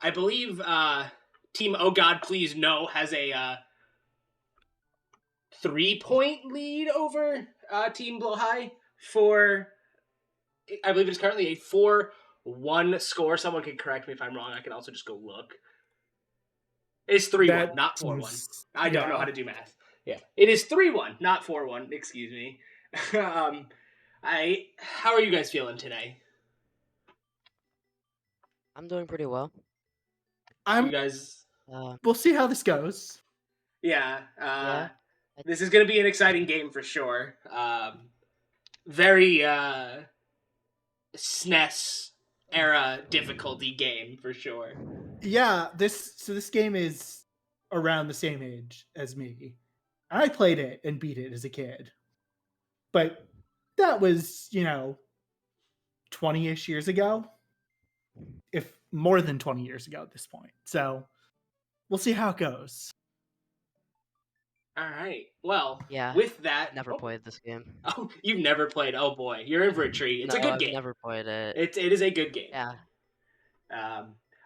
I believe Team Oh God Please No has a 3-point lead over Team Blåhaj for, I believe it's currently a 4-1 score. Someone can correct me if I'm wrong. I can also just go look. It's 3-1, not 4-1. I don't know how to do math. Yeah, it is 3-1, not 4-1. Excuse me. How are you guys feeling today? I'm doing pretty well. You guys, We'll see how this goes. yeah. Yeah. This is going to be an exciting game for sure. Very SNES era difficulty game for sure. Yeah, this game is around the same age as me. I played it and beat it as a kid. But that was, 20-ish years ago. If more than 20 years ago at this point. So we'll see how it goes. All right. Well, Yeah. with that, Never played this game. Oh, you've never played? Oh boy, you're in for a treat. It's a good game. I've never played it. It is a good game. Yeah.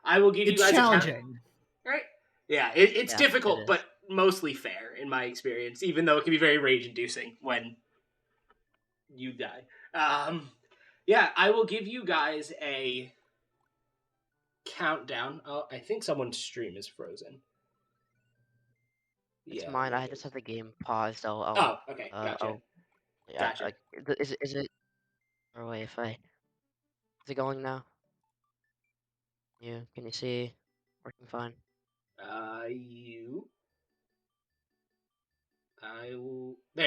I will give you guys challenging. Right? Yeah, it's difficult, it but mostly fair in my experience. Even though it can be very rage-inducing when you die. Yeah, I will give you guys a countdown. Oh, I think someone's stream is frozen. It's mine. I just have the game paused. Oh, okay, gotcha. Gotcha. Is it? Or wait, is it going now? Can you see? Working fine. There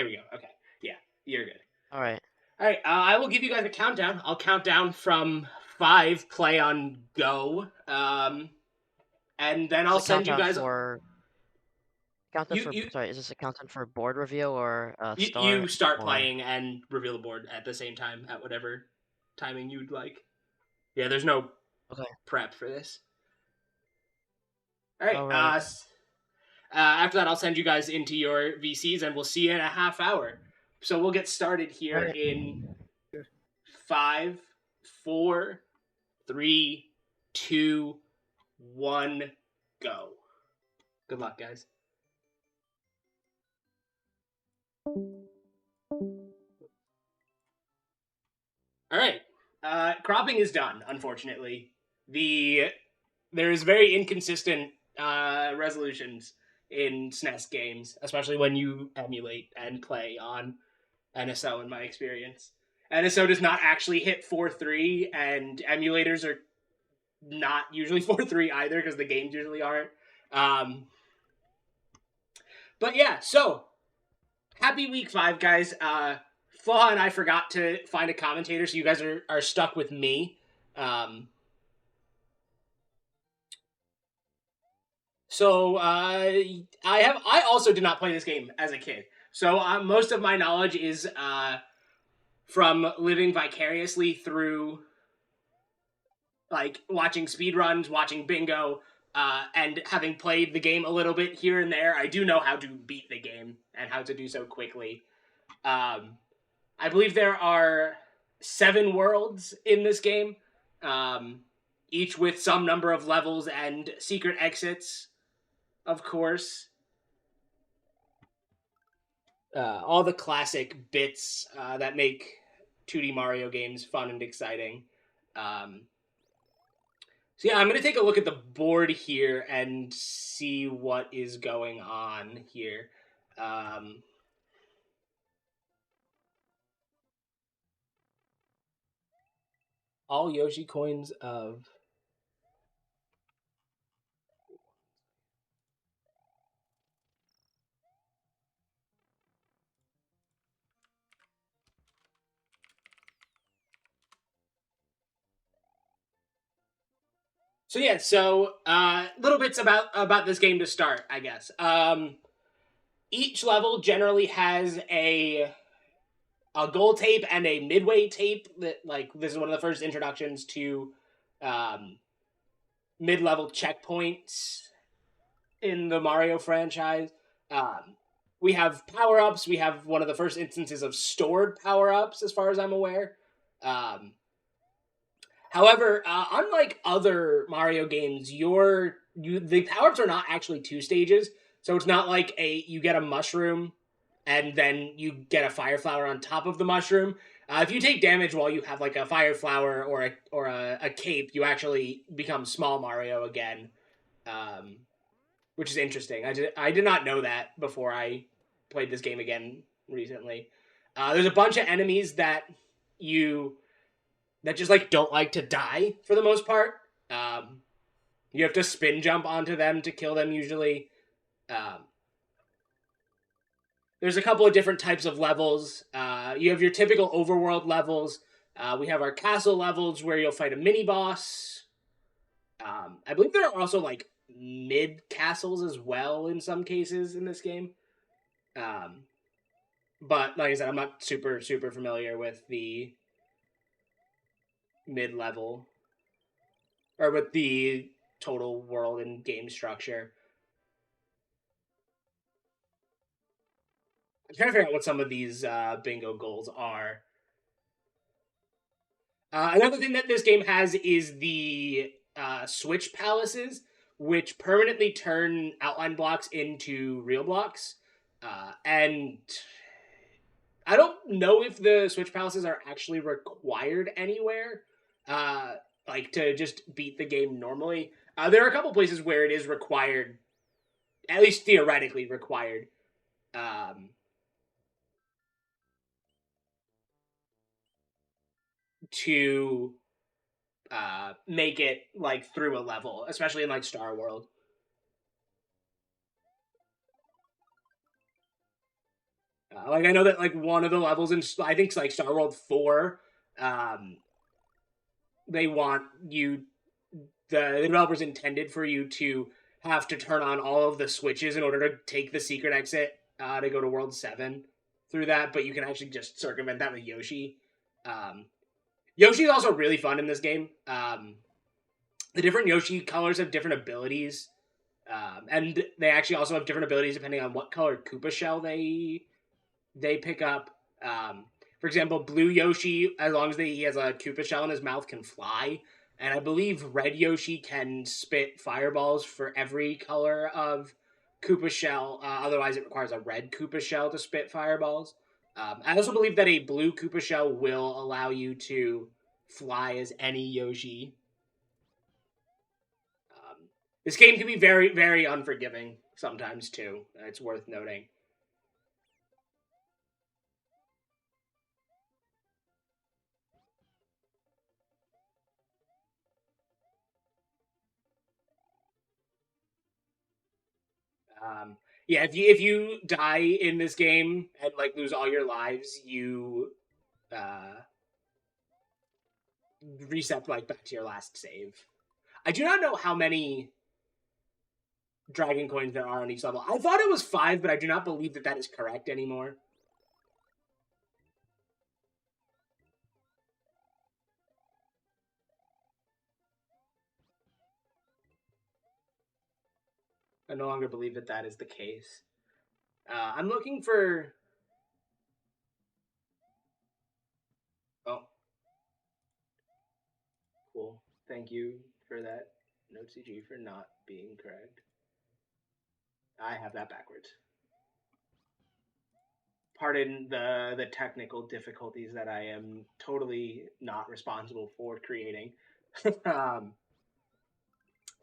we go. Okay, yeah, you're good. All right. I will give you guys a countdown. I'll count down from 5. Play on go. And then I'll send you guys. Sorry, is this a countdown for board reveal or start? You start playing and reveal the board at the same time at whatever timing you'd like. Yeah, there's no prep for this. All right. After that, I'll send you guys into your VCs, and we'll see you in a half hour. So we'll get started here in 5, 4, 3, 2, 1, go. Good luck, guys. All right. Cropping is done, unfortunately. There's very inconsistent resolutions in SNES games, especially when you emulate and play on NSO, in my experience. NSO does not actually hit 4:3, and emulators are not usually 4:3 either, because the games usually aren't. But yeah, so happy week 5, guys. Flåhaj and I forgot to find a commentator, so you guys are stuck with me. So I also did not play this game as a kid. So most of my knowledge is from living vicariously through like watching speedruns, watching bingo, and having played the game a little bit here and there. I do know how to beat the game and how to do so quickly. I believe there are 7 worlds in this game, each with some number of levels and secret exits, of course. All the classic bits that make 2D Mario games fun and exciting. So yeah, I'm going to take a look at the board here and see what is going on here. All Yoshi coins of... So yeah, little bits about this game to start, I guess. Each level generally has a goal tape and a midway tape. That, like, this is one of the first introductions to mid-level checkpoints in the Mario franchise. We have power-ups. We have one of the first instances of stored power-ups, as far as I'm aware. However, unlike other Mario games, the power-ups are not actually 2 stages. So it's not like you get a mushroom and then you get a fire flower on top of the mushroom. If you take damage while you have like a fire flower or a cape, you actually become small Mario again, which is interesting. I did not know that before I played this game again recently. There's a bunch of enemies that just like don't like to die for the most part. You have to spin jump onto them to kill them usually. There's a couple of different types of levels. You have your typical overworld levels. We have our castle levels where you'll fight a mini boss. I believe there are also like mid castles as well in some cases in this game. But like I said, I'm not super familiar with the mid level or with the total world and game structure. I'm trying to figure out what some of these bingo goals are. Another thing that this game has is the switch palaces, which permanently turn outline blocks into real blocks. And I don't know if the switch palaces are actually required anywhere, like to just beat the game normally. There are a couple places where it is required, at least theoretically required. To make it like through a level, especially in like Star World. Like I know that like one of the levels in I think it's like Star World 4, they want you, the developers intended for you to have to turn on all of the switches in order to take the secret exit to go to World 7 through that, but you can actually just circumvent that with Yoshi. Yoshi is also really fun in this game. The different Yoshi colors have different abilities, and they actually also have different abilities depending on what color Koopa shell they pick up. For example, blue Yoshi, as long as he has a Koopa shell in his mouth, can fly. And I believe red Yoshi can spit fireballs for every color of Koopa shell. Otherwise, it requires a red Koopa shell to spit fireballs. I also believe that a blue Koopa shell will allow you to fly as any Yoshi. This game can be very, very unforgiving sometimes, too. It's worth noting. Yeah, if you die in this game and like lose all your lives, you reset like back to your last save. I do not know how many dragon coins there are on each level. I thought it was 5, but I do not believe that that is correct anymore. I no longer believe that that is the case. I'm looking for... Oh. Cool. Thank you for that, Note CG, for not being correct. I have that backwards. Pardon the technical difficulties that I am totally not responsible for creating.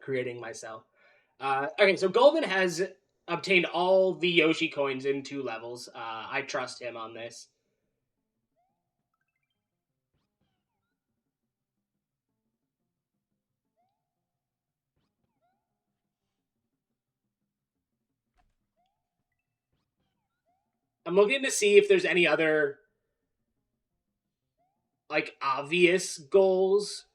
Creating myself. Okay, so Golden has obtained all the Yoshi coins in 2 levels. I trust him on this. I'm looking to see if there's any other like obvious goals.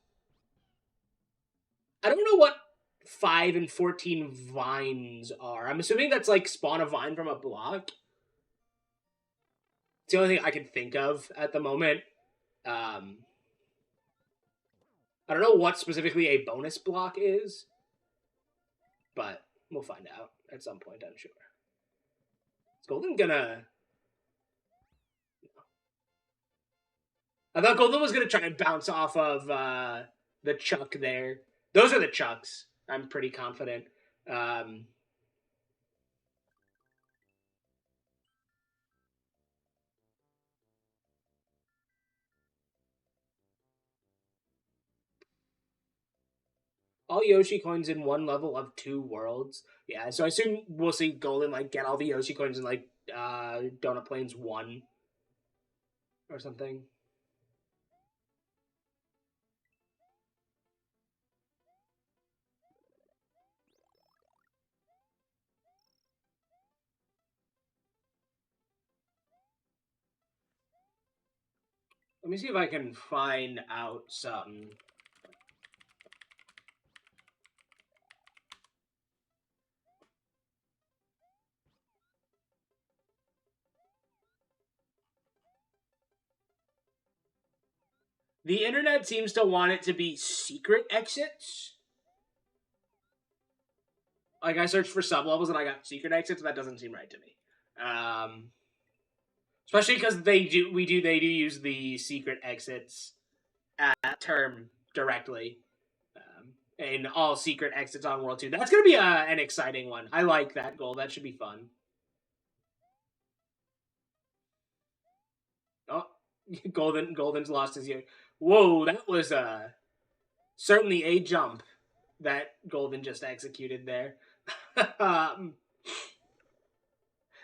I don't know what 5 and 14 vines are. I'm assuming that's like spawn a vine from a block. It's the only thing I can think of at the moment. I don't know what specifically a bonus block is, but we'll find out at some point, I'm sure. Is Golden gonna... I thought Golden was gonna try and bounce off of the chuck there. Those are the chucks. I'm pretty confident. All Yoshi coins in one level of 2 worlds. Yeah, so I assume we'll see Golden like get all the Yoshi coins in like Donut Plains 1 or something. Let me see if I can find out something. The internet seems to want it to be secret exits. Like I searched for sub-levels and I got secret exits, and that doesn't seem right to me. Especially because they do use the secret exits term directly. In all secret exits on World 2. That's going to be an exciting one. I like that goal. That should be fun. Oh, Golden's lost his ear. Whoa, that was certainly a jump that Golden just executed there.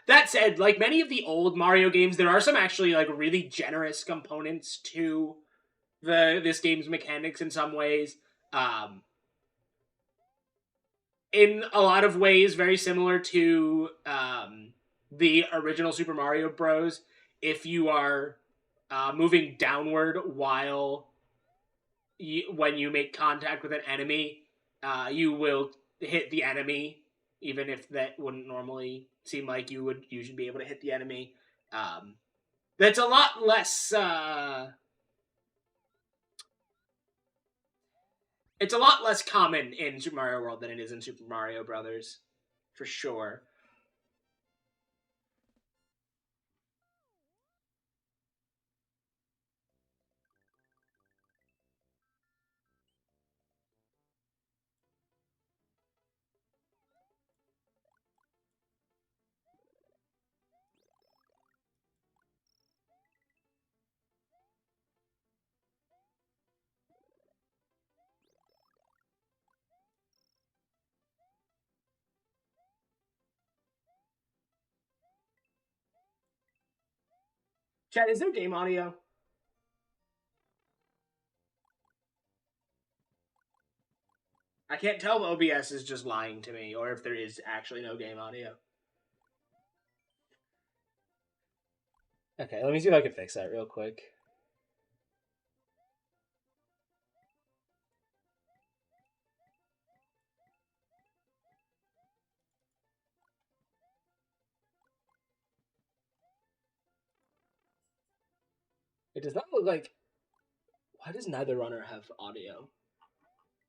That said, like many of the old Mario games, there are some actually like really generous components to this game's mechanics in some ways. In a lot of ways, very similar to the original Super Mario Bros. If you are moving downward when you make contact with an enemy, you will hit the enemy, even if that wouldn't normally seem like you should be able to hit the enemy. That's a lot less. It's a lot less common in Super Mario World than it is in Super Mario Brothers, for sure. Chad, is there game audio? I can't tell if OBS is just lying to me or if there is actually no game audio. Okay, let me see if I can fix that real quick. It does not look like... Why does neither runner have audio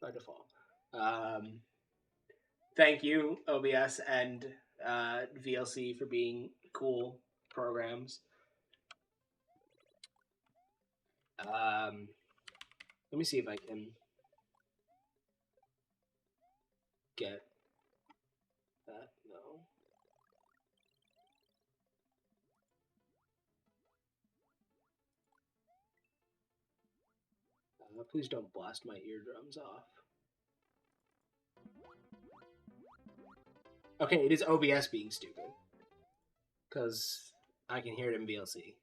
by default? Thank you, OBS and VLC, for being cool programs. Let me see if I can get that. No. Please don't blast my eardrums off. Okay, it is OBS being stupid. Because I can hear it in VLC.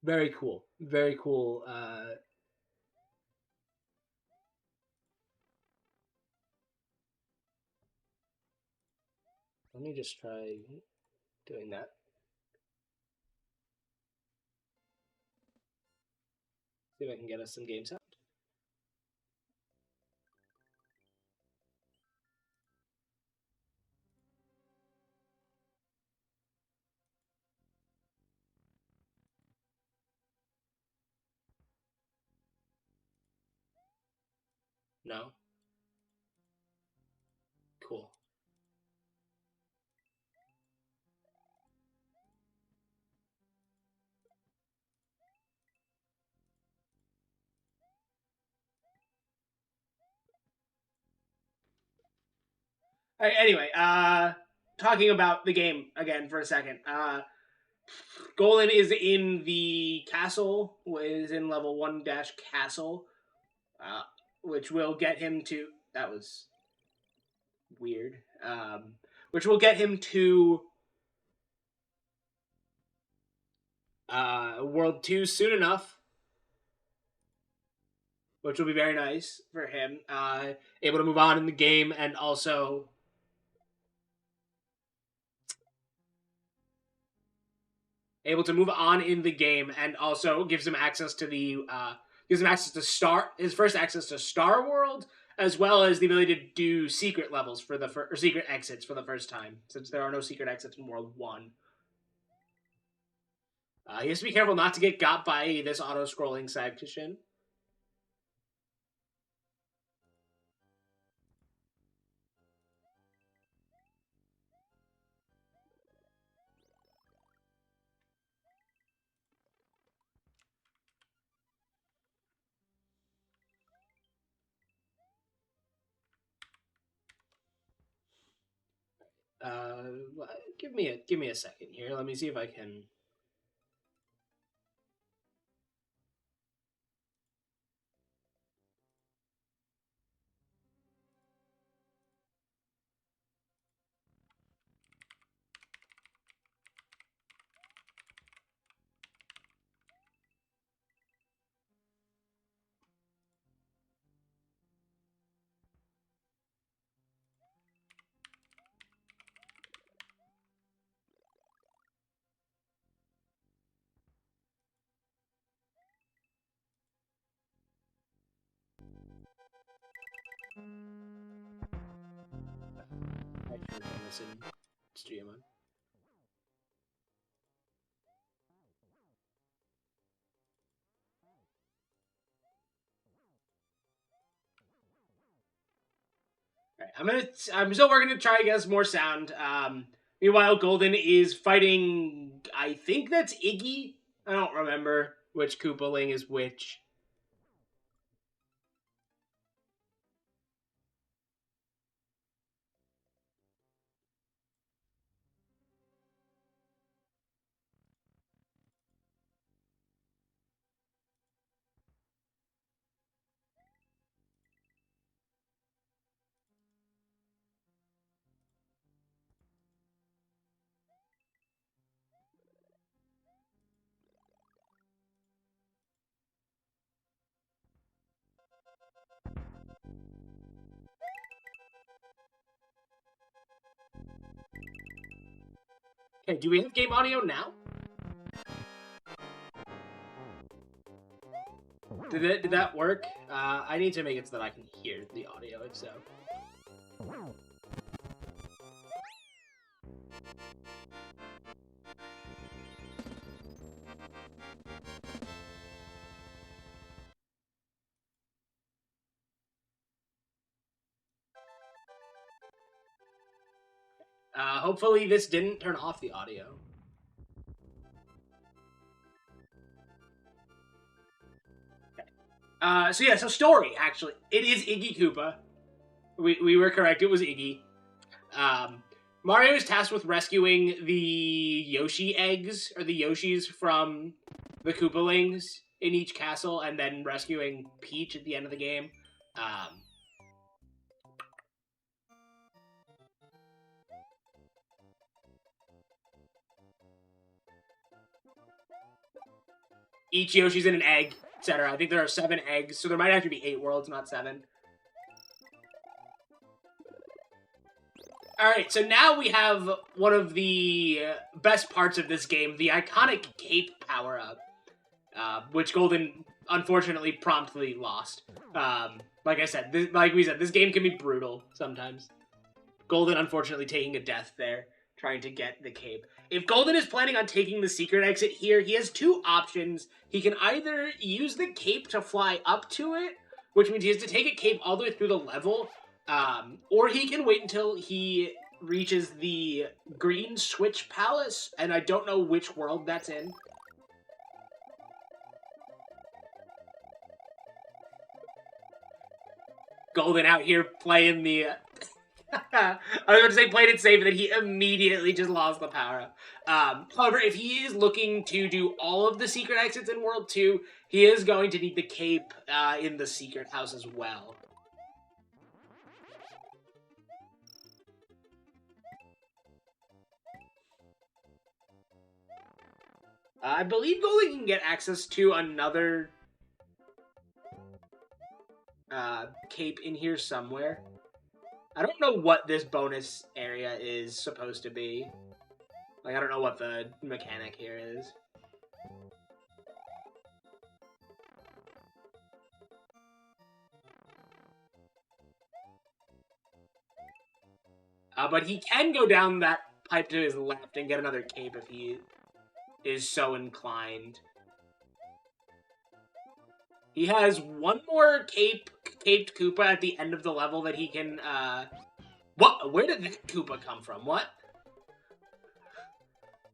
Very cool. Very cool. Let me just try doing that. See if I can get us some game sound. No? Cool. Anyway, talking about the game again for a second. Golden is in the castle, is in level 1-castle, which will get him to... That was weird. Which will get him to World 2 soon enough, which will be very nice for him. Able to move on in the game, and also able to move on in the game, and also gives him access to the his first access to Star World, as well as the ability to do secret levels for the or secret exits for the first time, since there are no secret exits in World 1. He has to be careful not to get got by this auto-scrolling section. Give me a second here. Let me see if I can. Actually, listen, stream on. Alright, I'm still working to try to get us more sound. Meanwhile, Golden is fighting. I think that's Iggy. I don't remember which Koopaling is which. Okay, do we have game audio now? Did that work? I need to make it so that I can hear the audio, if so. Hopefully this didn't turn off the audio. Okay. So story, actually. It is Iggy Koopa. We were correct, it was Iggy. Mario is tasked with rescuing the Yoshi eggs, or the Yoshis from the Koopalings in each castle, and then rescuing Peach at the end of the game. Each Yoshi's in an egg, etc. I think there are 7 eggs, so there might actually be 8 worlds, not 7. Alright, so now we have one of the best parts of this game, the iconic cape power-up, which Golden, unfortunately, promptly lost. Like I said, like we said, this game can be brutal sometimes. Golden, unfortunately, taking a death there, trying to get the cape. If Golden is planning on taking the secret exit here, he has 2 options. He can either use the cape to fly up to it, which means he has to take a cape all the way through the level, or he can wait until he reaches the Green Switch Palace, and I don't know which world that's in. Golden out here playing the... I was going to say played it safe, and then he immediately just lost the power up. However, if he is looking to do all of the secret exits in World 2, he is going to need the cape in the secret house as well. I believe Golden can get access to another cape in here somewhere. I don't know what this bonus area is supposed to be. Like, I don't know what the mechanic here is. But he can go down that pipe to his left and get another cape if he is so inclined. He has one more caped Koopa at the end of the level that he can, What? Where did that Koopa come from? What?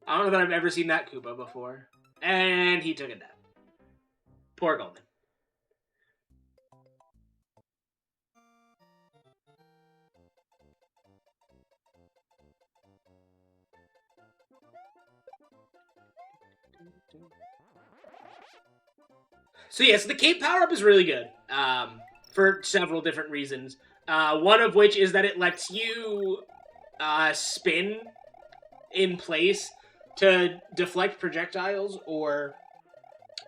I don't know that I've ever seen that Koopa before. And he took a death. Poor Golden. So yes, the cape power-up is really good, for several different reasons. One of which is that it lets you spin in place to deflect projectiles or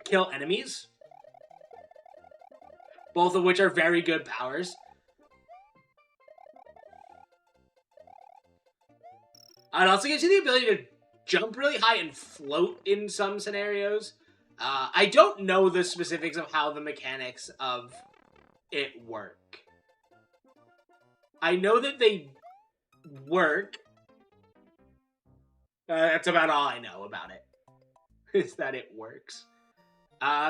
kill enemies. Both of which are very good powers. It also gives you the ability to jump really high and float in some scenarios. I don't know the specifics of how the mechanics of it work. I know that they work. That's about all I know about it. Is that it works.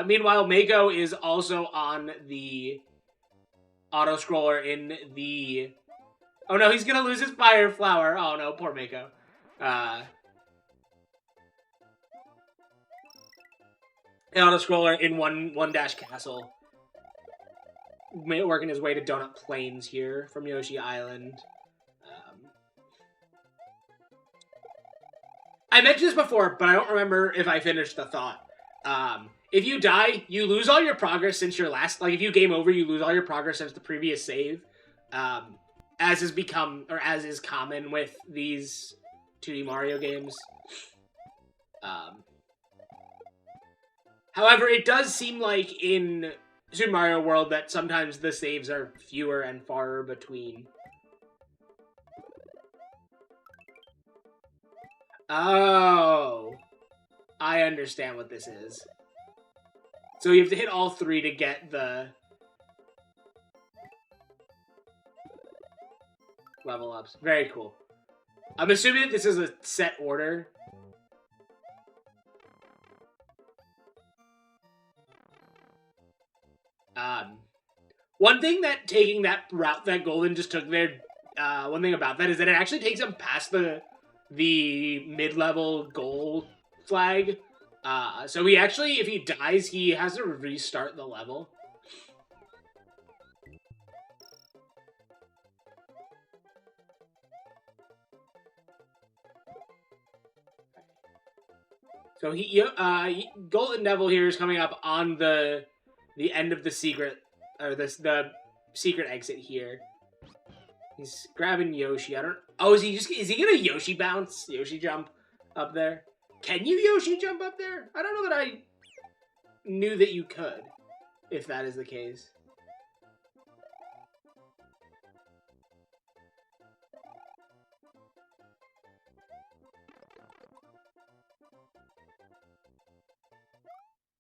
Meanwhile, Mako is also on the auto-scroller in the... Oh no, he's gonna lose his fire flower. Oh no, poor Mako. Auto-scroller in one dash castle. Working his way to Donut Plains here from Yoshi Island. I mentioned this before, but I don't remember if I finished the thought. If you die, you lose all your progress since your last... Like, if you game over, you lose all your progress since the previous save. As is common with these 2D Mario games. However, it does seem like in Super Mario World that sometimes the saves are fewer and far between. Oh. I understand what this is. So you have to hit all three to get the level ups. Very cool. I'm assuming that this is a set order. One thing that taking that route that Golden just took there, one thing about that is that it actually takes him past the mid-level gold flag. So he actually, if he dies, he has to restart the level. So GoldenDevil here is coming up on the end of the secret, or the secret exit here. He's grabbing Yoshi. I don't. Oh, is he gonna Yoshi bounce? Yoshi jump up there? Can you Yoshi jump up there? I don't know that I knew that you could, if that is the case.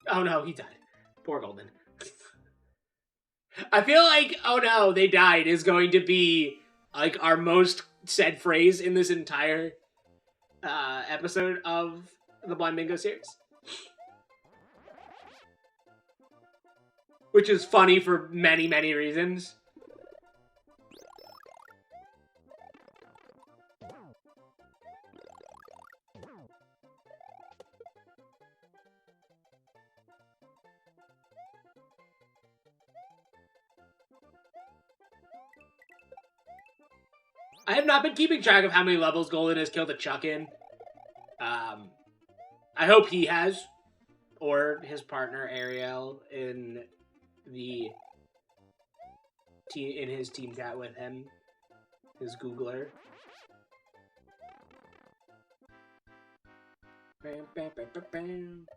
Oh no, he died. Poor Golden. I feel like, oh no, they died is going to be like our most said phrase in this entire episode of the Blind Bingo series. Which is funny for many, many reasons. I have not been keeping track of how many levels Golden has killed a Chuck in. I hope he has, or his partner Ariel in his team chat with him, his Googler. Bam, bam, bam, bam, bam.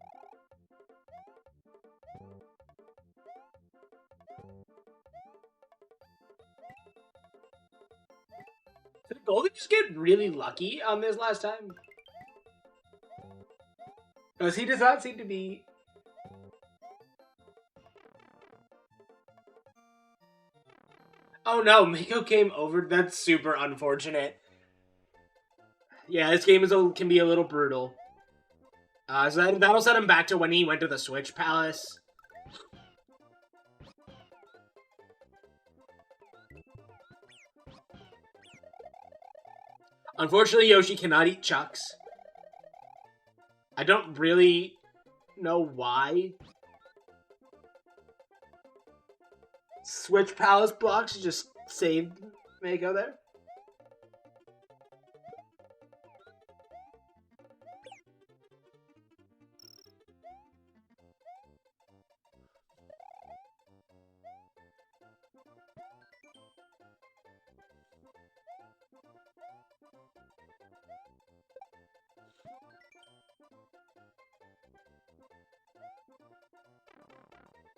Did Golden just get really lucky on this last time? Because he does not seem to be... Oh no, Mako came over. That's super unfortunate. Yeah, this game can be a little brutal. So that'll set him back to when he went to the Switch Palace. Unfortunately, Yoshi cannot eat Chucks. I don't really know why. Switch Palace blocks just saved Mako there.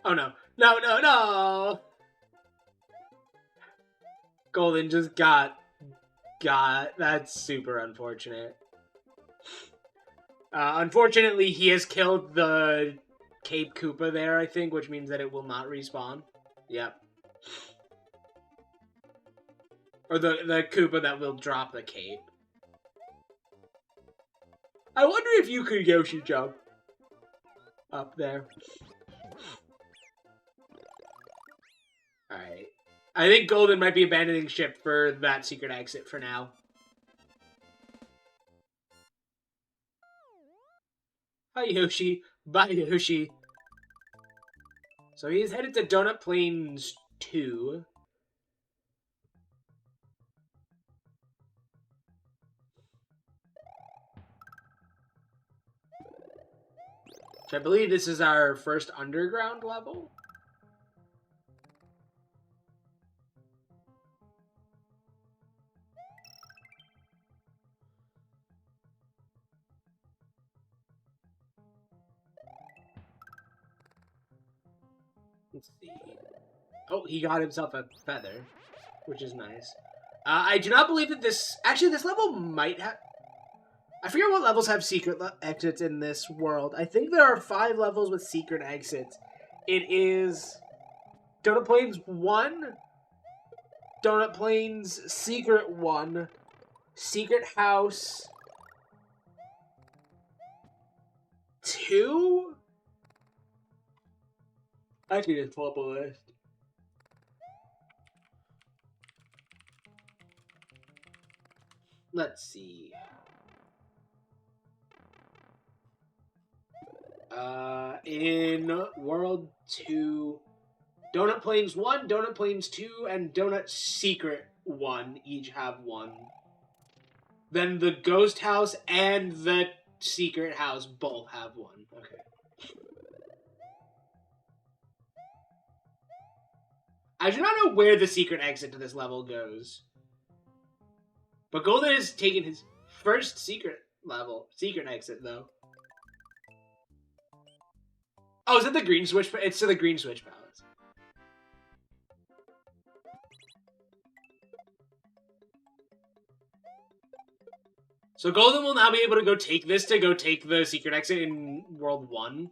Oh no. No, no, no! Golden just got... That's super unfortunate. Unfortunately, he has killed the Cape Koopa there, I think, which means that it will not respawn. Yep. Or the Koopa that will drop the cape. I wonder if you could Yoshi jump up there. Alright. I think Golden might be abandoning ship for that secret exit for now. Hi, Yoshi. Bye, Yoshi. So he's headed to Donut Plains 2. Which I believe this is our first underground level. Let's see. Oh, he got himself a feather, which is nice. I do not believe that this... Actually, this level might have... I forget what levels have secret exits in this world. I think there are 5 levels with secret exits. It is... Donut Plains 1, Donut Plains Secret 1, Secret House 2? I can just pull up a list. Let's see. In World 2, Donut Plains 1, Donut Plains 2, and Donut Secret 1 each have 1. Then the Ghost House and the Secret House both have 1. Okay. I do not know where the secret exit to this level goes. But Golden has taken his first secret exit, though. Oh, is it the green switch? It's to the green switch palace. So Golden will now be able to go take the secret exit in World 1,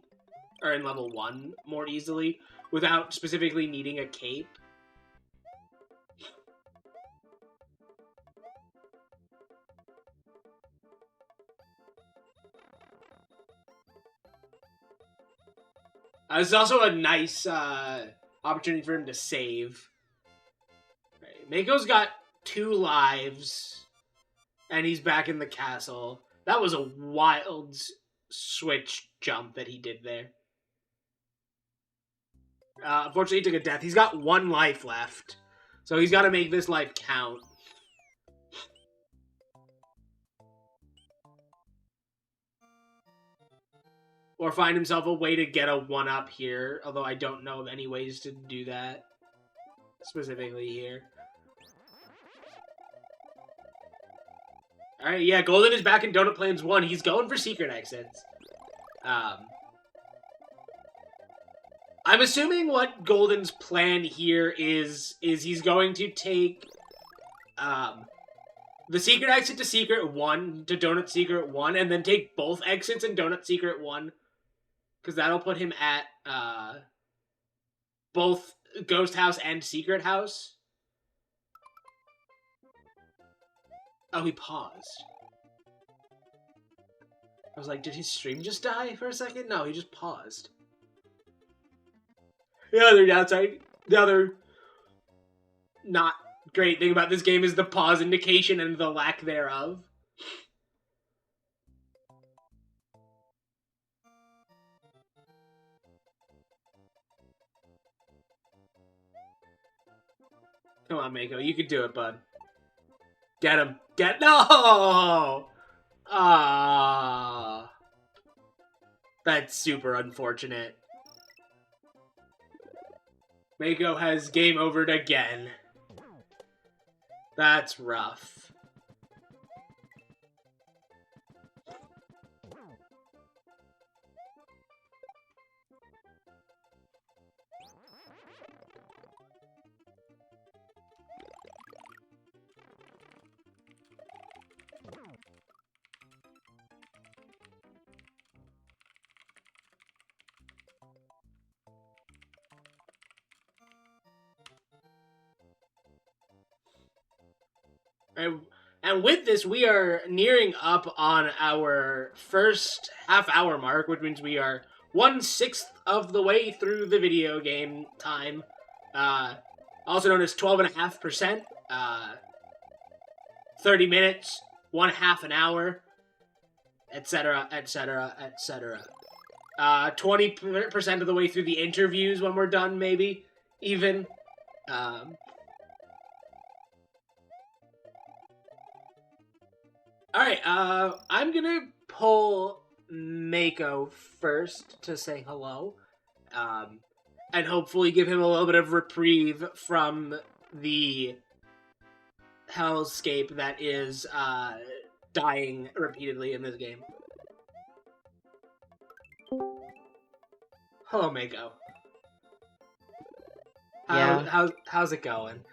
or in Level 1, more easily, without specifically needing a cape. This is also a nice opportunity for him to save. Right. Mako's got 2 lives, and he's back in the castle. That was a wild switch jump that he did there. Unfortunately, he took a death. He's got 1 life left, so he's got to make this life count. or find himself a way to get a 1-up here, although I don't know of any ways to do that specifically here. Alright, yeah, Golden is back in Donut Plains 1. He's going for secret exits. I'm assuming what Golden's plan here is he's going to take the secret exit to Secret 1, to Donut Secret 1, and then take both exits in Donut Secret 1. Because that'll put him at both Ghost House and Secret House. Oh, he paused. I was like, did his stream just die for a second? No, he just paused. The other not great thing about this game is the pause indication and the lack thereof. Come on, Mako. You can do it, bud. Get him. No! Ah. That's super unfortunate. Mako has game overed again. That's rough. And with this, we are nearing up on our first half-hour mark, which means we are 1/6 of the way through the video game time. Also known as 12.5%. 30 minutes, 1/2 an hour, etc., etc., etc. 20% of the way through the interviews when we're done, maybe, even. Alright, I'm gonna pull Mako first to say hello. And hopefully give him a little bit of reprieve from the hellscape that is, dying repeatedly in this game. Hello, Mako. How's it going?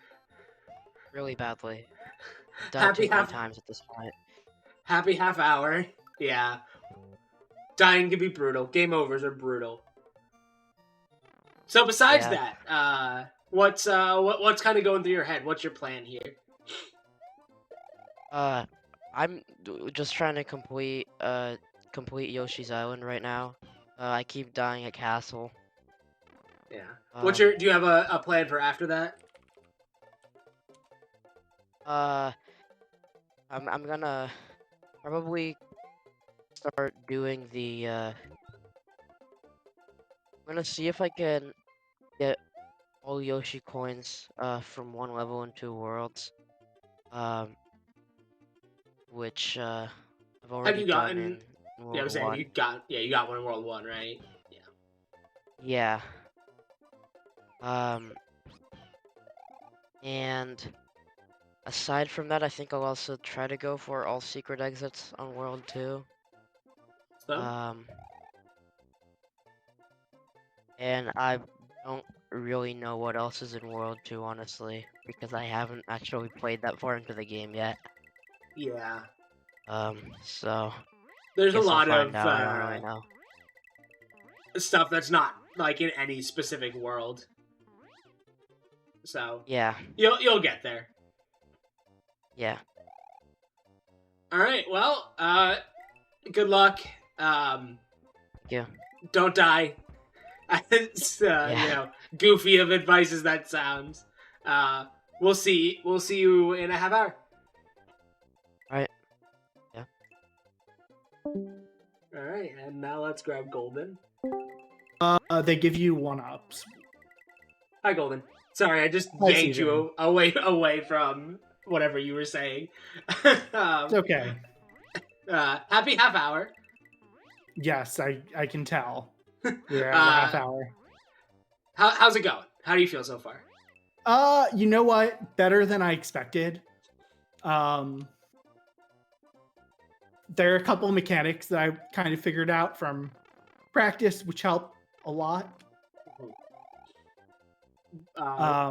Really badly. Died too many times at this point. Happy half hour. Yeah. Dying can be brutal. Game overs are brutal. So besides that, what's kind of going through your head? What's your plan here? I'm just trying to complete Yoshi's Island right now. I keep dying at Castle. Yeah. Do you have a plan for after that? I'm gonna probably start doing the, I'm gonna see if I can get all Yoshi coins, from one level in 2 worlds. Which, I've already done in World Yeah, I was saying, 1. you got one in World 1, right? Yeah. And aside from that, I think I'll also try to go for all secret exits on World 2. So? And I don't really know what else is in World 2, honestly, because I haven't actually played that far into the game yet. Yeah. So there's a guess I'll lot find of out. I don't really know. stuff that's not like in any specific world. So Yeah. You'll get there. Yeah. All right. Well, good luck. Yeah. Don't die. It's, you know, goofy of advice as that sounds. We'll see you in a half hour. Alright. Yeah. Alright, and now let's grab Golden. They give you 1-ups. Hi, Golden. Sorry, I just Hi, yanked you Steven. away from whatever you were saying. It's okay. Happy half hour. Yes, I can tell. We're at a half uh, hour. how's it going? How do you feel so far? You know what? Better than I expected. Um, there are a couple of mechanics that I kind of figured out from practice, which help a lot.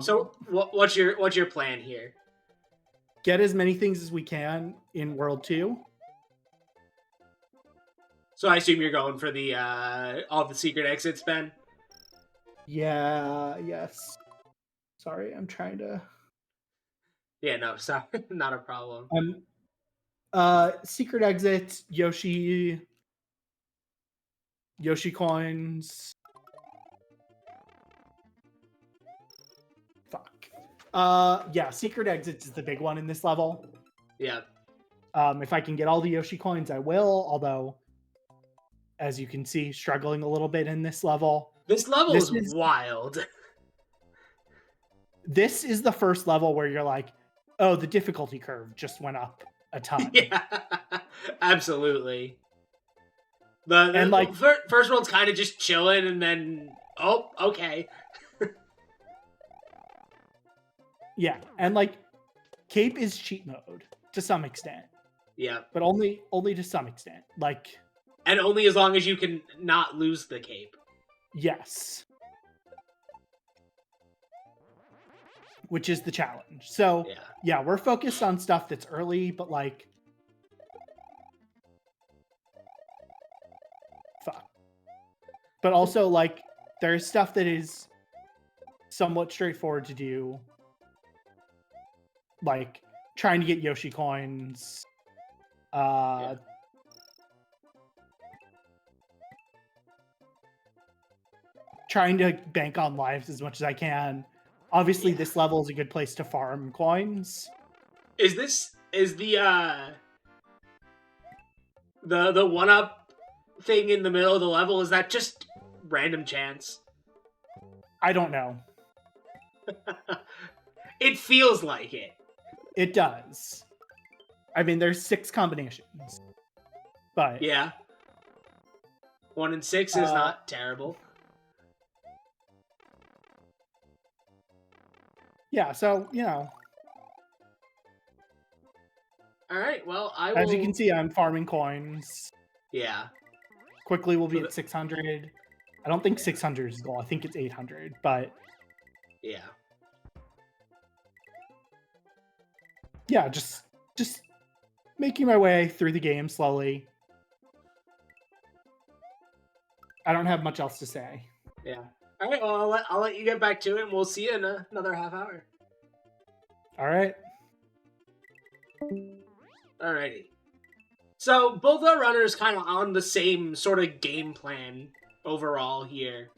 So what's your plan here? Get as many things as we can in World 2. So I assume you're going for the all the secret exits, Ben? Yeah, yes. Sorry, I'm trying to... Yeah, no, sorry, not a problem. Secret exits, Yoshi coins. Fuck. Yeah, secret exits is the big one in this level. Yeah. If I can get all the Yoshi coins, I will, although, as you can see, struggling a little bit in this level. This level This is wild. This is the first level where you're like, oh, the difficulty curve just went up a ton. Yeah, absolutely. The And, like- first world's kind of just chilling, and then oh, okay. Yeah, and like Cape is cheat mode to some extent, Yeah, but only to some extent. Like, and only as long as you can not lose the cape. yes. Which is the challenge. So, yeah, we're focused on stuff that's early, but like, fuck. But also, like, there's stuff that is somewhat straightforward to do. Like, trying to get Yoshi coins. Trying to bank on lives as much as I can. Obviously, this level is a good place to farm coins. Is the 1-up thing in the middle of the level, is that just random chance? I don't know. It feels like it. It does. I mean, there's 6 combinations. But yeah. 1 in 6 is not terrible. Yeah, so, you know. Alright, well, I will... As you can see, I'm farming coins. Yeah. Quickly we'll be at 600. I don't think 600 is the goal. I think it's 800, but... Yeah. Yeah, just making my way through the game slowly. I don't have much else to say. Yeah. All right. Well, I'll let you get back to it, and we'll see you in another half hour. All right. Alrighty. So both our runners kind of on the same sort of game plan overall here.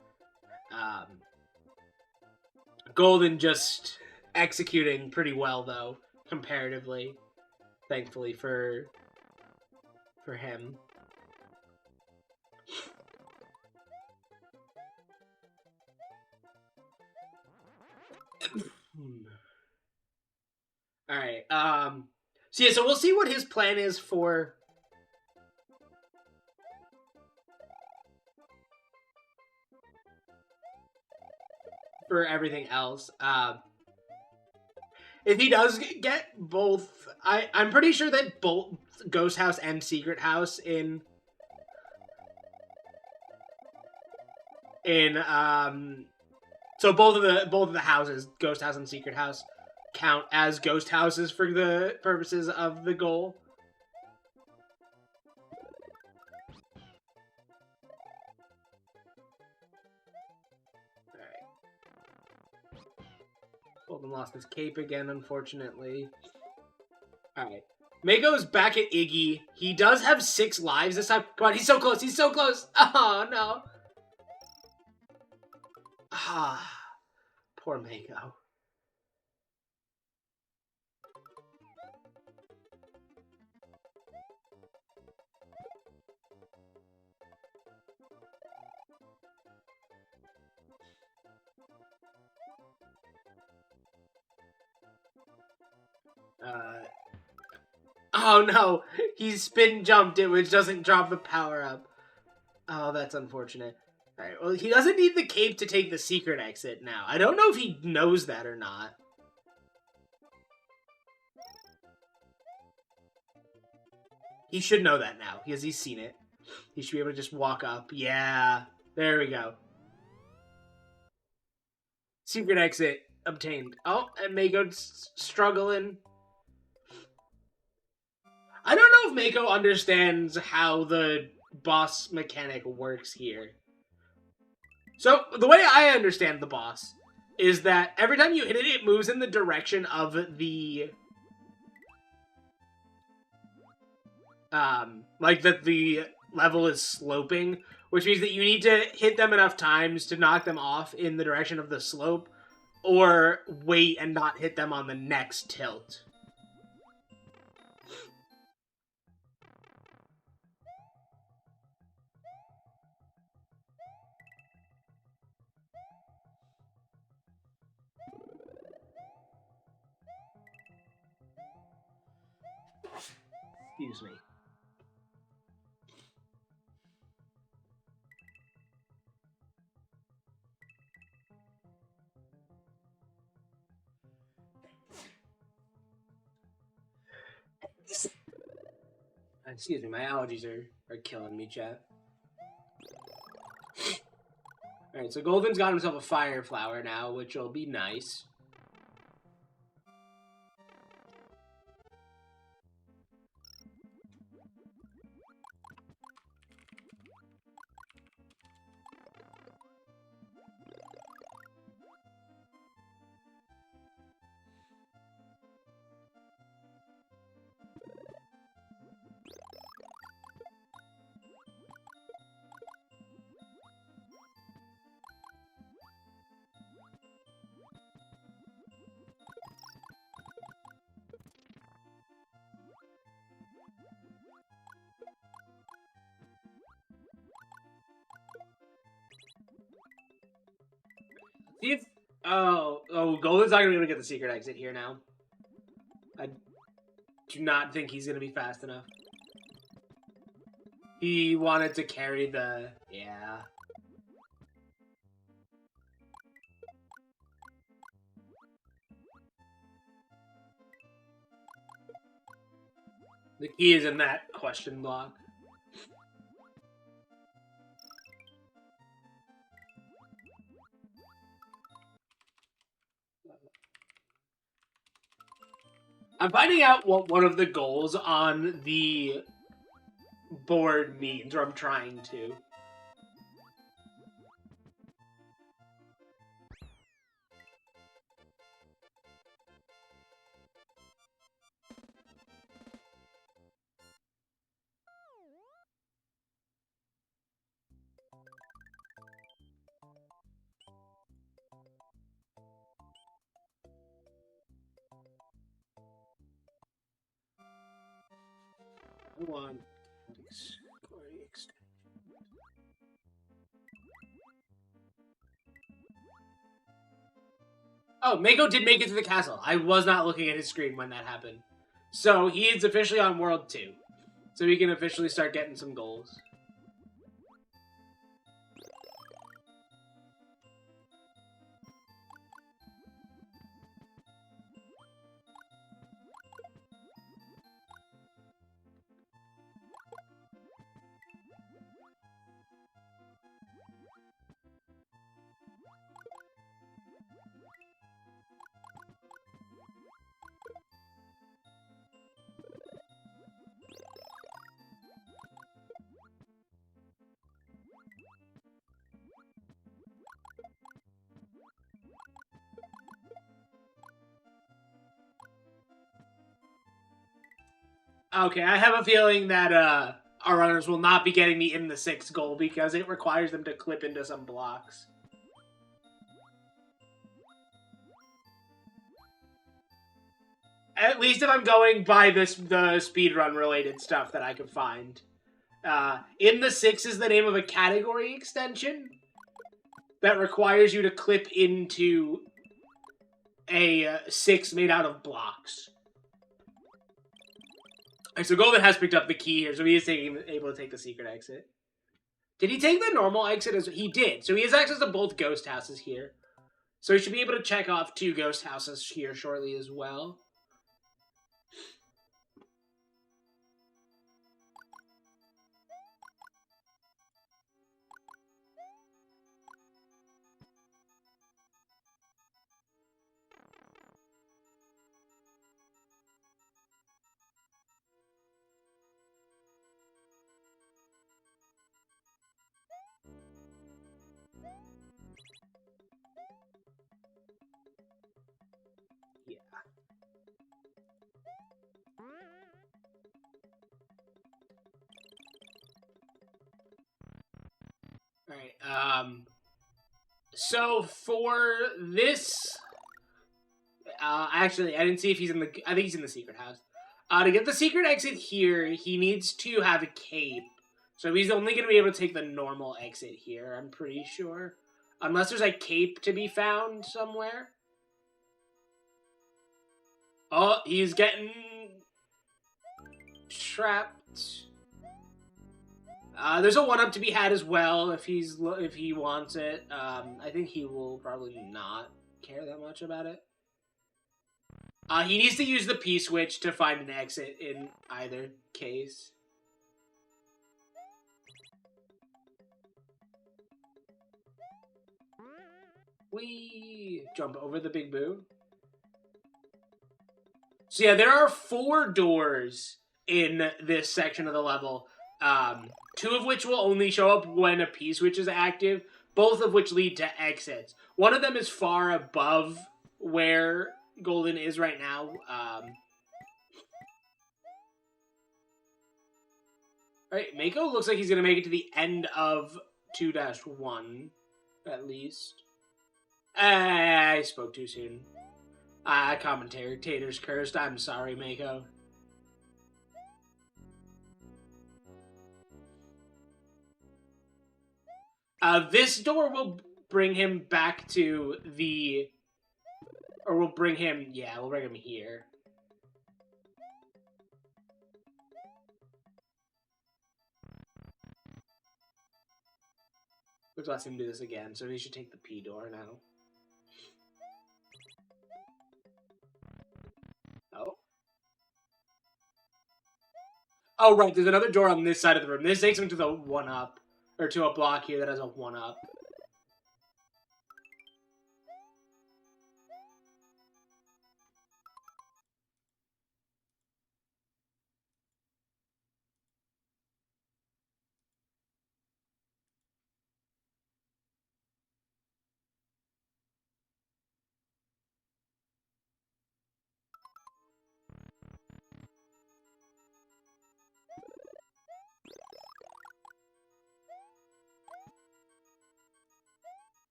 Golden just executing pretty well though, comparatively. Thankfully for him. All right. So yeah, so we'll see what his plan is for everything else. If he does get both, I'm pretty sure that both Ghost House and Secret House in so both of the houses, Ghost House and Secret House, count as ghost houses for the purposes of the goal. Alright. Golden lost his cape again, unfortunately. Alright. Mako's back at Iggy. He does have 6 lives this time. Come on, he's so close, he's so close! Oh, no. Ah, poor Mako. Oh no, he's spin jumped it, which doesn't drop the power up. Oh, that's unfortunate. Alright, well, he doesn't need the cape to take the secret exit now. I don't know if he knows that or not. He should know that now, because he's seen it. He should be able to just walk up. Yeah, there we go. Secret exit obtained. Oh, and Mako's struggling. I don't know if Mako understands how the boss mechanic works here. So, the way I understand the boss is that every time you hit it, it moves in the direction of the... like that the level is sloping, which means that you need to hit them enough times to knock them off in the direction of the slope, or wait and not hit them on the next tilt. Excuse me. Excuse me, my allergies are killing me, chat. Alright, so Golden's got himself a fire flower now, which will be nice. See if... Oh, Golden's not going to be able to get the secret exit here now. I do not think he's going to be fast enough. He wanted to carry the... Yeah. The key is in that question block. I'm finding out what one of the goals on the board means, or I'm trying to. One. Oh, Mako did make it to the castle. I was not looking at his screen when that happened. So he is officially on World 2. So we can officially start getting some goals. Okay, I have a feeling that our runners will not be getting me in the 6th goal because it requires them to clip into some blocks. At least if I'm going by the speedrun related stuff that I could find. In the 6 is the name of a category extension that requires you to clip into a 6 made out of blocks. Alright, so Golden has picked up the key here, so he is able to take the secret exit. Did he take the normal exit? He did. So he has access to both ghost houses here. So he should be able to check off 2 ghost houses here shortly as well. Alright, so for this, actually, I didn't see if he's in the, I think he's in the secret house. To get the secret exit here, he needs to have a cape. So he's only going to be able to take the normal exit here, I'm pretty sure. Unless there's a cape to be found somewhere. Oh, he's getting trapped. There's a 1-up to be had as well if he wants it. I think he will probably not care that much about it. He needs to use the P-switch to find an exit in either case. We jump over the big boo. So yeah, there are 4 doors in this section of the level. 2 of which will only show up when a P-switch is active, both of which lead to exits. One of them is far above where Golden is right now. Alright, Mako looks like he's going to make it to the end of 2-1, at least. I spoke too soon. Commentator's cursed. I'm sorry, Mako. This door will bring him back to the... Or we'll bring him... Yeah, we'll bring him here. Which lets him do this again, so he should take the P door now. Oh. Oh, right, there's another door on this side of the room. This takes him to the 1-up. Or to a block here that has a 1-up.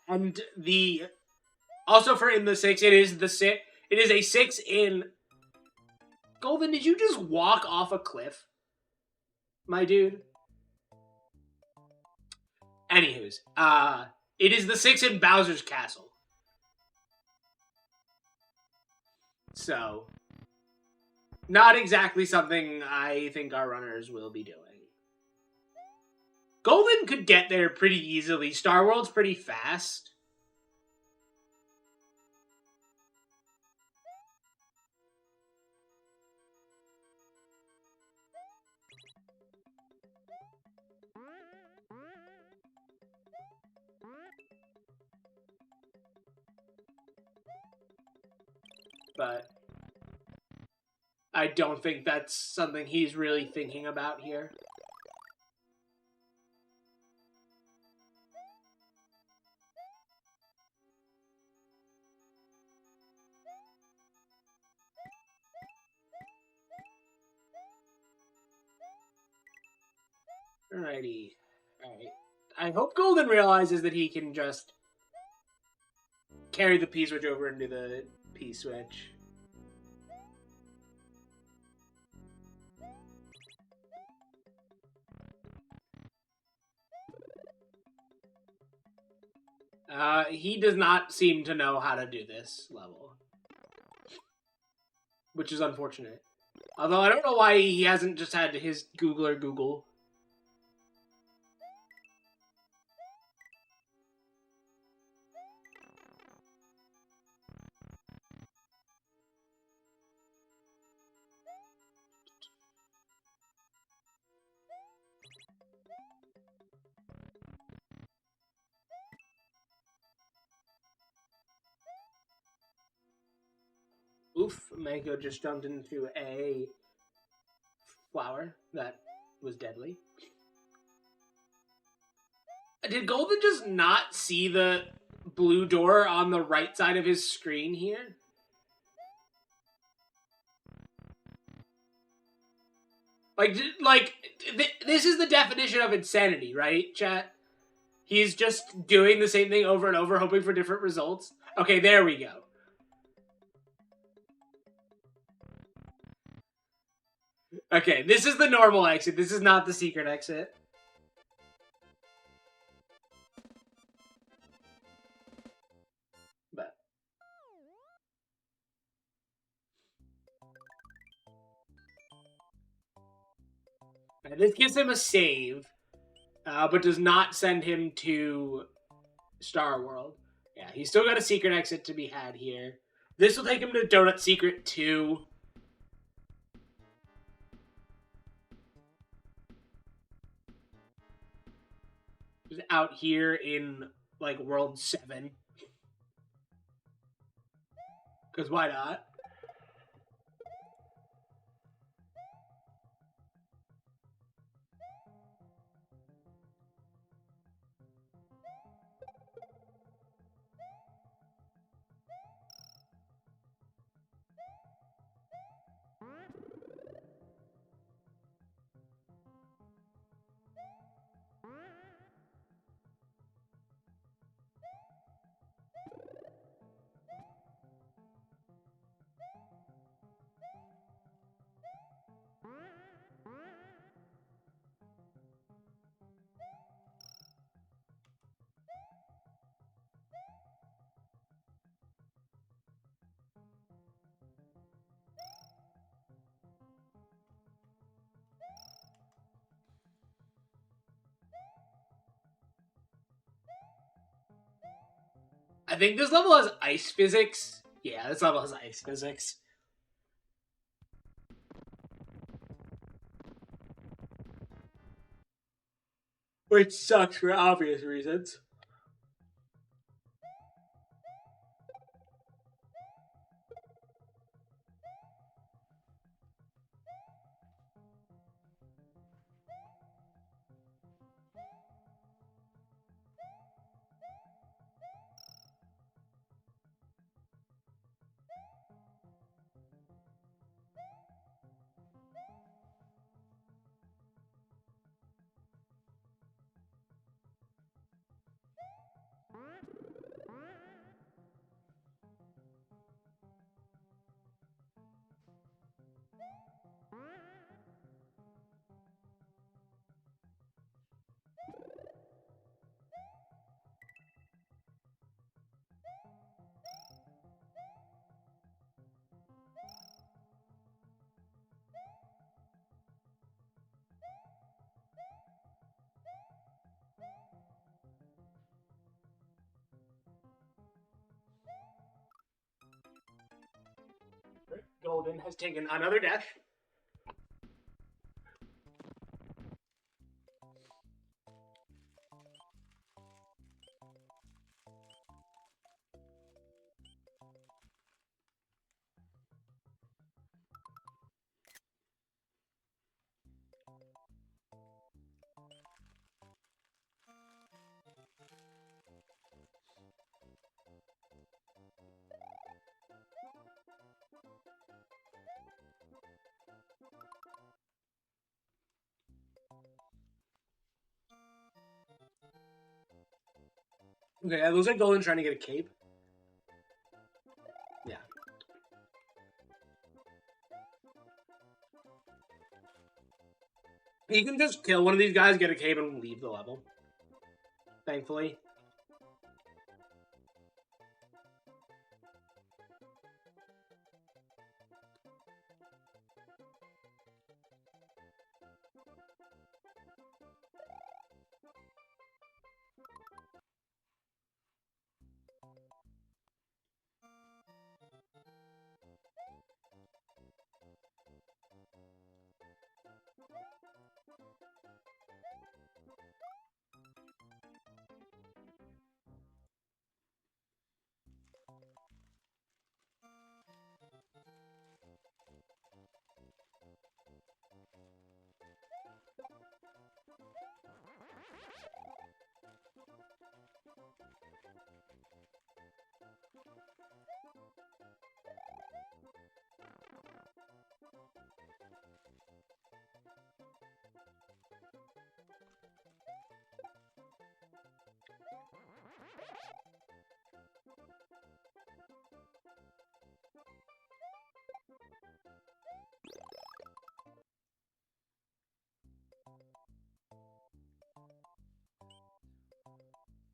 And the... Also for in the 6, it is a 6 in... Golden, did you just walk off a cliff? My dude? Anywho's, it is the 6 in Bowser's Castle. So, not exactly something I think our runners will be doing. Golden could get there pretty easily. Star World's pretty fast. But I don't think that's something he's really thinking about here. Alrighty. Alright. I hope Golden realizes that he can just carry the P-switch over into the P-switch. He does not seem to know how to do this level, which is unfortunate. Although I don't know why he hasn't just had his Googler Google. Oof, Mako just jumped into a flower that was deadly. Did Golden just not see the blue door on the right side of his screen here? This is the definition of insanity, right, chat? He's just doing the same thing over and over, hoping for different results. Okay, there we go. Okay, this is the normal exit. This is not the secret exit. But this gives him a save, but does not send him to Star World. Yeah, he's still got a secret exit to be had here. This will take him to Donut Secret 2. Just out here in, like, World 7. Because why not? I think this level has ice physics. Yeah, this level has ice physics. Which sucks for obvious reasons. Golden has taken another death. Okay, it looks like Golden trying to get a cape. Yeah. You can just kill one of these guys, get a cape, and leave the level. Thankfully.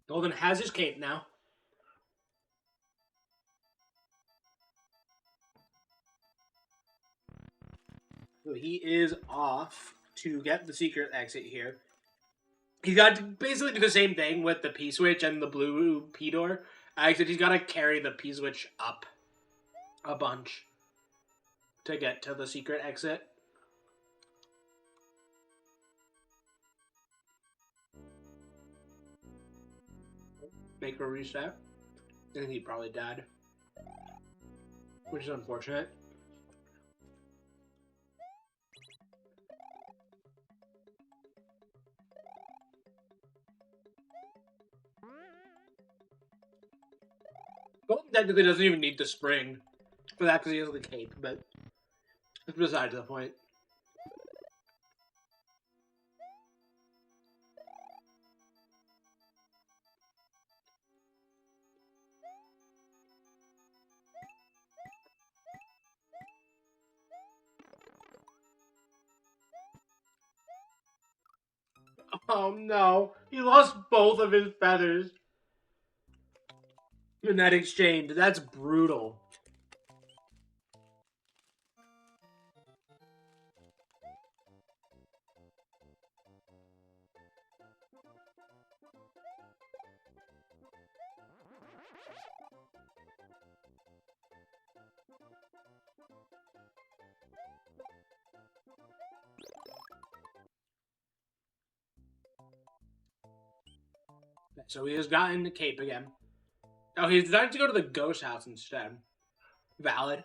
Golden has his cape now. So he is off to get the secret exit here. He's got to basically do the same thing with the P-switch and the blue P-door. Except he's got to carry the P-switch up a bunch to get to the secret exit. Make a reset. I think he probably died. Which is unfortunate. Golden technically doesn't even need the spring for that because he has the cape, but it's besides the point. Oh no, he lost both of his feathers in that exchange. That's brutal. So he has gotten the cape again. Oh, he's decided to go to the ghost house instead. Valid.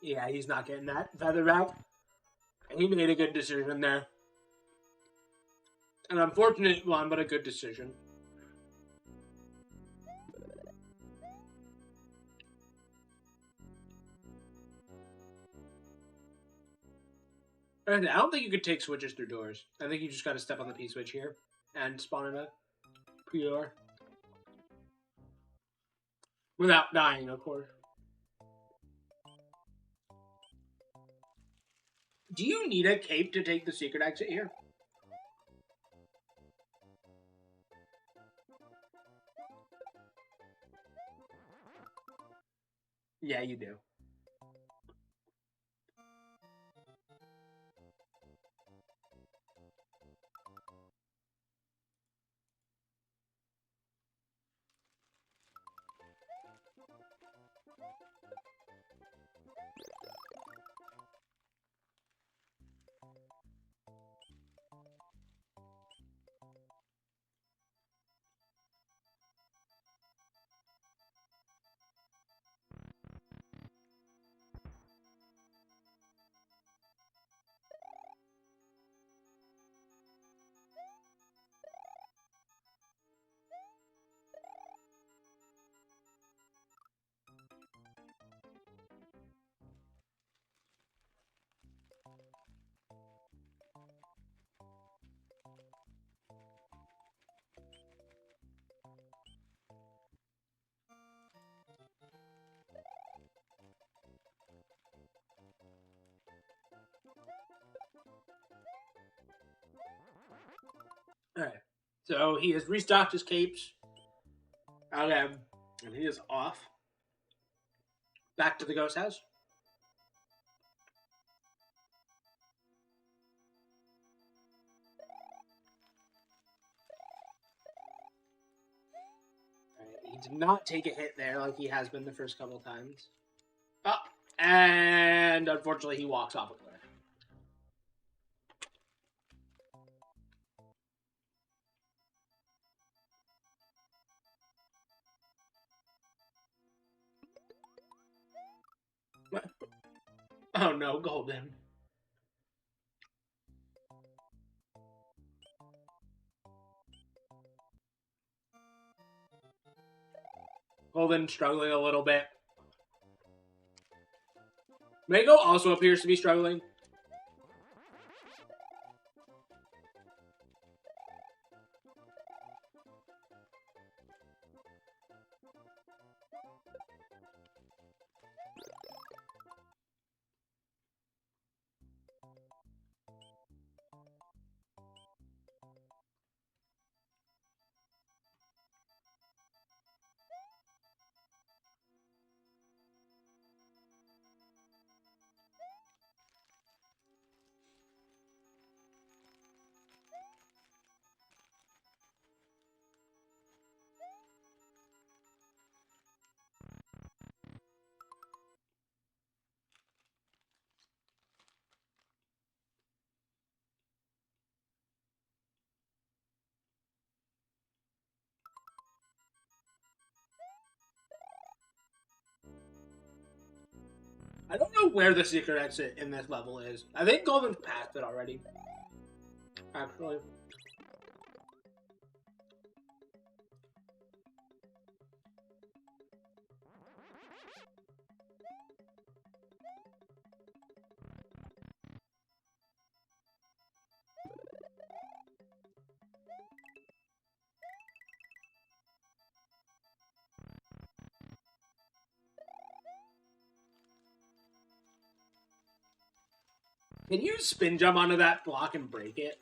Yeah, he's not getting that feather back. He made a good decision there. An unfortunate one, but a good decision. I don't think you could take switches through doors. I think you just got to step on the P-switch here and spawn in a P-door. Without dying, of course. Do you need a cape to take the secret exit here? Yeah, you do. Alright. So he has restocked his capes. Okay. And he is off. Back to the ghost house. He did not take a hit there like he has been the first couple times. Oh, and unfortunately he walks off a cliff. Oh no, Golden. Golden struggling a little bit. Mako also appears to be struggling. know where the secret exit in this level is. I think Golden's passed it already. Actually. Can you spin jump onto that block and break it?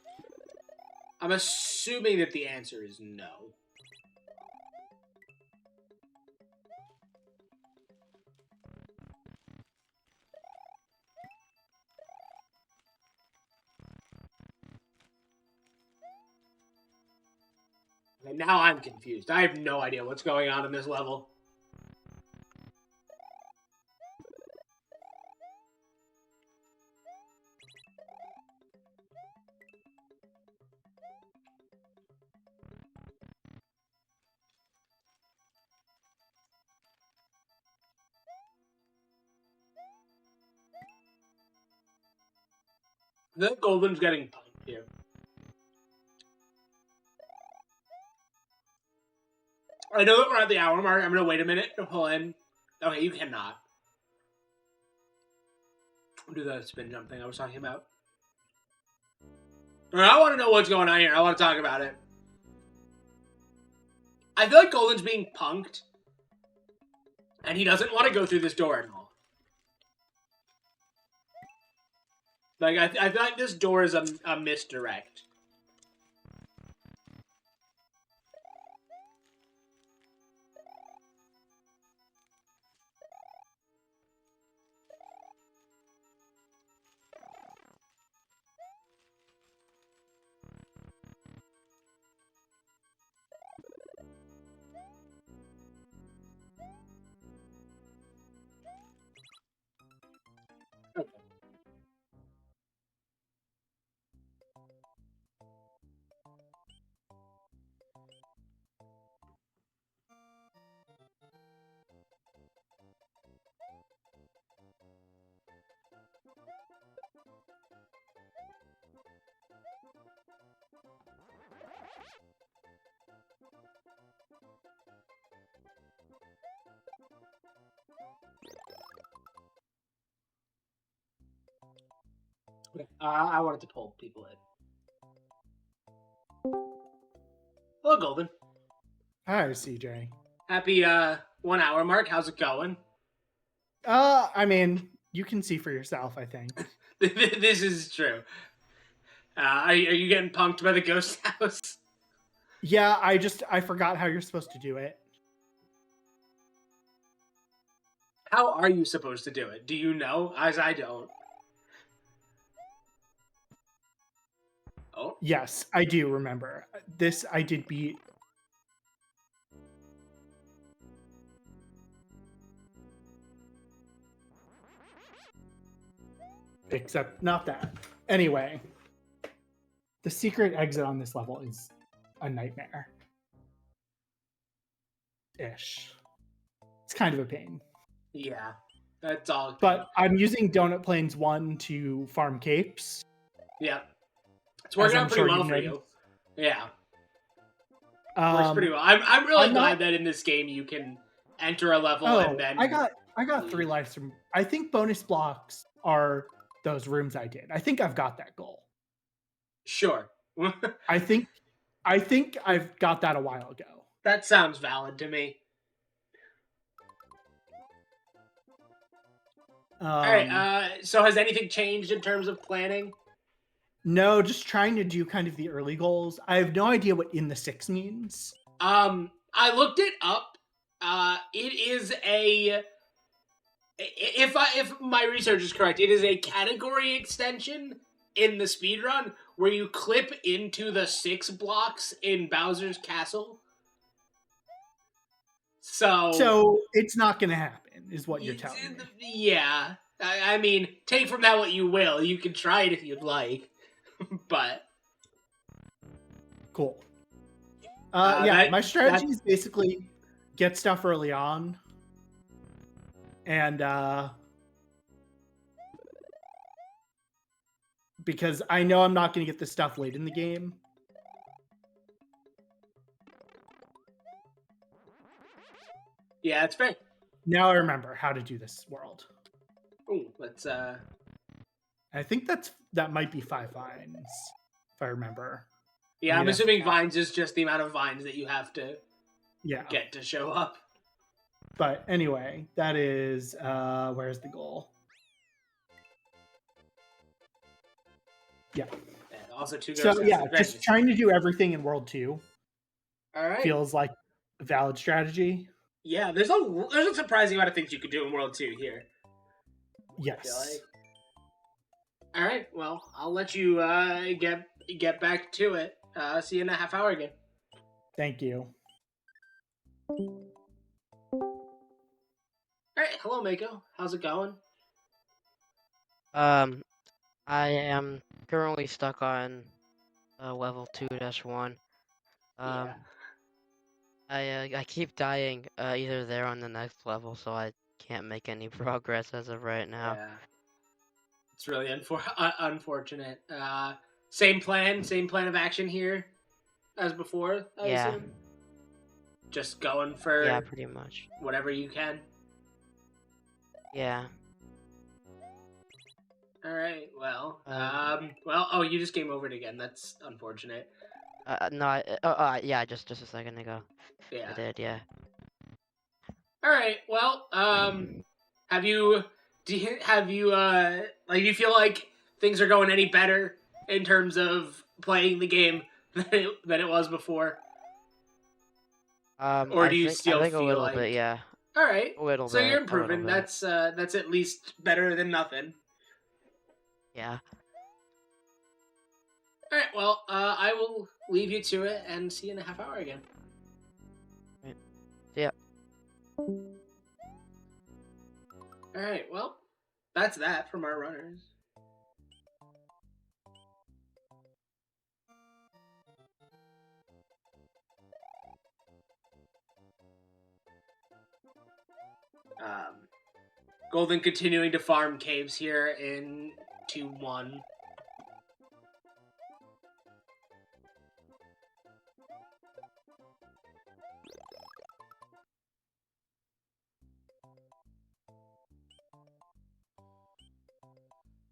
I'm assuming that the answer is no. And now I'm confused. I have no idea what's going on in this level. I think Golden's getting punked here. I know that we're at the hour mark. I'm going to wait a minute to pull in. Okay, you cannot. Do the spin jump thing I was talking about. I want to know what's going on here. I want to talk about it. I feel like Golden's being punked. And he doesn't want to go through this door at all. Like, I feel like this door is a misdirect. Okay, I wanted to pull people in. Hello, Golden. Hi, CJ. Happy 1 hour mark. How's it going? I mean, you can see for yourself, I think. This is true. Are you getting punked by the ghost house? Yeah, I forgot how you're supposed to do it. How are you supposed to do it? Do you know? As I don't. Oh. Yes, I do remember. This I did beat. Except not that. Anyway, the secret exit on this level is a nightmare. Ish. It's kind of a pain. Yeah, that's all. But I'm using Donut Plains 1 to farm capes. Yeah. It's working out pretty sure well you for know. you. Yeah. Works pretty well. I'm really I'm glad that in this game you can enter a level and then I got 3 lives from. I think bonus blocks are those rooms I did. I think I've got that goal. Sure. I think I've got that a while ago. That sounds valid to me. All right. So has anything changed in terms of planning? No, just trying to do kind of the early goals. I have no idea what in the 6 means. I looked it up. It is a. If my research is correct, it is a category extension in the speedrun where you clip into the 6 blocks in Bowser's Castle. So it's not going to happen, is what you're telling me. Yeah. I mean, take from that what you will. You can try it if you'd like. But cool. My strategy is basically get stuff early on, and because I know I'm not going to get this stuff late in the game. Yeah, it's fair. Now I remember how to do this world. Ooh, let's I think that might be 5 vines, if I remember. Yeah, I'm Maybe that's the assuming cap. vines is just the amount of vines that you have to Yeah. get to show up. But anyway, that is where's the goal? Yeah. And also 2 So ghosts. yeah, just trying to do everything in World 2 All right. feels like a valid strategy. Yeah, there's a surprising amount of things you could do in World 2 here. Yes. I feel like. All right. Well, I'll let you get back to it. See you in a half hour again. Thank you. All right. Hello, Mako. How's it going? I am currently stuck on level 2-1. Yeah. I keep dying either there or on the next level, so I can't make any progress as of right now. Yeah. It's really unfortunate. Same plan of action here as before, I assume. Just going for Yeah, pretty much. whatever you can. Yeah. All right. Well, oh, you just game overed again. That's unfortunate. No, yeah, just a second ago. Yeah. I did, yeah. All right. Well, have you do you feel like things are going any better in terms of playing the game than it was before? Or do you still I think a feel little like bit, yeah. All right. A little So bit. you're A little improving. bit. That's at least better than nothing. Yeah. All right. Well, I will leave you to it and see you in a half hour again. Right. Yeah. All right. Well, that's that from our runners. Golden continuing to farm caves here in 2-1.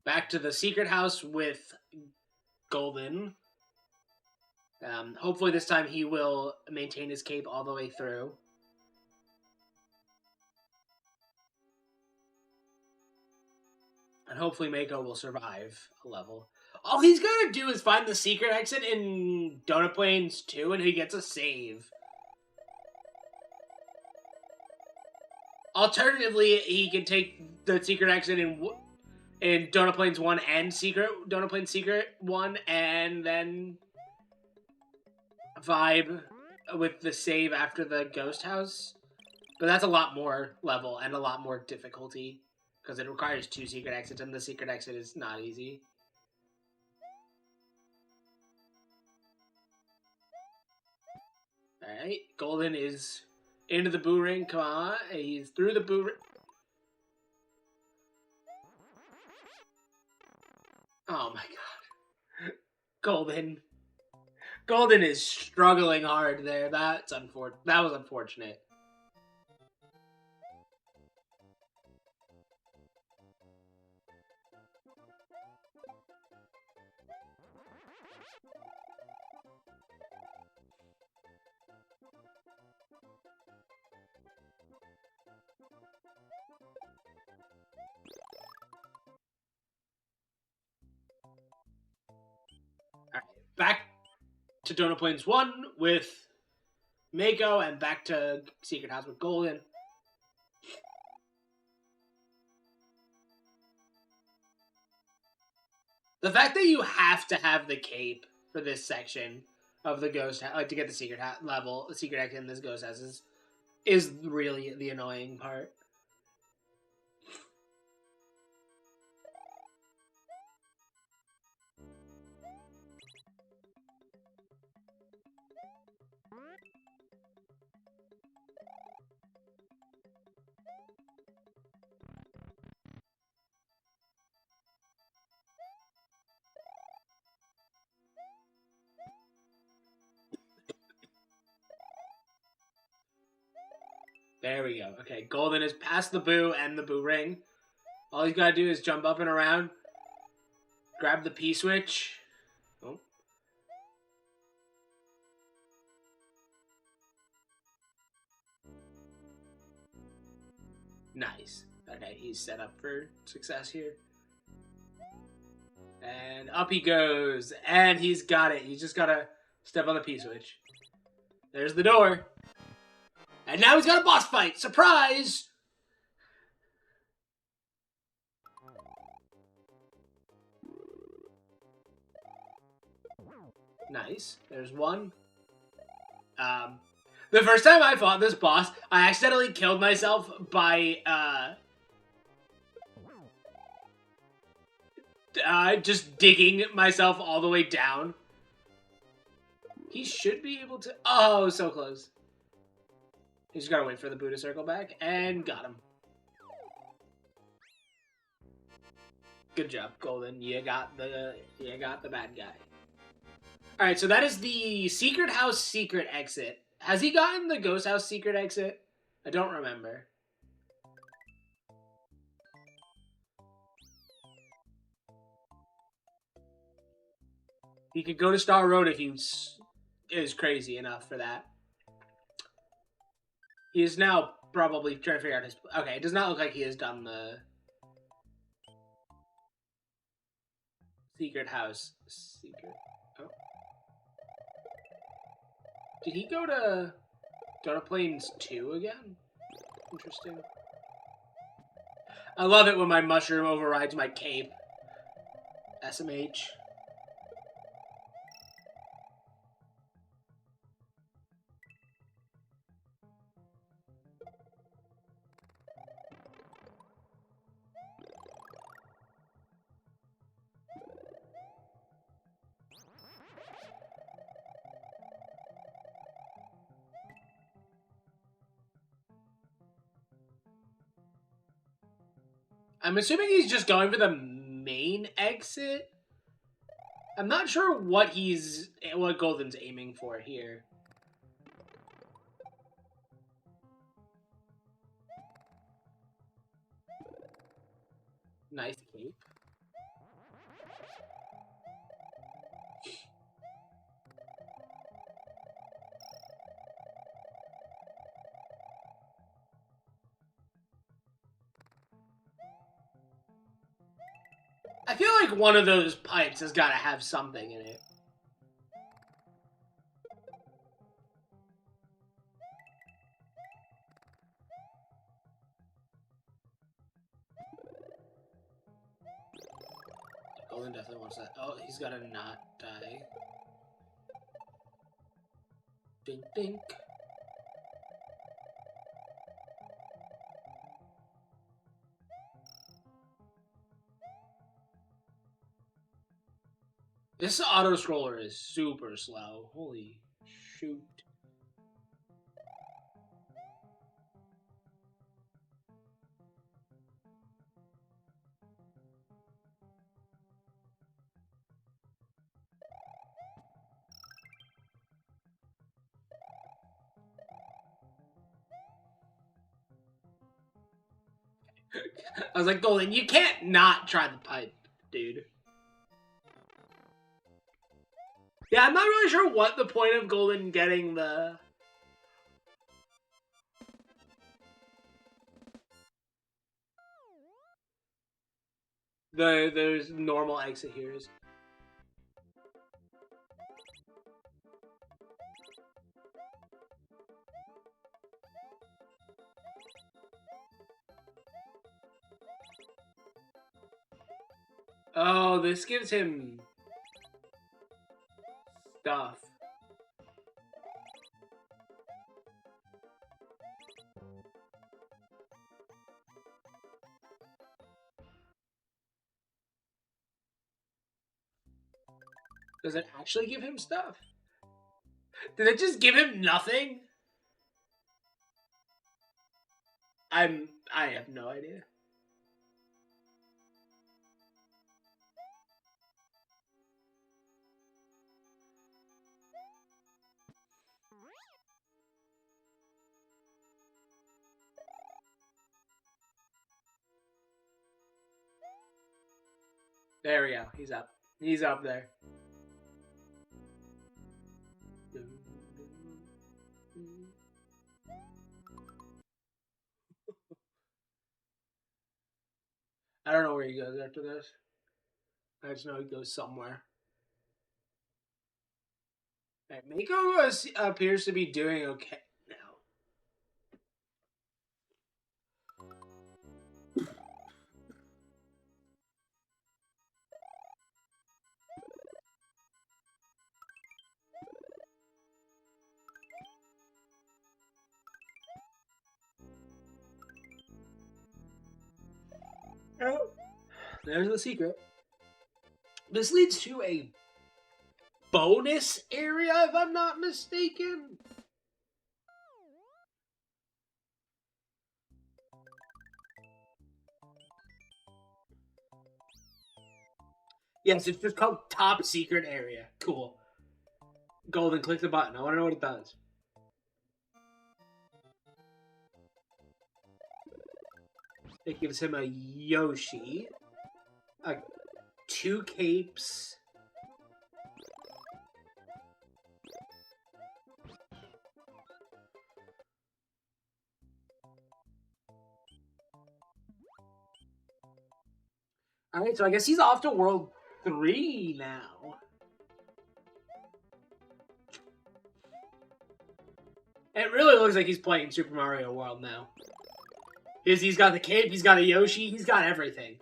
Back to the secret house with Golden. Hopefully this time he will maintain his cape all the way through. And hopefully Mako will survive a level. All he's got to do is find the secret exit in Donut Plains 2 and he gets a save. Alternatively, he can take the secret exit in Donut Plains 1 and Donut Plains Secret 1 and then vibe with the save after the ghost house. But that's a lot more level and a lot more difficulty because it requires 2 secret exits and the secret exit is not easy. Alright, Golden is into the boo ring. Come on, he's through the boo ring. Oh my god. Golden is struggling hard there. That was unfortunate. Alright, back to Donut Plains 1 with Mako and back to Secret House with Golden. The fact that you have to have the cape for this section of the ghost house, like to get the secret exit in this ghost house is really the annoying part. There we go. Okay, Golden is past the boo and the boo ring. All he's got to do is jump up and around, grab the P-switch. Oh. Nice. Okay, he's set up for success here. And up he goes. And he's got it. He's just got to step on the P-switch. There's the door. And now he's got a boss fight. Surprise! Nice. There's one. The first time I fought this boss, I accidentally killed myself by, just digging myself all the way down. He should be able to... Oh, so close. He's gotta wait for the Boo to circle back, and got him. Good job, Golden. You got the bad guy. Alright, so that is the Secret House secret exit. Has he gotten the Ghost House secret exit? I don't remember. He could go to Star Road if he is crazy enough for that. He is now probably trying to figure out his... Okay, it does not look like he has done the... Secret House secret. Oh. Did he go to Plains 2 again? Interesting. I love it when my mushroom overrides my cape. SMH. I'm assuming he's just going for the main exit. I'm not sure what Golden's aiming for here. Nice cape. I feel like one of those pipes has got to have something in it. Golden definitely wants that. Oh, he's got to not die. Dink, dink. This auto-scroller is super slow. Holy shoot. I was like, Golden, you can't not try the pipe, dude. Yeah, I'm not really sure what the point of Golden getting the... There's normal exit here is. Oh, this gives him stuff. Does it actually give him stuff? Did it just give him nothing? I have no idea. There we go. He's up. He's up there. I don't know where he goes after this. I just know he goes somewhere. Right, Mako appears to be doing okay now. Oh, there's the secret. This leads to a bonus area, if I'm not mistaken. Yes, it's just called Top Secret Area. Cool. Golden, click the button. I want to know what it does. It gives him a Yoshi, 2 capes. Alright, so I guess he's off to World 3 now. It really looks like he's playing Super Mario World now. He's got the cape, he's got a Yoshi, he's got everything.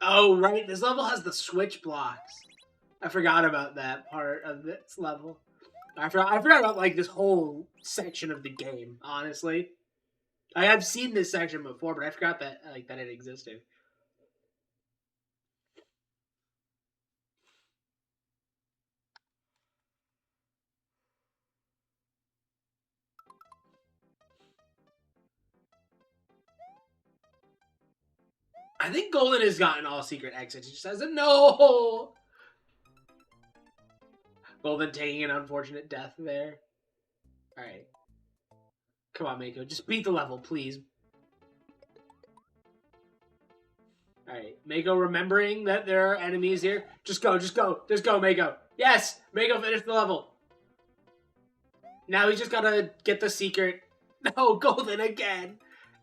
Oh, right. This level has the switch blocks. I forgot about that part of this level. I forgot about, like, this whole section of the game, honestly. I have seen this section before, but I forgot that, like, that it existed. I think Golden has gotten all secret exits. He just has a no! Golden taking an unfortunate death there. Alright. Come on, Mako. Just beat the level, please. Alright. Mako remembering that there are enemies here. Just go, just go. Just go, Mako. Yes! Mako finished the level. Now he's just gotta get the secret. No, Golden again.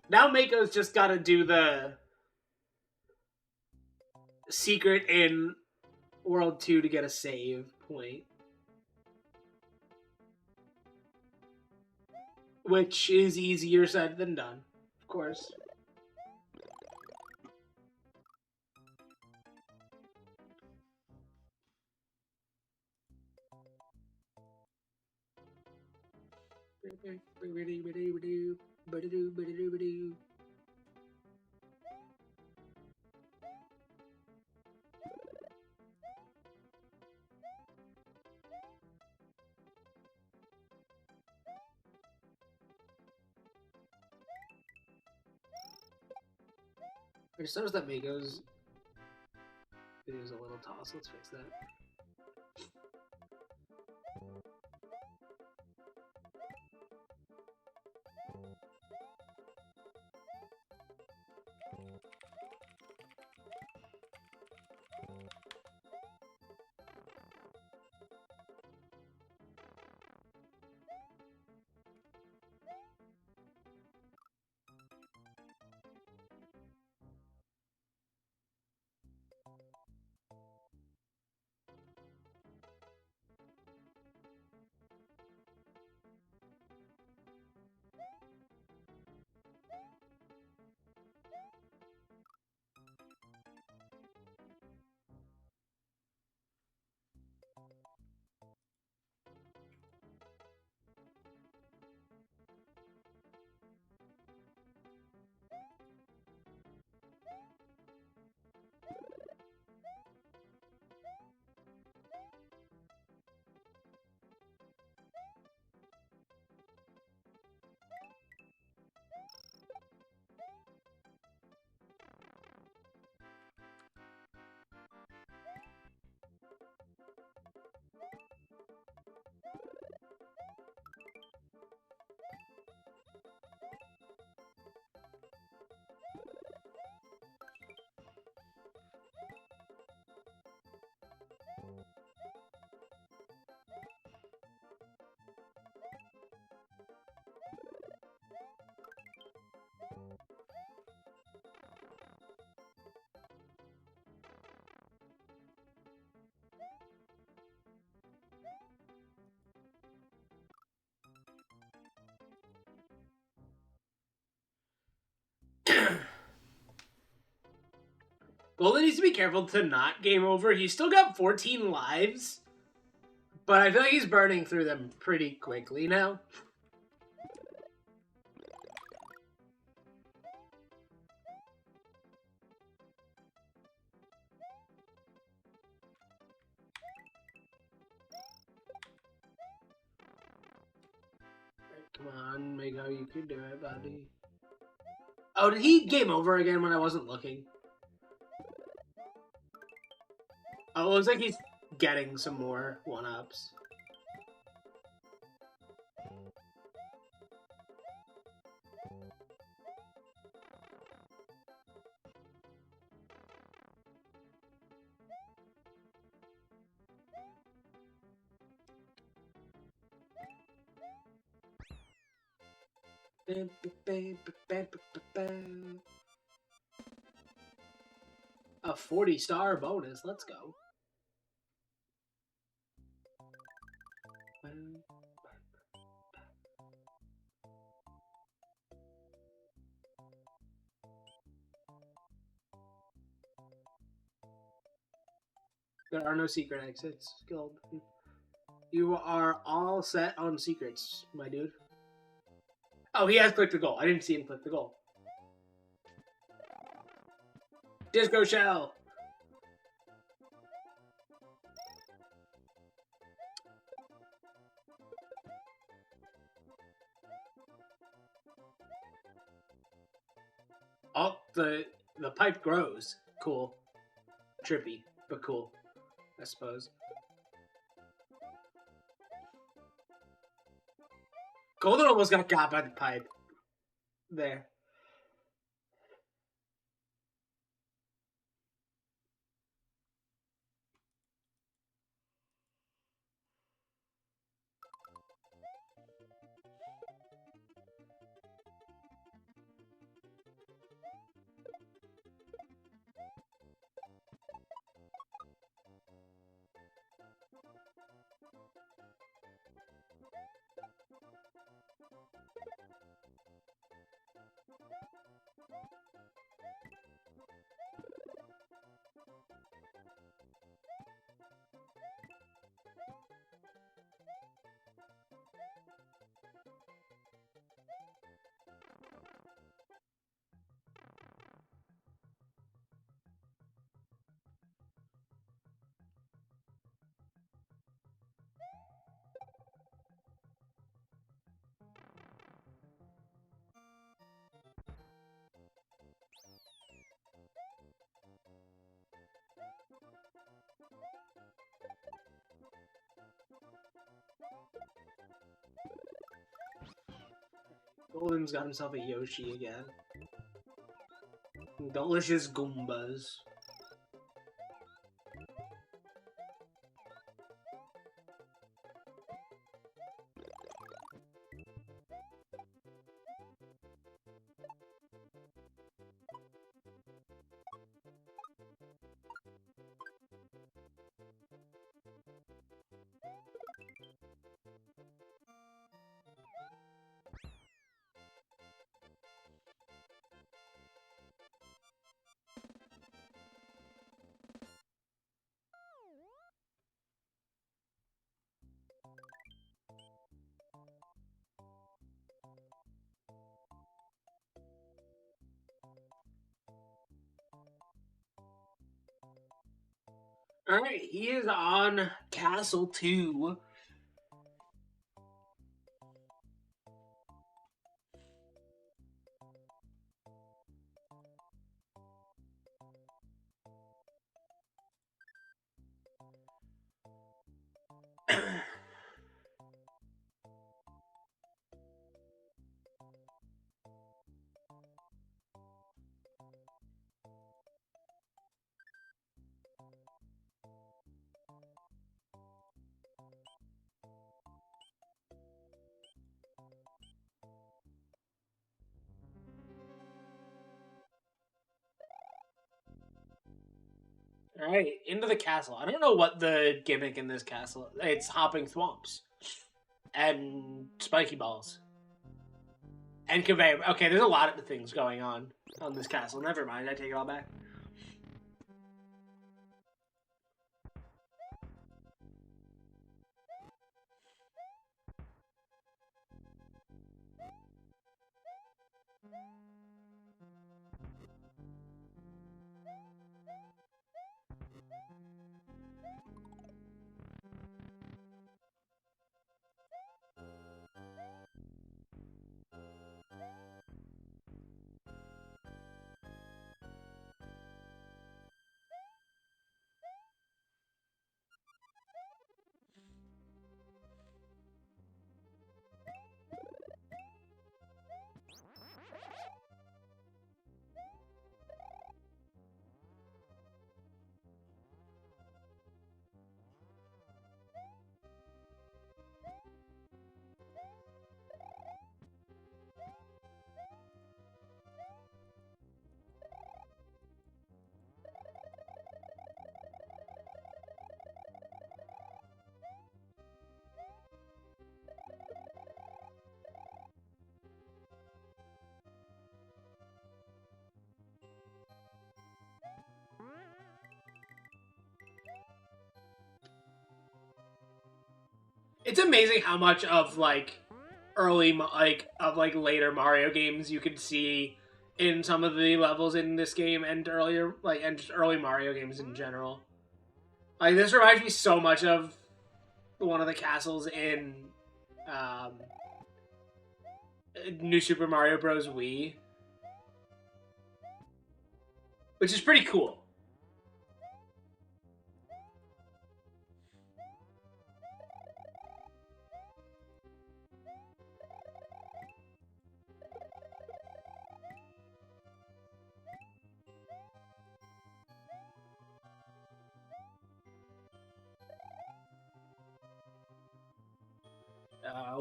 Now Mako's just gotta do the secret in World 2 to get a save point. Which is easier said than done, of course. I just noticed that Mako's video is a little toss. Let's fix that. Golden needs to be careful to not game over. He's still got 14 lives, but I feel like he's burning through them pretty quickly now. Come on, Mako, you can do it, buddy. Oh, did he game over again when I wasn't looking? Oh, it looks like he's getting some more one-ups. A 40-star bonus. Let's go. There are no secret exits, Guild. You are all set on secrets, my dude. Oh, he has clicked the goal. I didn't see him click the goal. Disco Shell! Oh, the pipe grows. Cool. Trippy, but cool, I suppose. Golden almost got by the pipe. There. Golden's got himself a Yoshi again. Delicious Goombas. Alright, he is on Castle 2. Alright, into the castle. I don't know what the gimmick in this castle. It's hopping thwomps. And spiky balls. And conveyor. Okay, there's a lot of things going on this castle. Never mind, I take it all back. It's amazing how much of like later Mario games you can see in some of the levels in this game and earlier and just early Mario games in general. Like this reminds me so much of one of the castles in New Super Mario Bros. Wii, which is pretty cool.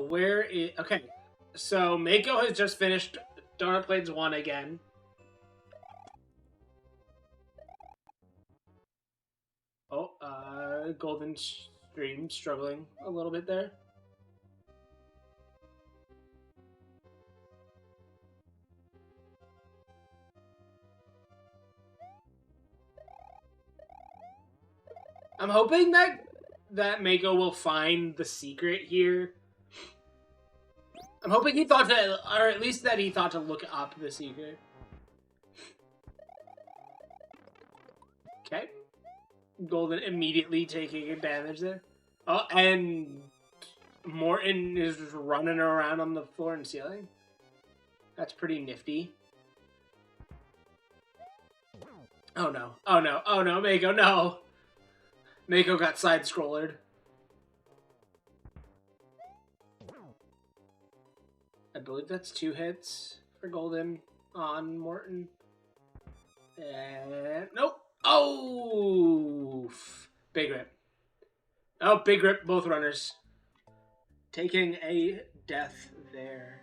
Where is... Okay, so Mako has just finished Donut Plains 1 again. Oh, Golden Stream struggling a little bit there. I'm hoping that Mako will find the secret here. I'm hoping he thought to, or at least that he thought to look up the secret. Okay. Golden immediately taking advantage there. Oh, and Morton is just running around on the floor and ceiling. That's pretty nifty. Oh no. Oh no. Oh no, Mako, no. Mako got side-scrollered. I believe that's 2 hits for Golden on Morton. And nope. Oh, big rip. Oh, big rip, both runners. Taking a death there.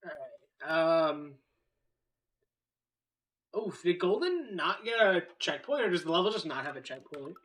All right. Oh, Oof, did Golden not get a checkpoint, or does the level just not have a checkpoint?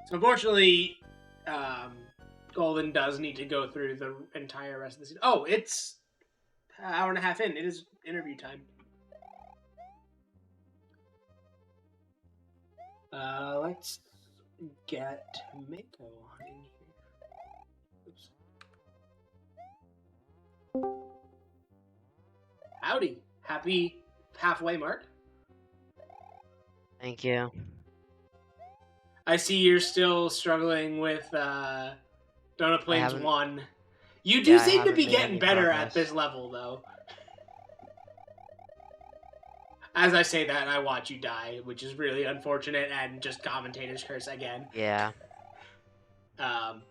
So unfortunately, Golden does need to go through the entire rest of the season. Oh, it's an hour and a half in. It is interview time. Let's get Mako on in here. Oops. Howdy. Happy halfway mark. Thank you. I see you're still struggling with Donut Plains 1. You do seem to be getting better at this level, though. As I say that, I watch you die, which is really unfortunate, and just commentator's curse again. Yeah. Do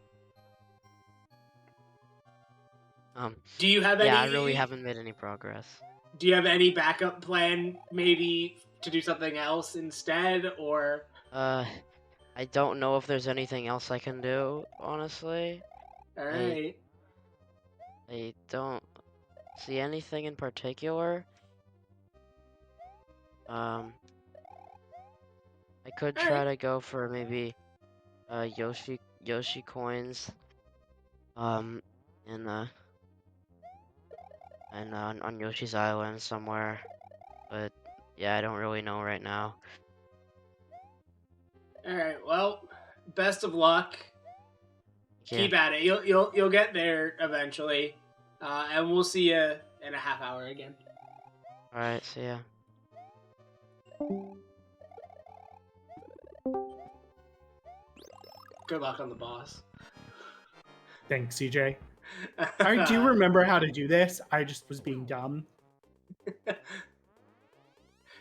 you have any... Yeah, I really haven't made any progress. Do you have any backup plan, maybe, to do something else instead, or... I don't know if there's anything else I can do, honestly. Alright. I don't see anything in particular. I could try to go for maybe Yoshi coins. And on Yoshi's Island somewhere. But yeah, I don't really know right now. Alright, well, best of luck. Keep at it. You'll get there eventually. And we'll see you in a half hour again. Alright, see ya. Good luck on the boss. Thanks, CJ. I do remember how to do this. I just was being dumb.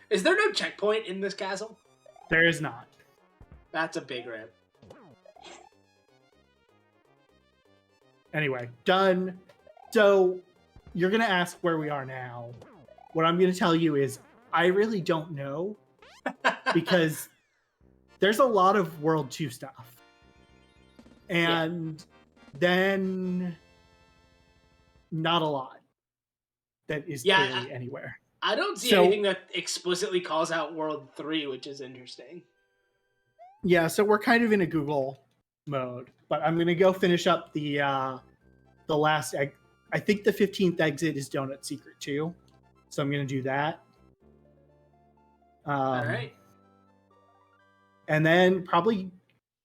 Is there no checkpoint in this castle? There is not. That's a big rip. Anyway, done. So, you're going to ask where we are now. What I'm going to tell you is I really don't know because there's a lot of World 2 stuff. And then not a lot that is clearly anywhere. I don't see anything that explicitly calls out World 3, which is interesting. Yeah, so we're kind of in a Google mode, but I'm going to go finish up the last egg. I think the 15th exit is Donut Secret 2, so I'm going to do that. All right. And then probably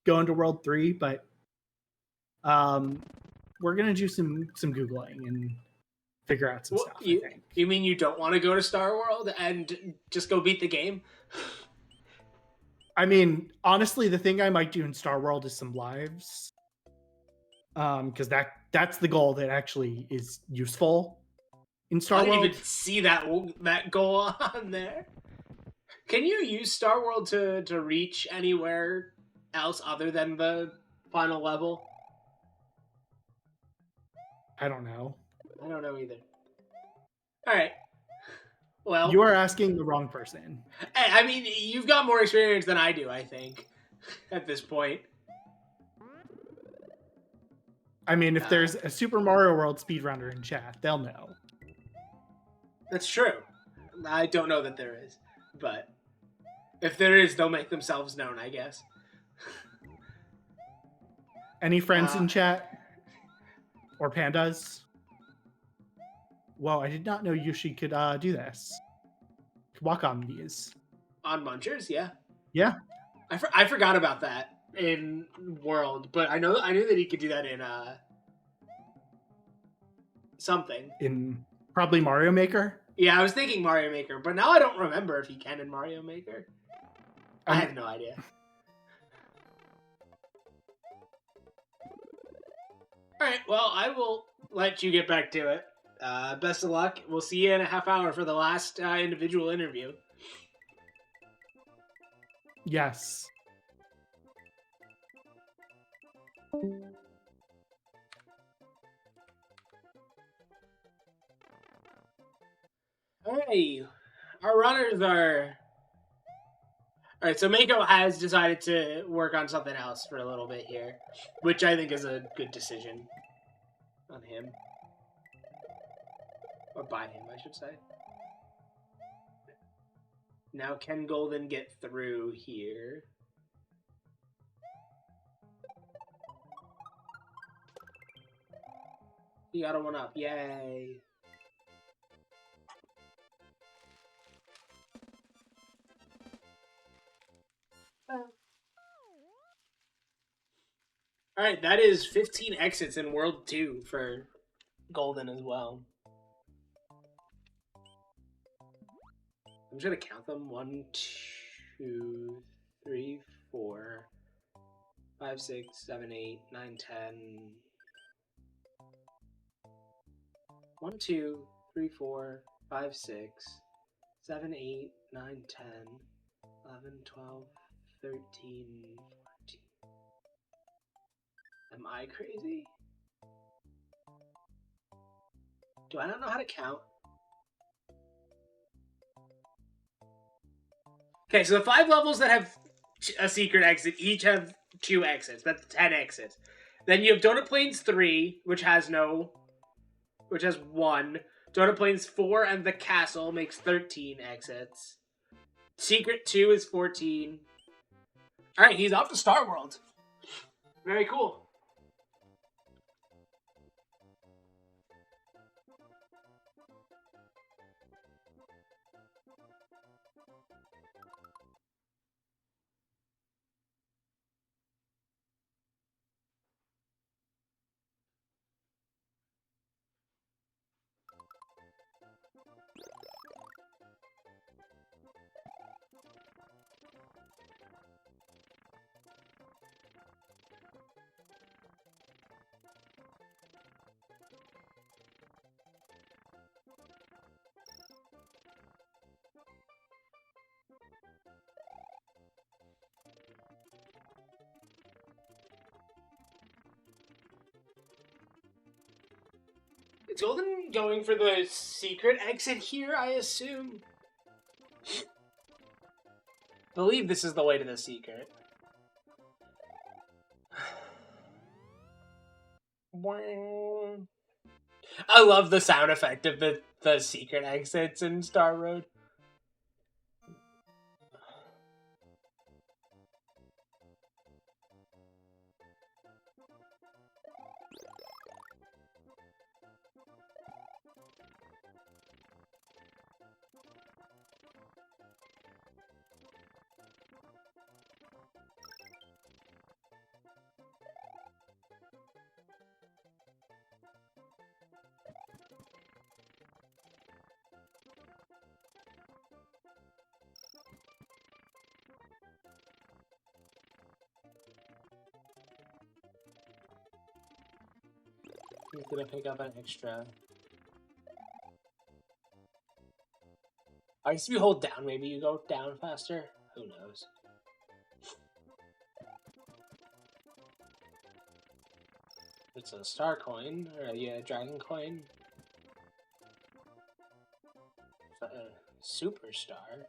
go into World 3, but we're going to do some Googling and figure out some stuff. You mean you don't want to go to Star World and just go beat the game? I mean, honestly, the thing I might do in Star World is some lives. Because that's the goal that actually is useful in Star World. I didn't even see that goal on there. Can you use Star World to reach anywhere else other than the final level? I don't know. I don't know either. All right. Well, you are asking the wrong person. I mean, you've got more experience than I do, I think, at this point. I mean, if there's a Super Mario World speedrunner in chat, they'll know. That's true. I don't know that there is, but if there is, they'll make themselves known, I guess. Any friends in chat? Or pandas? Whoa, I did not know Yoshi could do this. Could walk on these. On Munchers, yeah. Yeah. I forgot about that in World, but I knew that he could do that in something. In probably Mario Maker? Yeah, I was thinking Mario Maker, but now I don't remember if he can in Mario Maker. I have no idea. Alright, well, I will let you get back to it. Best of luck. We'll see you in a half hour for the last individual interview. Yes. Alright, our runners are... Alright, so Mako has decided to work on something else for a little bit here, which I think is a good decision on him. Or by him, I should say. Now, can Golden get through here? He got a 1-up. Yay. Alright, that is 15 exits in World 2 for Golden as well. I'm just gonna count them. 1, 2, 3, 4, 5, 6, 7, 8, 9, 10. 1, 2, 3, 4, 5, 6, 7, 8, 9, 10, 11, 12, 13, 14. Am I crazy? Do I not know how to count? Okay, so the 5 levels that have a secret exit each have 2 exits. That's 10 exits. Then you have Donut Plains 3, which has 1. Donut Plains 4 and the castle makes 13 exits. Secret 2 is 14. Alright, he's off to Star World. Very cool. Is Golden going for the secret exit here, I assume? Believe this is the way to the secret. I love the sound effect of the secret exits in Star Road. He's gonna pick up an extra. I guess if you hold down, maybe you go down faster. Who knows? It's a star coin, or a dragon coin. A superstar.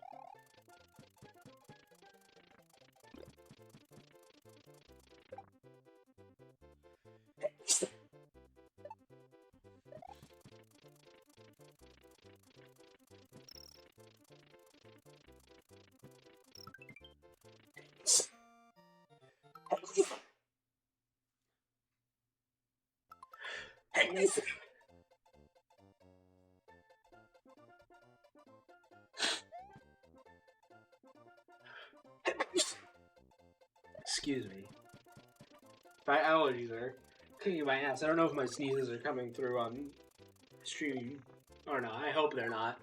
Excuse me. My allergies are kicking my ass. I don't know if my sneezes are coming through on stream or not. I hope they're not.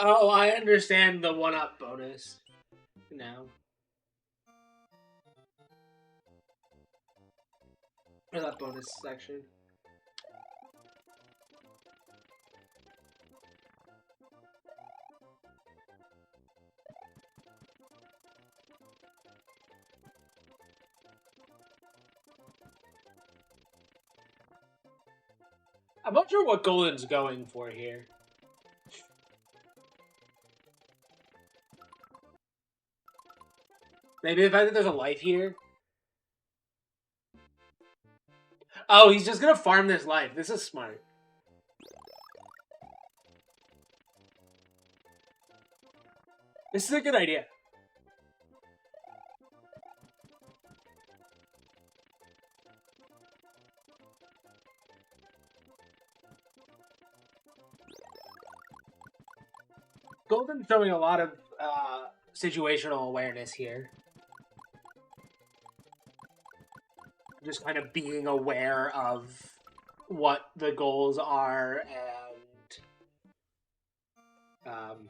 Oh, I understand the one-up bonus now. Or that bonus section. I'm not sure what Golden's going for here. Maybe the fact that there's a life here. Oh, he's just gonna farm this life. This is smart. This is a good idea. Golden's showing a lot of situational awareness here. Just kind of being aware of what the goals are and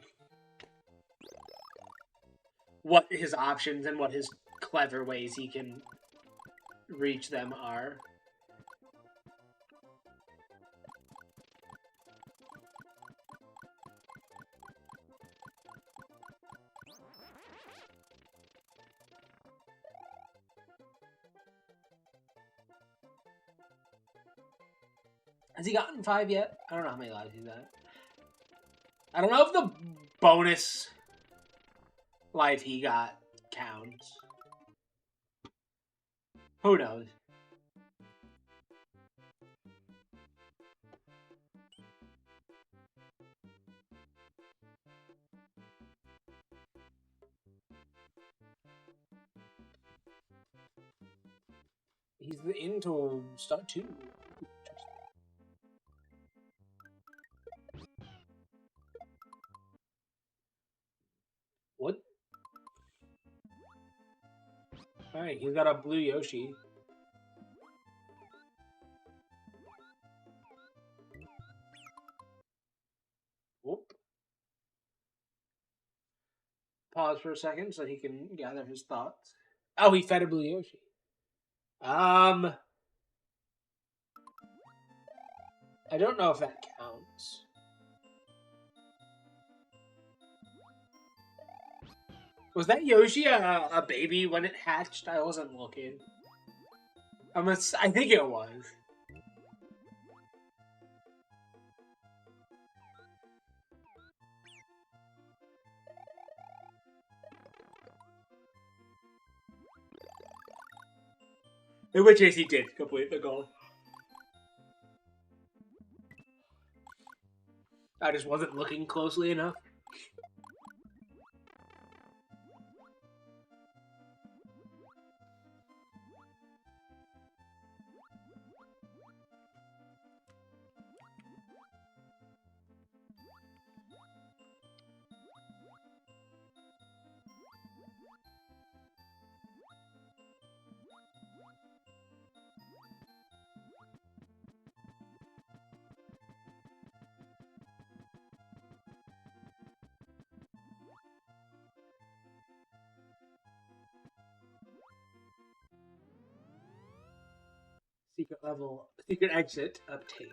what his options and what his clever ways he can reach them are. Has he gotten 5 yet? I don't know how many lives he's at. I don't know if the bonus life he got counts. Who knows? He's into start 2. What? Alright, he's got a blue Yoshi. Whoop. Pause for a second so he can gather his thoughts. Oh, he fed a blue Yoshi. I don't know if that counts. Was that Yoshi a baby when it hatched? I wasn't looking. I think it was. In which case he did complete the goal. I just wasn't looking closely enough. Secret exit obtained.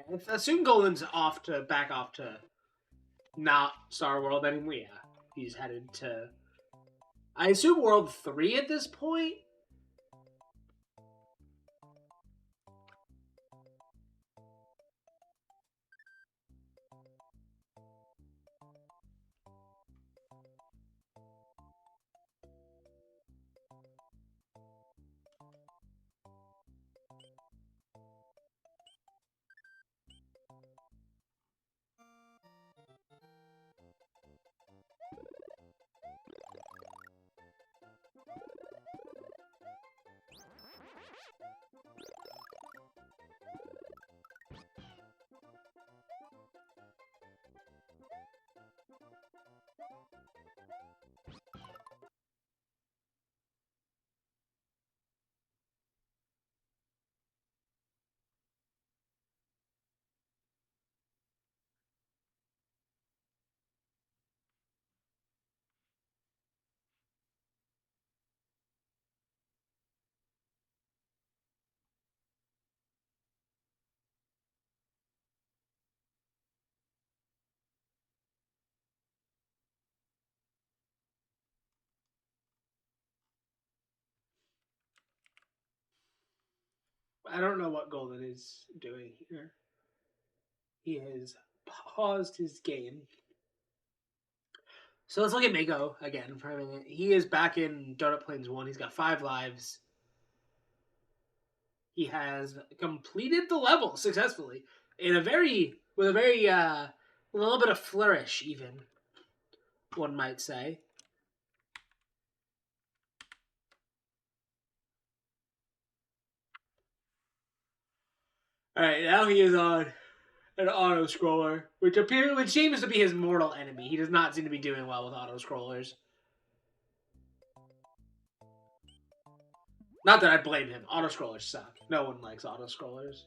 I assume Golden's back off to not Star World anymore. Yeah, he's headed to, I assume, World 3 at this point. I don't know what Golden is doing here. He has paused his game. So let's look at Mako again for a minute. He is back in Donut Plains 1. He's got 5 lives. He has completed the level successfully with a very little bit of flourish, even, one might say. All right, now he is on an auto scroller, which seems to be his mortal enemy. He does not seem to be doing well with auto scrollers. Not that I blame him. Auto scrollers suck. No one likes auto scrollers.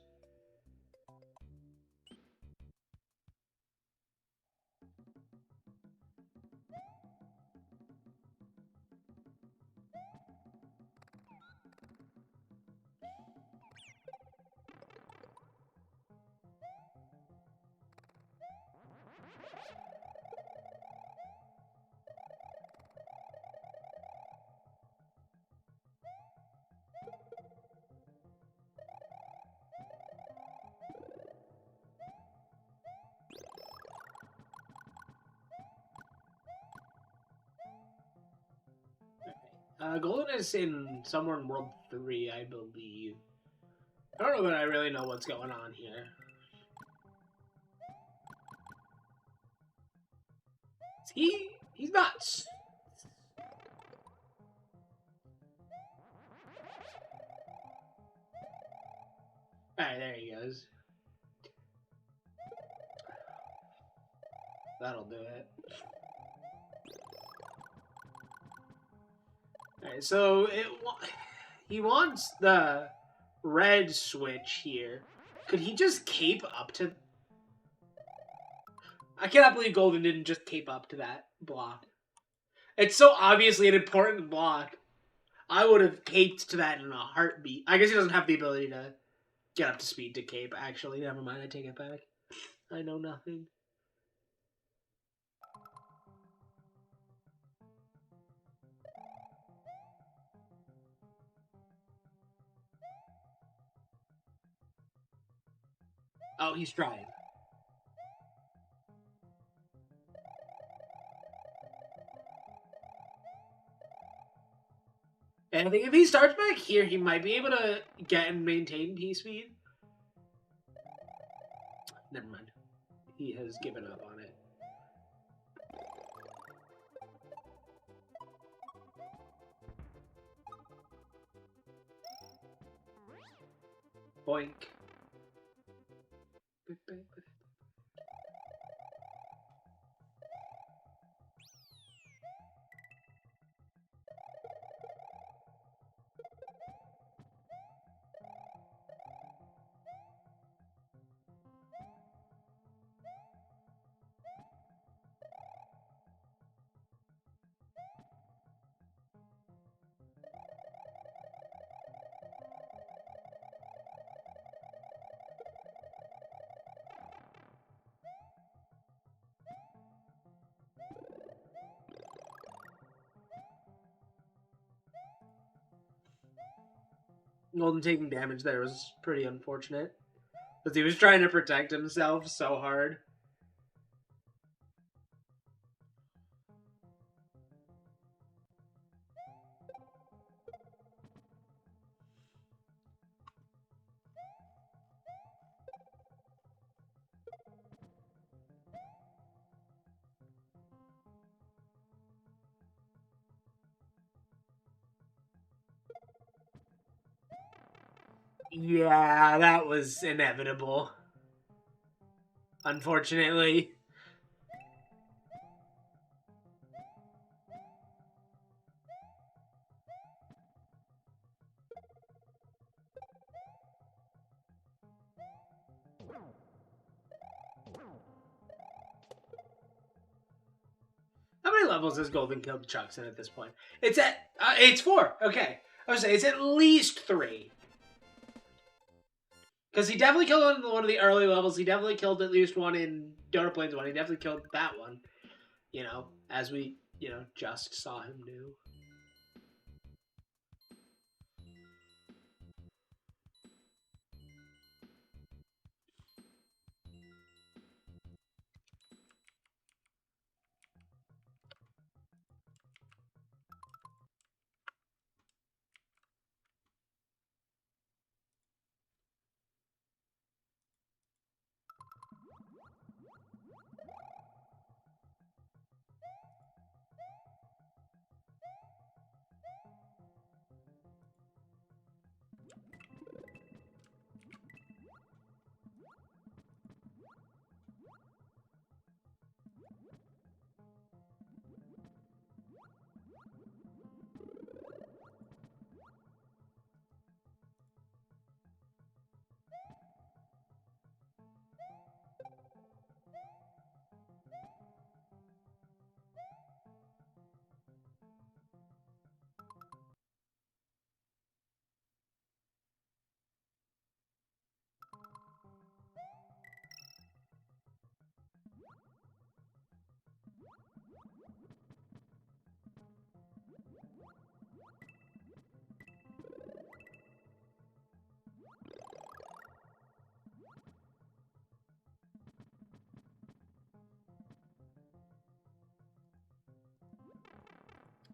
Golden is in somewhere in World 3, I believe. I don't know that I really know what's going on here. He's nuts. Alright, there he goes. That'll do it. Alright, so he wants the red switch here. Could he just cape up to... I cannot believe Golden didn't just cape up to that block. It's so obviously an important block. I would have caped to that in a heartbeat. I guess he doesn't have the ability to get up to speed to cape, actually. Never mind, I take it back. I know nothing. Oh, he's trying. And I think if he starts back here, he might be able to get and maintain P-Speed. Never mind. He has given up on it. Boink. Golden taking damage there was pretty unfortunate. Because he was trying to protect himself so hard. Yeah, that was inevitable. Unfortunately. How many levels has Golden killed Chucks in at this point? It's 4. Okay. I was saying it's at least 3. Because he definitely killed one of the early levels. He definitely killed at least one in Donut Plains 1. He definitely killed that one. You know, as we, just saw him do.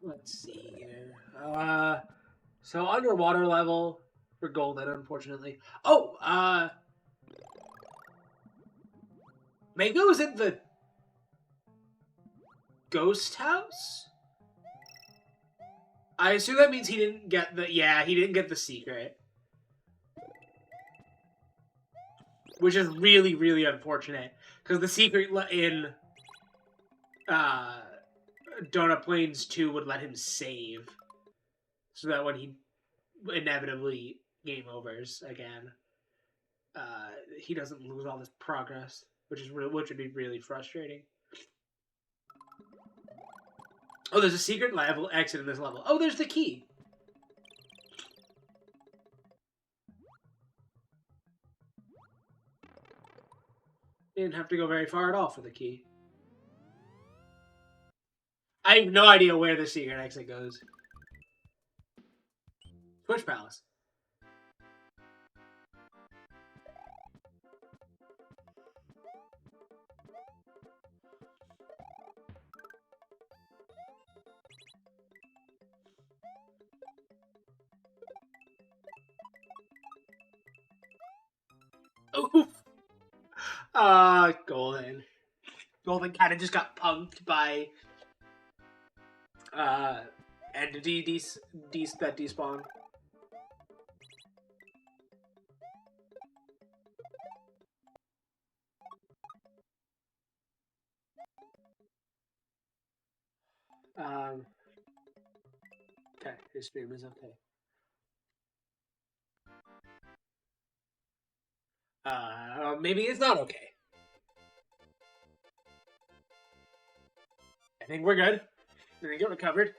Let's see here. So underwater level for Golden, unfortunately. Oh, Mako is in the ghost house? I assume that means he didn't get he didn't get the secret. Which is really, really unfortunate. Because the secret in Donut Plains 2 would let him save. So that when he inevitably game overs again, he doesn't lose all this progress, which would be really frustrating. Oh, there's a secret level exit in this level. Oh, there's the key. You didn't have to go very far at all for the key. I have no idea where the secret exit goes. Twitch Palace. Oof. Golden. Golden kind of just got punked by entity that despawned. Okay, his stream is okay. Maybe it's not okay. I think we're good. I think it recovered.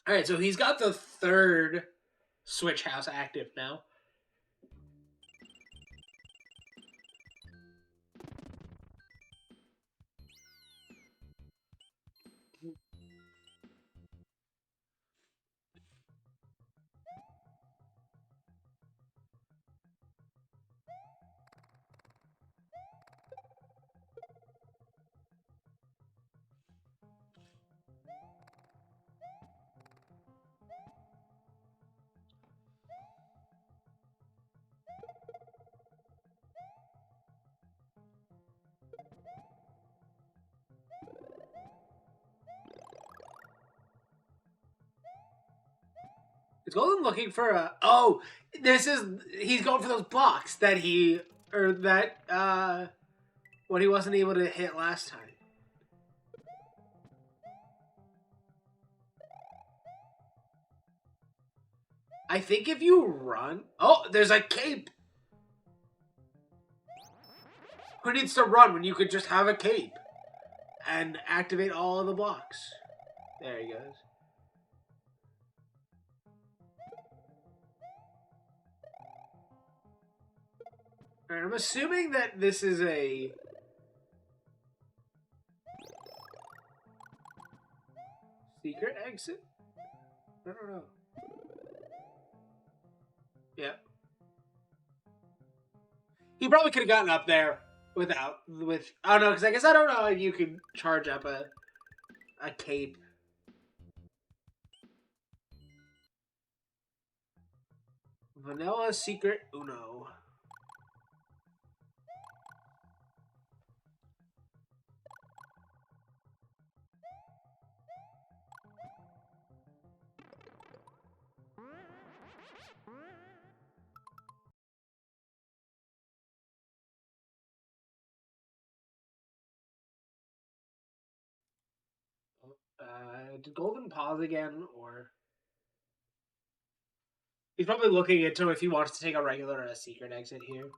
Alright, so he's got the third Switch House active now. Is Golden looking for a... Oh, he's going for those blocks that what he wasn't able to hit last time. I think if you run... Oh, there's a cape! Who needs to run when you could just have a cape? And activate all of the blocks. There he goes. Alright, I'm assuming that this is a... secret exit? I don't know. Yeah. He probably could have gotten up there with... Oh no, because I guess I don't know if you could charge up a cape. Vanilla Secret Uno. Did Golden pause again, or... He's probably looking into if he wants to take a regular or a secret exit here.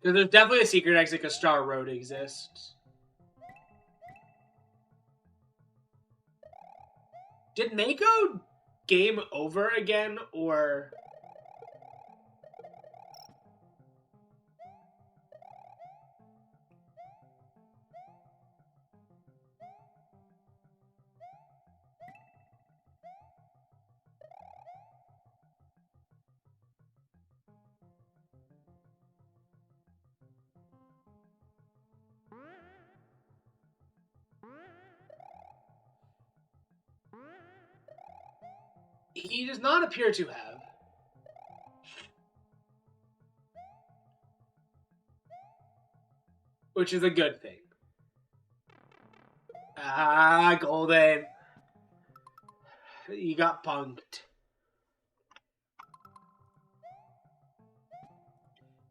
Because there's definitely a secret exit because Star Road exists. Did Mako game over again, or... He does not appear to have. Which is a good thing. Ah, Golden. You got punked.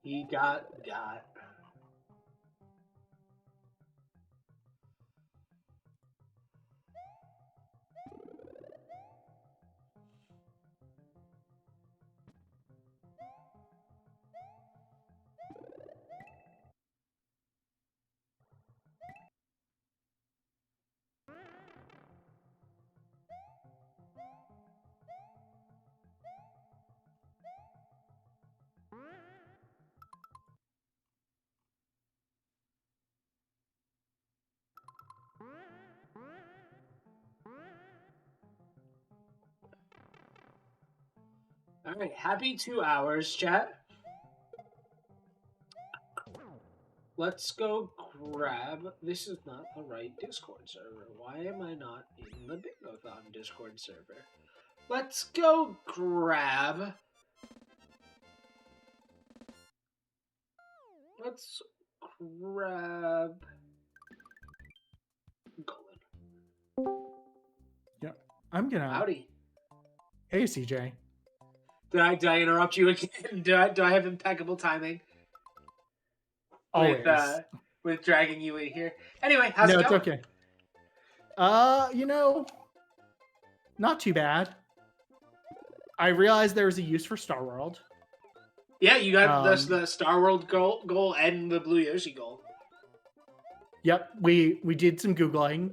He got. Alright, happy 2 hours, chat. Let's go grab... This is not the right Discord server. Why am I not in the Bingothon Discord server? Let's go grab... Let's grab... Golden. Yep. I'm gonna... Howdy. Hey, CJ. Did I interrupt you again? Do I have impeccable timing? Always. With dragging you in here. Anyway, how's it going? No, it's okay. You know, not too bad. I realized there was a use for Star World. Yeah, you got the Star World goal and the Blue Yoshi goal. Yep, we did some Googling.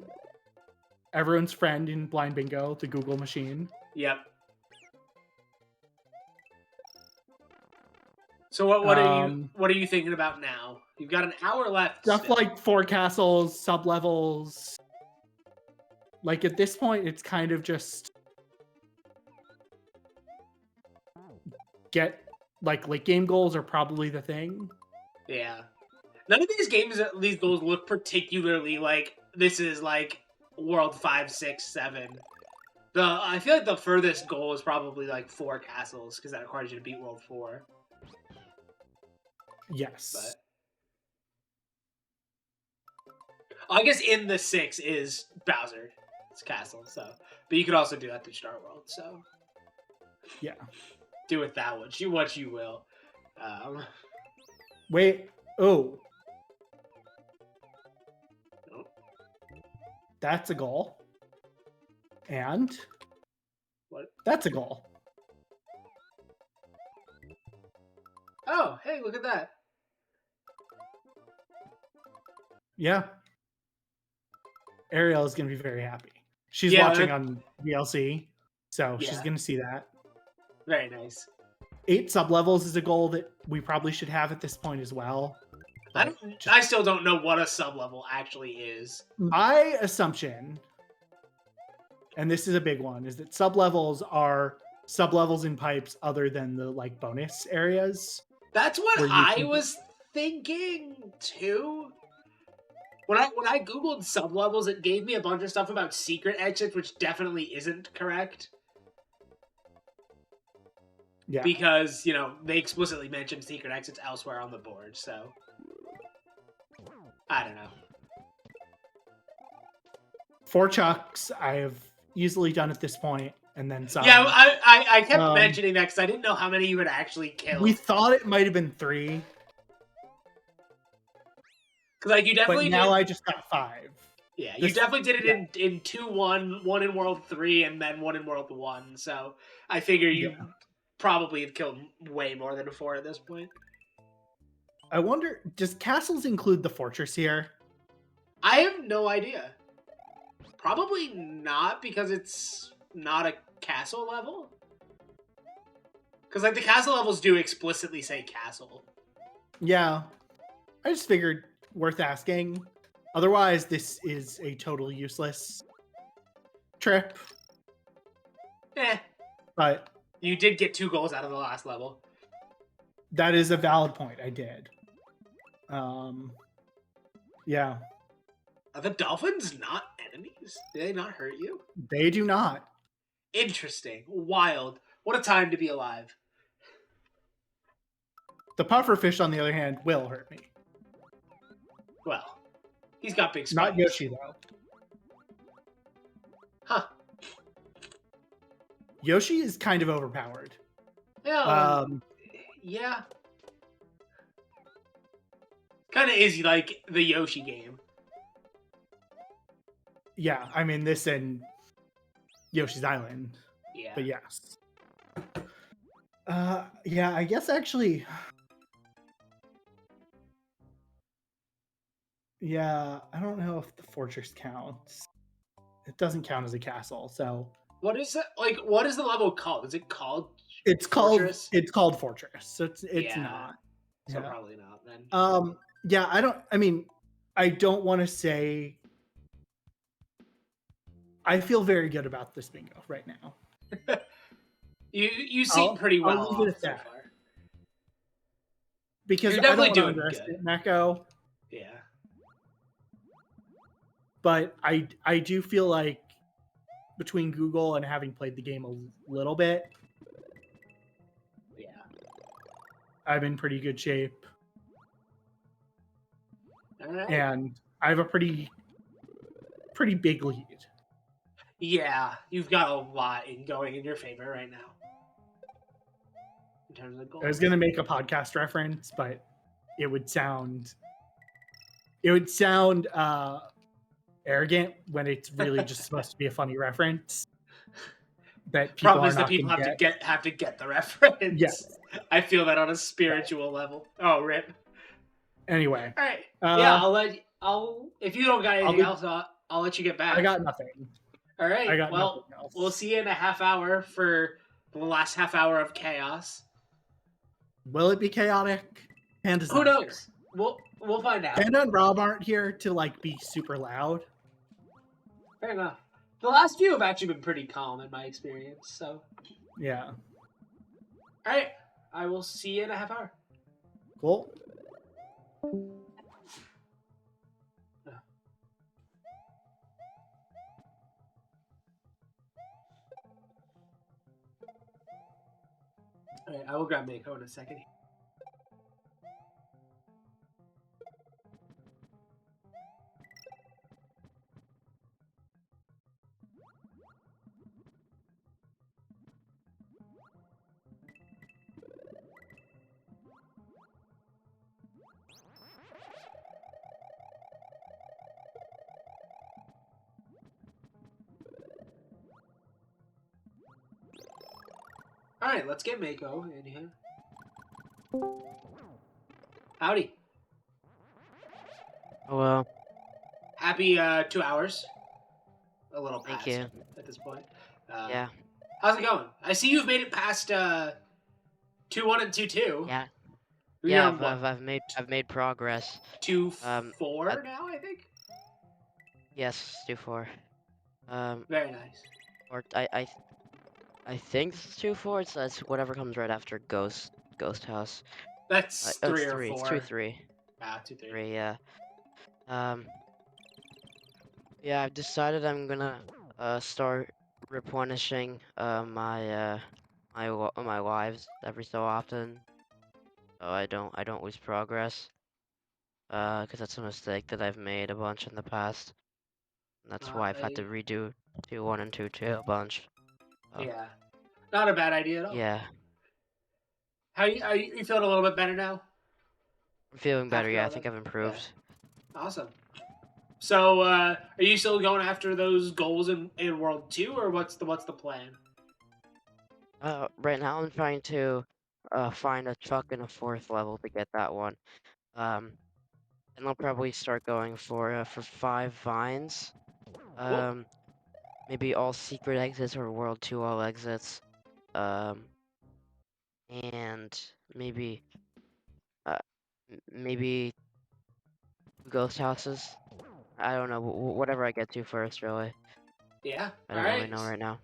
Everyone's friend in Blind Bingo, the Google machine. Yep. So what are you thinking about now? You've got an hour left. Stuff still. like 4 castles, sub-levels. Like, at this point, it's kind of just... late game goals are probably the thing. Yeah. None of these goals look particularly like this is like World 5, 6, 7. I feel like the furthest goal is probably like 4 castles, because that requires you to beat World 4. Yes. But I guess in the 6 is Bowser. It's castle, so. But you could also do that to Star World, so. Yeah. Do with that what you will. Wait. Oh. Nope. That's a goal. And What? That's a goal. Oh, hey, look at that. Yeah. Ariel is going to be very happy. She's Yeah, watching on VLC, so she's Yeah. going to see that. Very nice. 8 sublevels is a goal that we probably should have at this point as well. I still don't know what a sublevel actually is. My assumption, and this is a big one, is that sublevels are sublevels in pipes other than the like bonus areas. That's what Where you I can- was thinking too. When I googled sublevels, it gave me a bunch of stuff about secret exits, which definitely isn't correct. Yeah. Because, you know, they explicitly mentioned secret exits elsewhere on the board, so I don't know. 4 chucks I have easily done at this point, and then some. Yeah, I kept Um, mentioning that because I didn't know how many you would actually kill. We thought it might have been 3, Because like you but definitely now did. I just got 5. Yeah, you this- definitely did it in 2-1, 1 in World 3, and then 1 in World 1. So I figure you Yeah. probably have killed way more than 4 at this point. I wonder, does castles include the fortress here? I have no idea. Probably not, because it's not a castle level. Because like the castle levels do explicitly say castle. Yeah. I just figured worth asking. Otherwise, this is a totally useless trip. Eh, But you did get 2 goals out of the last level. that is a valid point. I did. Yeah. Are the dolphins not enemies? Do they not hurt you? They do not. Interesting. Wild. What a time to be alive. The pufferfish, on the other hand, will hurt me. Well, he's got big spikes. Not Yoshi, though. Huh. Yoshi is kind of overpowered. Yeah. Yeah. Kind of is like the Yoshi game. Yeah, I mean, this and Yoshi's Island. Yeah. But yes. Yeah, I guess actually. Yeah, I don't know if the fortress counts. It doesn't count as a castle, so What is it? Like, what is the level called? Is it called? it's Fortress? called Fortress. So it's Yeah. not. So Yeah. probably not then. Yeah, I don't want to say I feel very good about this bingo right now. You seem pretty well I'll leave it off at so that. far. Because You're I don't definitely want to doing underestimate good. Mako, Yeah. but I do feel like between Google and having played the game a little bit, Yeah. I'm in pretty good shape. All right. And I have a pretty big lead. Yeah, you've got a lot going in your favor right now. In terms of goals. I was gonna make a podcast reference, but it would sound arrogant when it's really just supposed to be a funny reference that people Problem are is that not people gonna have to get the reference. Yes. I feel that on a spiritual level. Oh, rip. Anyway, All right. Yeah, I'll if you don't got anything else, I'll let you get back. I got nothing. All right. I got well, nothing else. we'll see you in a half hour for the last half hour of chaos. Will it be chaotic? Panda's Who not knows? We'll find out. Here. Panda and Rob aren't here to like be super loud. Fair enough. The last few have actually been pretty calm in my experience. So, Yeah. all right. I will see you in a half hour. Cool. All right. I will grab Mako in a second. All right, let's get Mako in here. Howdy. Well, Happy 2 hours. A little thank past you. at this point. Yeah, How's it going? I see you've made it past 2-1 and 2-2. yeah, You're yeah. on what? I've made progress. Two Um, four now, I think. yes, 2-4. Very nice. Or I think it's 2-4. It's whatever comes right after Ghost House. That's Oh, it's 3 or 3. It's 4. 2-3. Ah, 2-3. 3. Yeah. Um. Yeah, I've decided I'm gonna start replenishing my lives every so often, so I don't lose progress. 'Cause that's a mistake that I've made a bunch in the past. And that's why I've had to redo 2-1 and 2-2 a bunch. So, Yeah, not a bad idea at all. yeah, How you feeling a little bit better now? I'm feeling better. After Yeah, I all think that? I've improved. Awesome. So, are you still going after those goals in World 2, or what's the plan? Right now I'm trying to find a truck in a 4th level to get that one. And I'll probably start going for 5 vines. Cool. Maybe all secret exits or World 2 all exits. And maybe uh maybe ghost houses. I don't know. Whatever I get to first, really. Yeah. I All don't really right. know right now.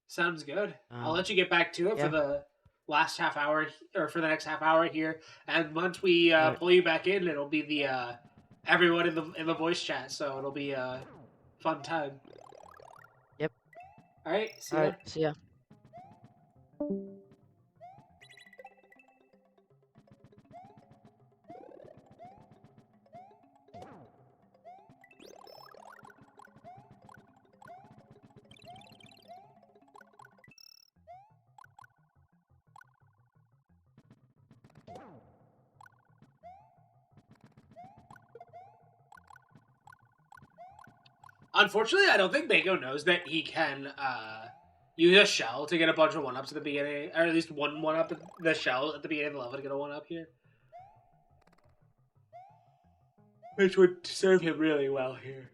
Sounds good. I'll Um, let you get back to it for yeah. the last half hour, or for the next half hour here. And once we Alright. pull you back in, it'll be the everyone in the voice chat. So it'll be a fun time. Yep. All right. See ya. Alright. See ya. Unfortunately, I don't think Mako knows that he can use a shell to get a bunch of 1-ups at the beginning, or at least one 1-up at the shell at the beginning of the level to get a 1-up here. Which would serve him really well here.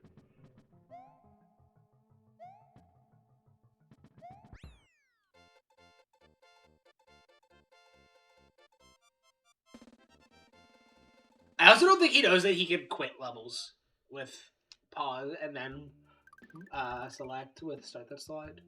I also don't think he knows that he can quit levels with pause and then select with start that slide.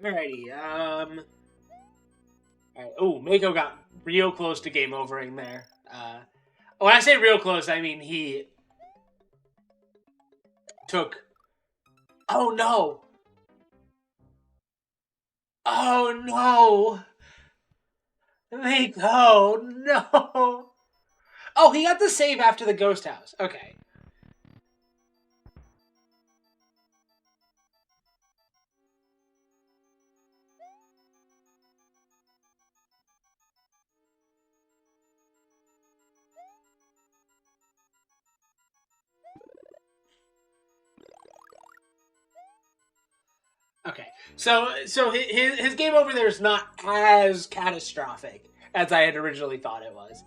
Alrighty. Alright. Oh, Mako got real close to game overing there. When I say real close, I mean he took... Oh, no! Oh, no! Mako, no! Oh, he got the save after the ghost house. Okay. Okay, so his game over there is not as catastrophic as I had originally thought it was.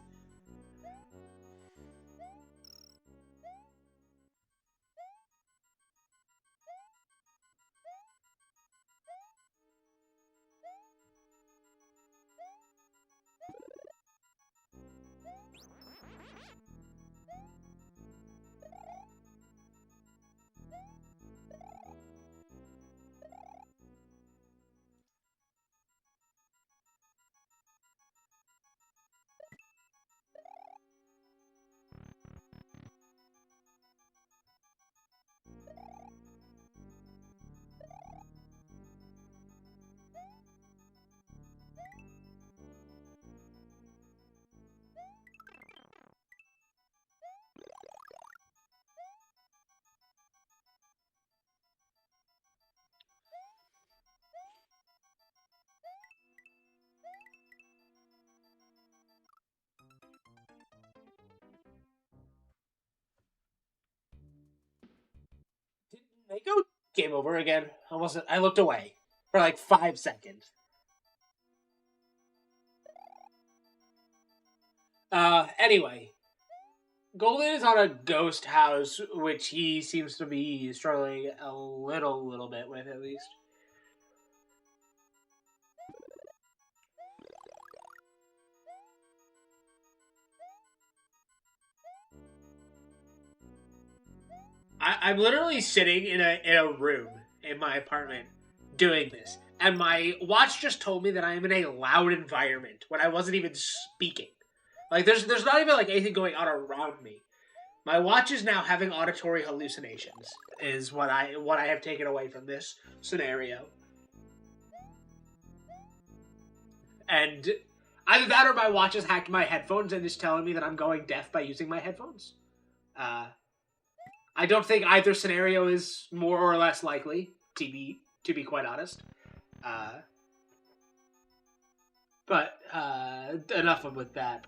Did Mako game over again? I looked away for like 5 seconds. Anyway. Golden is on a ghost house, which he seems to be struggling a little bit with, at least. I'm literally sitting in a room in my apartment doing this, and my watch just told me that I am in a loud environment when I wasn't even speaking. Like there's not even like anything going on around me. My watch is now having auditory hallucinations. Is what I have taken away from this scenario. And either that or my watch has hacked my headphones and is telling me that I'm going deaf by using my headphones. I don't think either scenario is more or less likely, to be quite honest. But enough with that.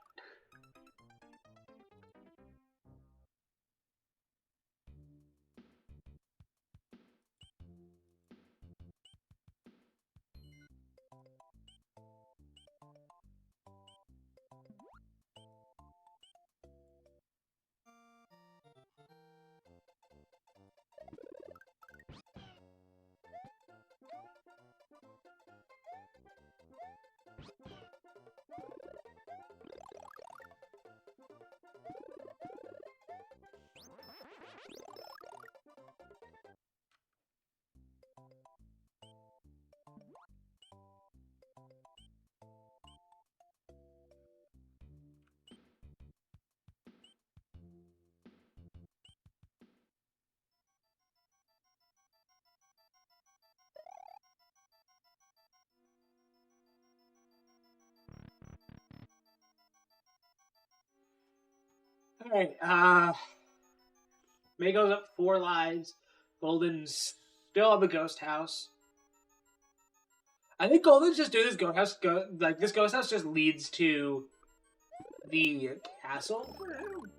Alright, May goes up 4 lives. Golden's still on the ghost house. I think Golden's just doing this ghost house. This ghost house just leads to the castle for him.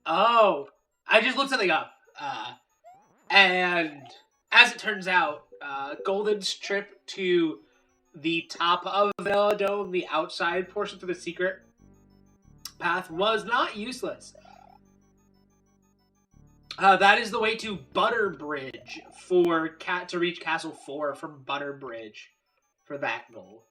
Oh, I just looked something up. And as it turns out, Golden's trip to the top of Vanilla Dome, the outside portion to the secret path, was not useless. That is the way to Butter Bridge to reach Castle 4 from Butter Bridge for that goal.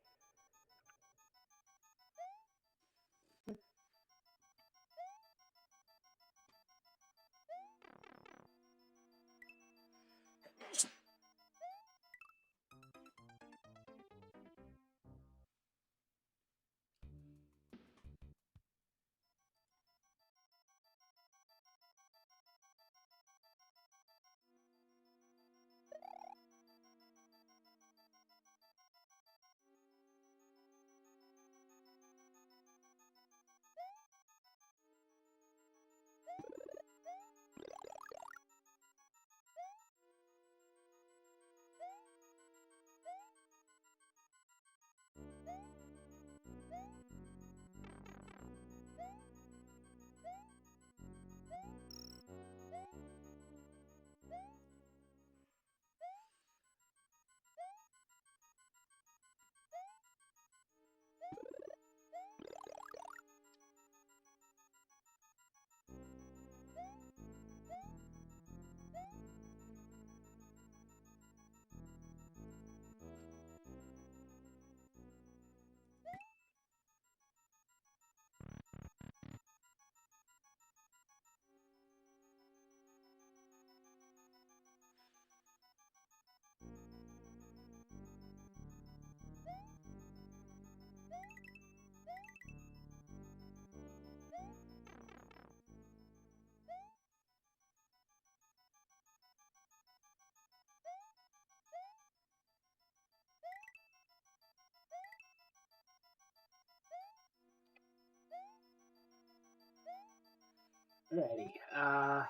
Alrighty.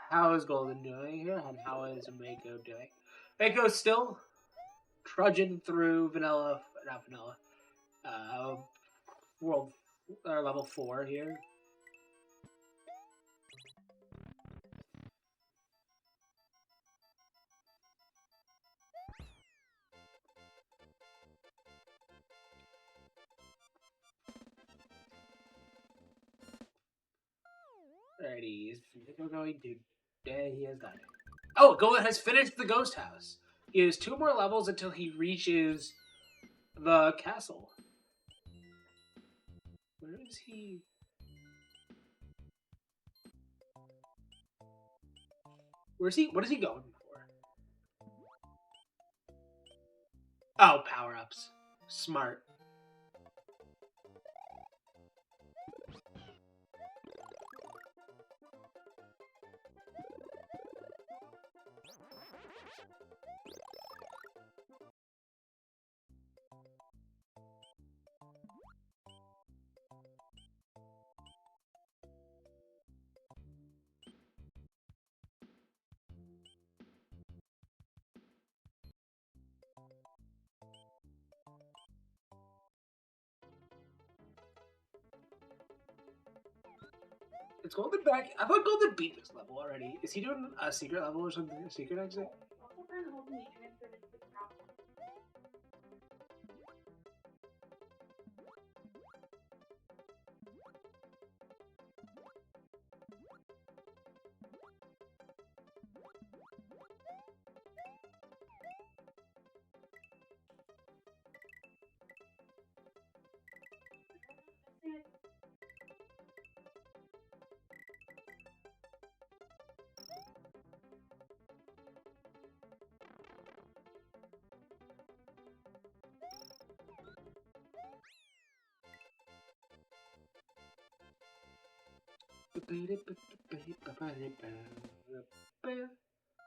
How is Golden doing here, and how is Mako doing? Mako's still trudging through world level 4 here. Alrighty, is Mako going to? He has done it. Oh, Golden has finished the ghost house. He has 2 more levels until he reaches the castle. Where is he? Where's he? What is he going for? Oh, power-ups. Smart. Is Golden back? I thought Golden beat this level already. Is he doing a secret level or something? A secret exit?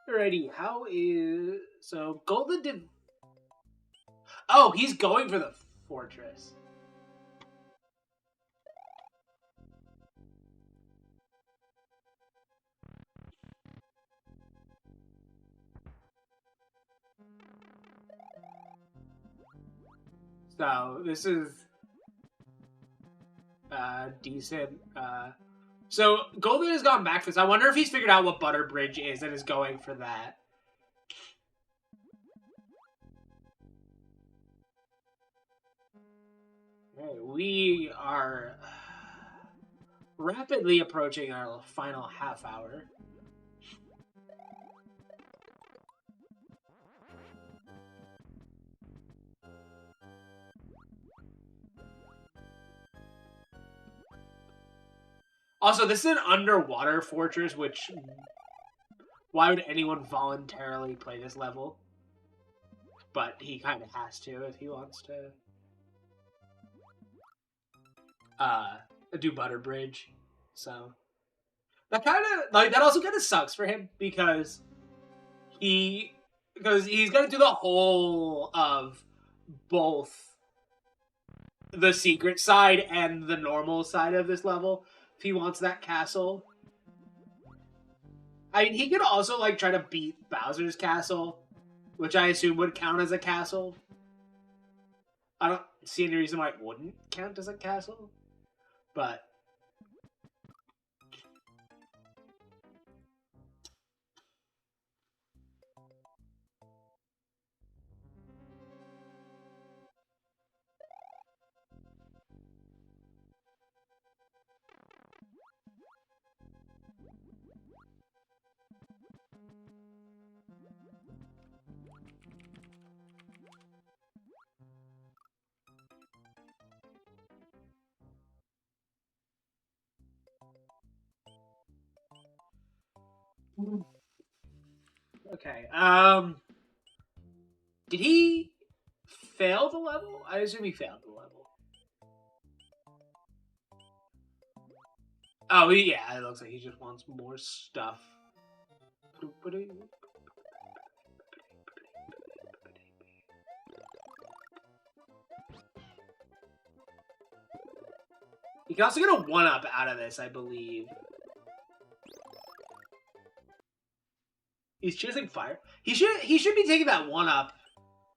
Alrighty, how is... So, Golden did... Oh, he's going for the fortress. So, this is... decent, So, Golden has gone back for this. I wonder if he's figured out what Butter Bridge is and is going for that. Okay, we are rapidly approaching our final half hour. Also, this is an underwater fortress, which... Why would anyone voluntarily play this level? But he kind of has to if he wants to do Butter Bridge. So that kind of like that also kind of sucks for him because he's gonna do the whole of both the secret side and the normal side of this level if he wants that castle. I mean, he could also like try to beat Bowser's castle, which I assume would count as a castle. I don't see any reason why it wouldn't count as a castle, but okay. Did he fail the level? I assume he failed the level. Oh, yeah, it looks like he just wants more stuff. He can also get a 1-up out of this, I believe. He's choosing fire. He should be taking that 1-up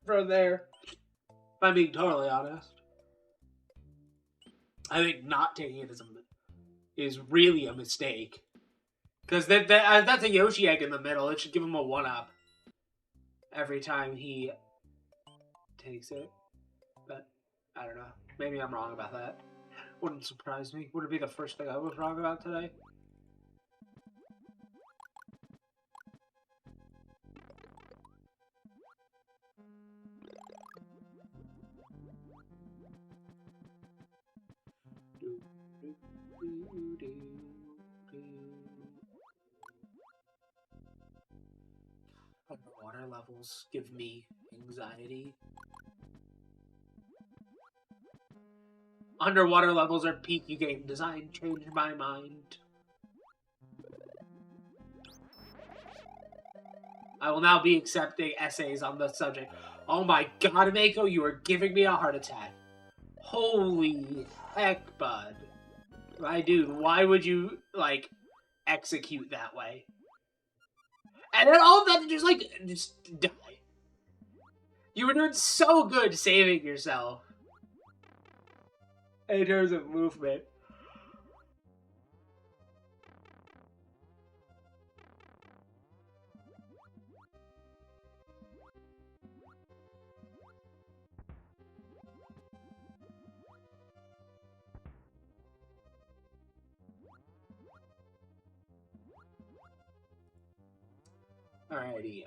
from there. If I'm being totally honest. I think not taking it is really a mistake. Because that's a Yoshi egg in the middle. It should give him a 1-up every time he takes it. But I don't know. Maybe I'm wrong about that. Wouldn't surprise me. Would it be the first thing I was wrong about today? Underwater levels give me anxiety. Underwater levels are peak game design. Changed my mind. I will now be accepting essays on the subject. Oh my god, Mako, you are giving me a heart attack. Holy heck, bud. My dude, why would you, like, execute that way? And then all of that just die. You were doing so good saving yourself. In terms of movement. Alrighty,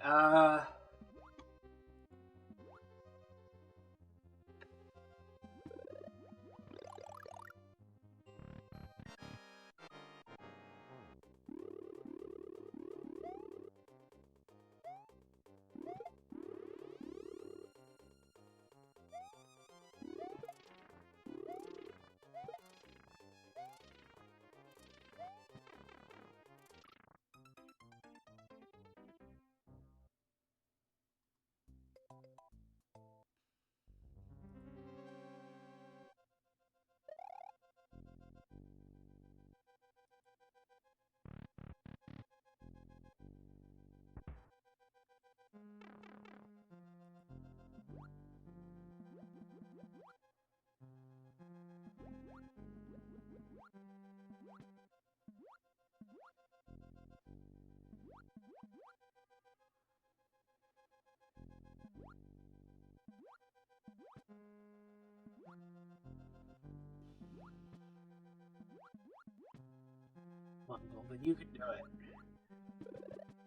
Come on, Golden, you can do it.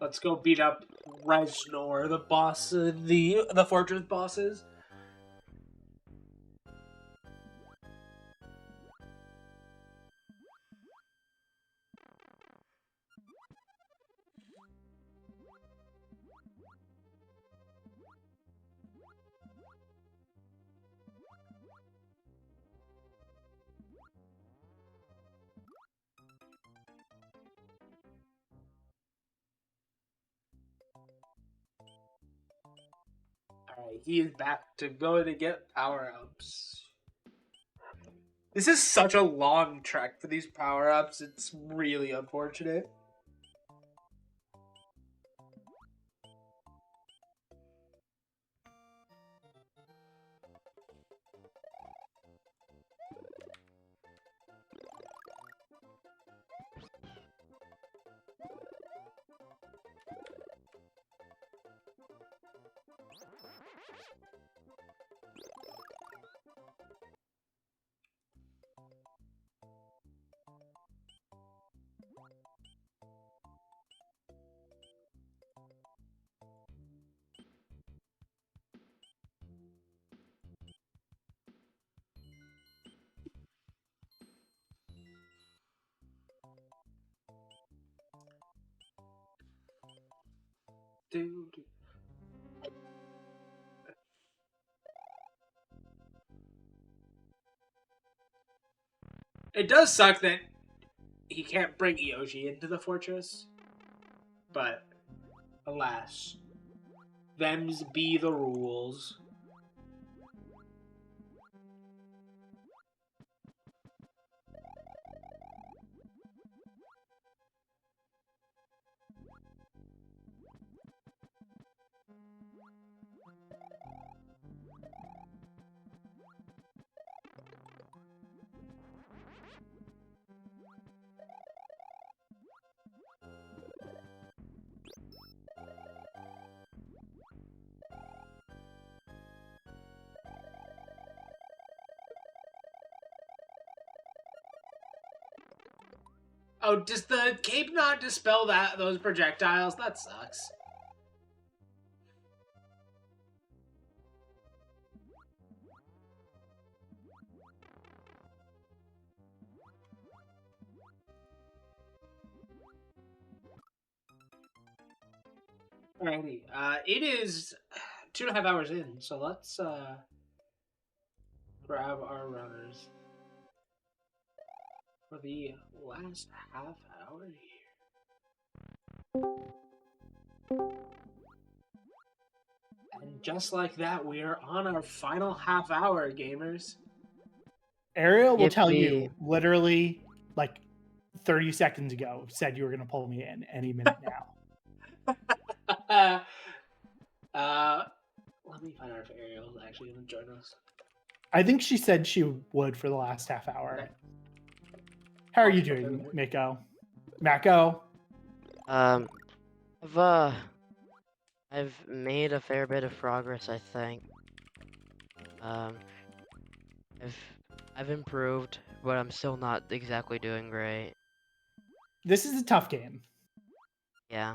Let's go beat up Reznor, the boss, the fortress bosses. Alright, he is back to go to get power-ups. This is such a long trek for these power-ups, it's really unfortunate. Dude. It does suck that he can't bring Yoshi into the fortress, but alas, them's be the rules. Oh, does the cape not dispel those projectiles? That sucks. Alrighty, it is 2.5 hours in, so let's grab our runners for the last half hour here. And just like that, we are on our final half hour, gamers. Ariel will tell you Yippee. literally like 30 seconds ago said you were going to pull me in any minute now. Let me find out if Ariel's actually going to join us. I think she said she would for the last half hour. Okay. How are you doing, Mako? Mako? I've made a fair bit of progress, I think. I've improved, but I'm still not exactly doing great. This is a tough game. Yeah.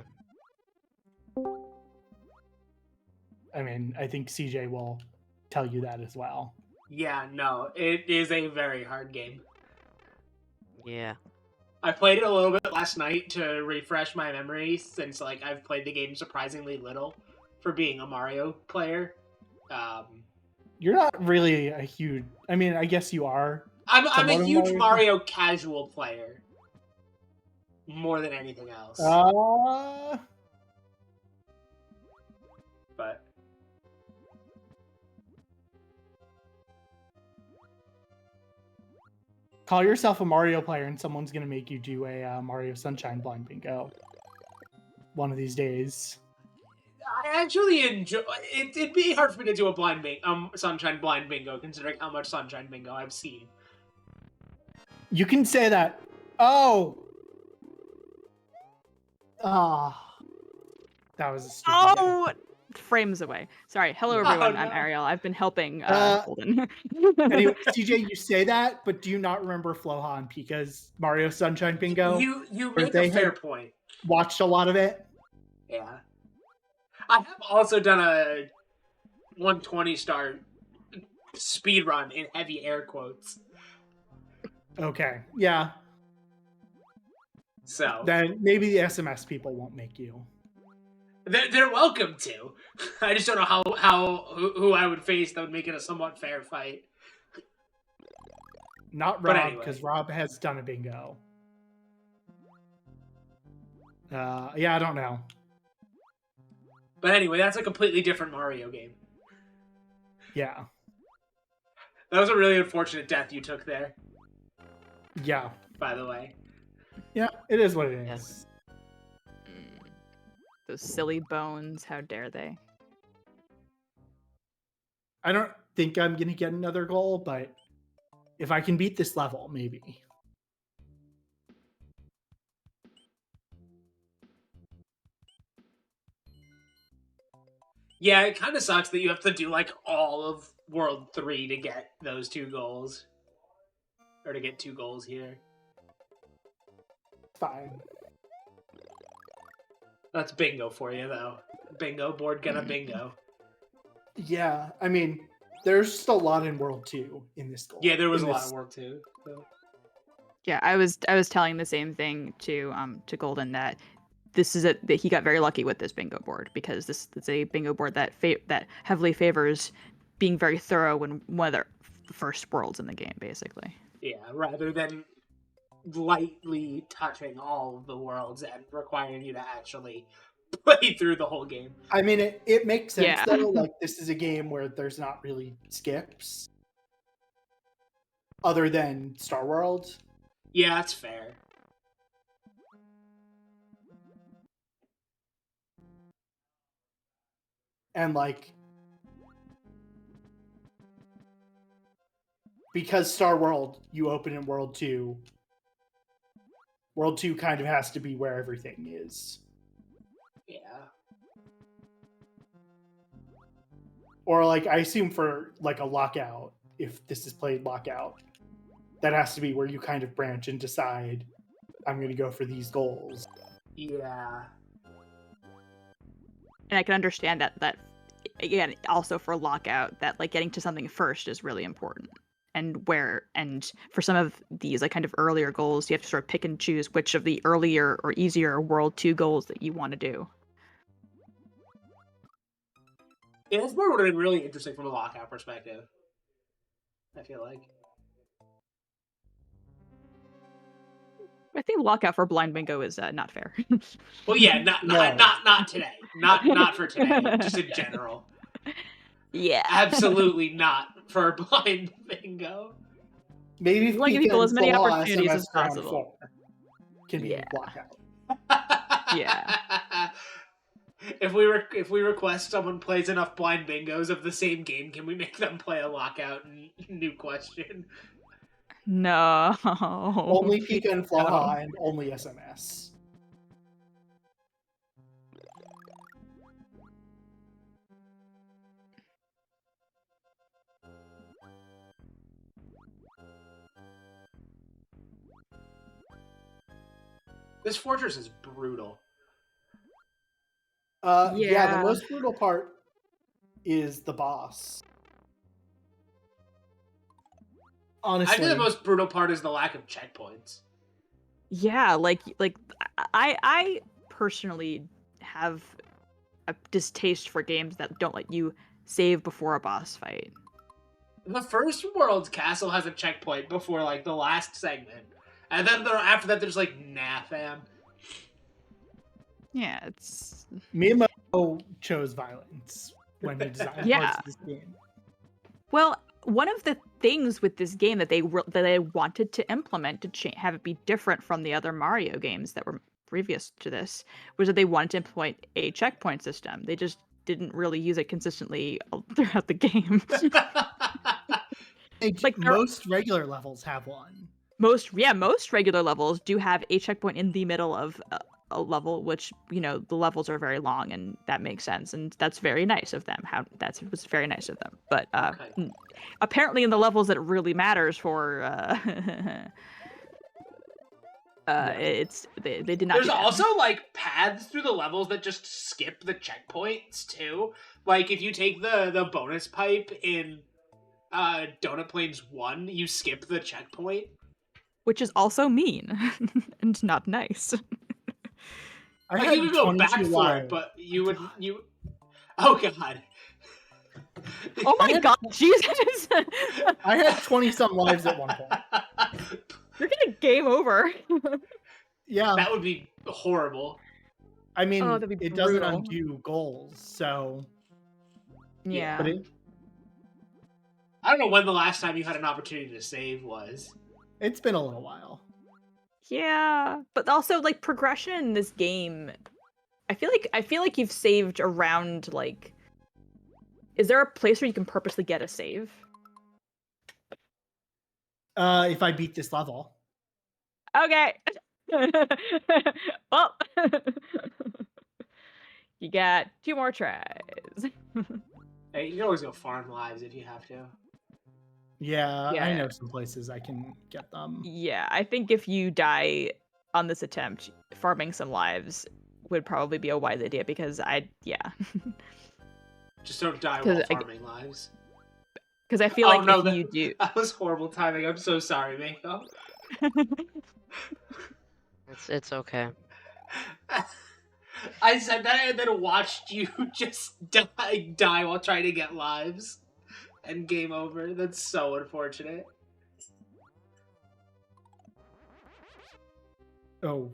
I mean, I think CJ will tell you that as well. Yeah, no, it is a very hard game. Yeah. I played it a little bit last night to refresh my memory, since like I've played the game surprisingly little for being a Mario player. You're not really a huge. I mean, I guess you are. I'm a somewhat of huge Mario casual player, more than anything else. But call yourself a Mario player, and someone's gonna make you do a Mario Sunshine blind bingo one of these days. I actually enjoy it. It'd be hard for me to do a Sunshine blind bingo, considering how much Sunshine bingo I've seen. You can say that. Oh. Ah. That was a stupid. Oh! frames away. Sorry. Hello, Oh, everyone. I'm no. Ariel. I've been helping Golden. Anyway, CJ, you say that, but do you not remember Floha and Pika's Mario Sunshine Bingo? You Where make they a fair had point. watched a lot of it. Yeah. I have also done a 120 star speed run in heavy air quotes. Okay, yeah. So Then maybe the SMS people won't make you. they're welcome to. I just don't know who I would face that would make it a somewhat fair fight. Not But Rob, anyway. because Rob has done a bingo. Yeah, I don't know. But anyway, that's a completely different Mario game. Yeah. That was a really unfortunate death you took there, Yeah. by the way. Yeah, it is what it is. Those silly bones. How dare they? I don't think I'm going to get another goal, but if I can beat this level, maybe. Yeah, it kind of sucks that you have to do, like, all of World 3 to get those 2 goals. Or to get 2 goals here. Fine. That's bingo for you, though. Bingo, board gonna bingo. Yeah, I mean, there's just a lot in World 2 in this goal. Yeah, there was in a lot this- of work, too. So. Yeah, I was telling the same thing to Golden that this is that he got very lucky with this bingo board because this is a bingo board that that heavily favors being very thorough in one of the first worlds in the game, basically. Yeah, rather than lightly touching all of the worlds and requiring you to actually play through the whole game. I mean, it makes sense, Yeah. though. Like, this is a game where there's not really skips. Other than Star World. Yeah, that's fair. And, like, because Star World, you open in World 2, World 2 kind of has to be where everything is. Yeah. Or, like, I assume for, like, a lockout, if this is played lockout, that has to be where you kind of branch and decide, I'm going to go for these goals. Yeah. And I can understand that again, also for lockout, that like getting to something first is really important. And for some of these like kind of earlier goals, you have to sort of pick and choose which of the earlier or easier World 2 goals that you want to do. Yeah, this board would have been really interesting from a lockout perspective. I feel like. I think lockout for blind bingo is not fair. Well, yeah, not today. Not for today. Just in general. Yeah. Absolutely not for blind bingo. Maybe if Like, Pika people and as many Solar opportunities SMS as round possible. 4 can be Yeah. lockout. Yeah. If we request someone plays enough blind bingos of the same game, can we make them play a lockout? New question. No. Only Pika and Floha and only SMS. This fortress is brutal. Yeah, the most brutal part is the boss. Honestly, I think the most brutal part is the lack of checkpoints. Yeah, like I personally have a distaste for games that don't let you save before a boss fight. The first world's castle has a checkpoint before like the last segment, and then after that there's like nah, fam. Yeah, it's Mako chose violence when he designed Yeah. parts of this game. well, one of the things with this game that they wanted to implement to have it be different from the other Mario games that were previous to this was that they wanted to implement a checkpoint system. They just didn't really use it consistently throughout the game. Like, there- Most regular levels have one. most regular levels do have a checkpoint in the middle of a level, which the levels are very long, and that makes sense, and that's very nice of them. That was very nice of them. But Okay. apparently, in the levels that it really matters for, it's they did not. There's do that. also like paths through the levels that just skip the checkpoints too. Like if you take the bonus pipe in Donut Plains 1, you skip the checkpoint. Which is also mean and not nice. I Like had you could go 22 back for lives. it, but you would Oh god. Oh my god, Jesus! I had 20-some lives at one point. You're gonna game over. Yeah. That would be horrible. I mean, that'd be it doesn't brutal. undo goals, so... Yeah. But I don't know when the last time you had an opportunity to save was. it's been a little while. Yeah, but also like progression in this game, I feel like you've saved around like. Is there a place where you can purposely get a save? If I beat this level. Okay. Well, you got 2 more tries. Hey, you can always go farm lives if you have to. Yeah, Yeah. I know some places I can get them. Yeah, I think if you die on this attempt, farming some lives would probably be a wise idea because Just don't die 'Cause while farming lives. because I feel Oh, like no, if you do. That was horrible timing. I'm so sorry, Mako. It's okay. I said that and then watched you just die while trying to get lives. And game over. That's so unfortunate. Oh.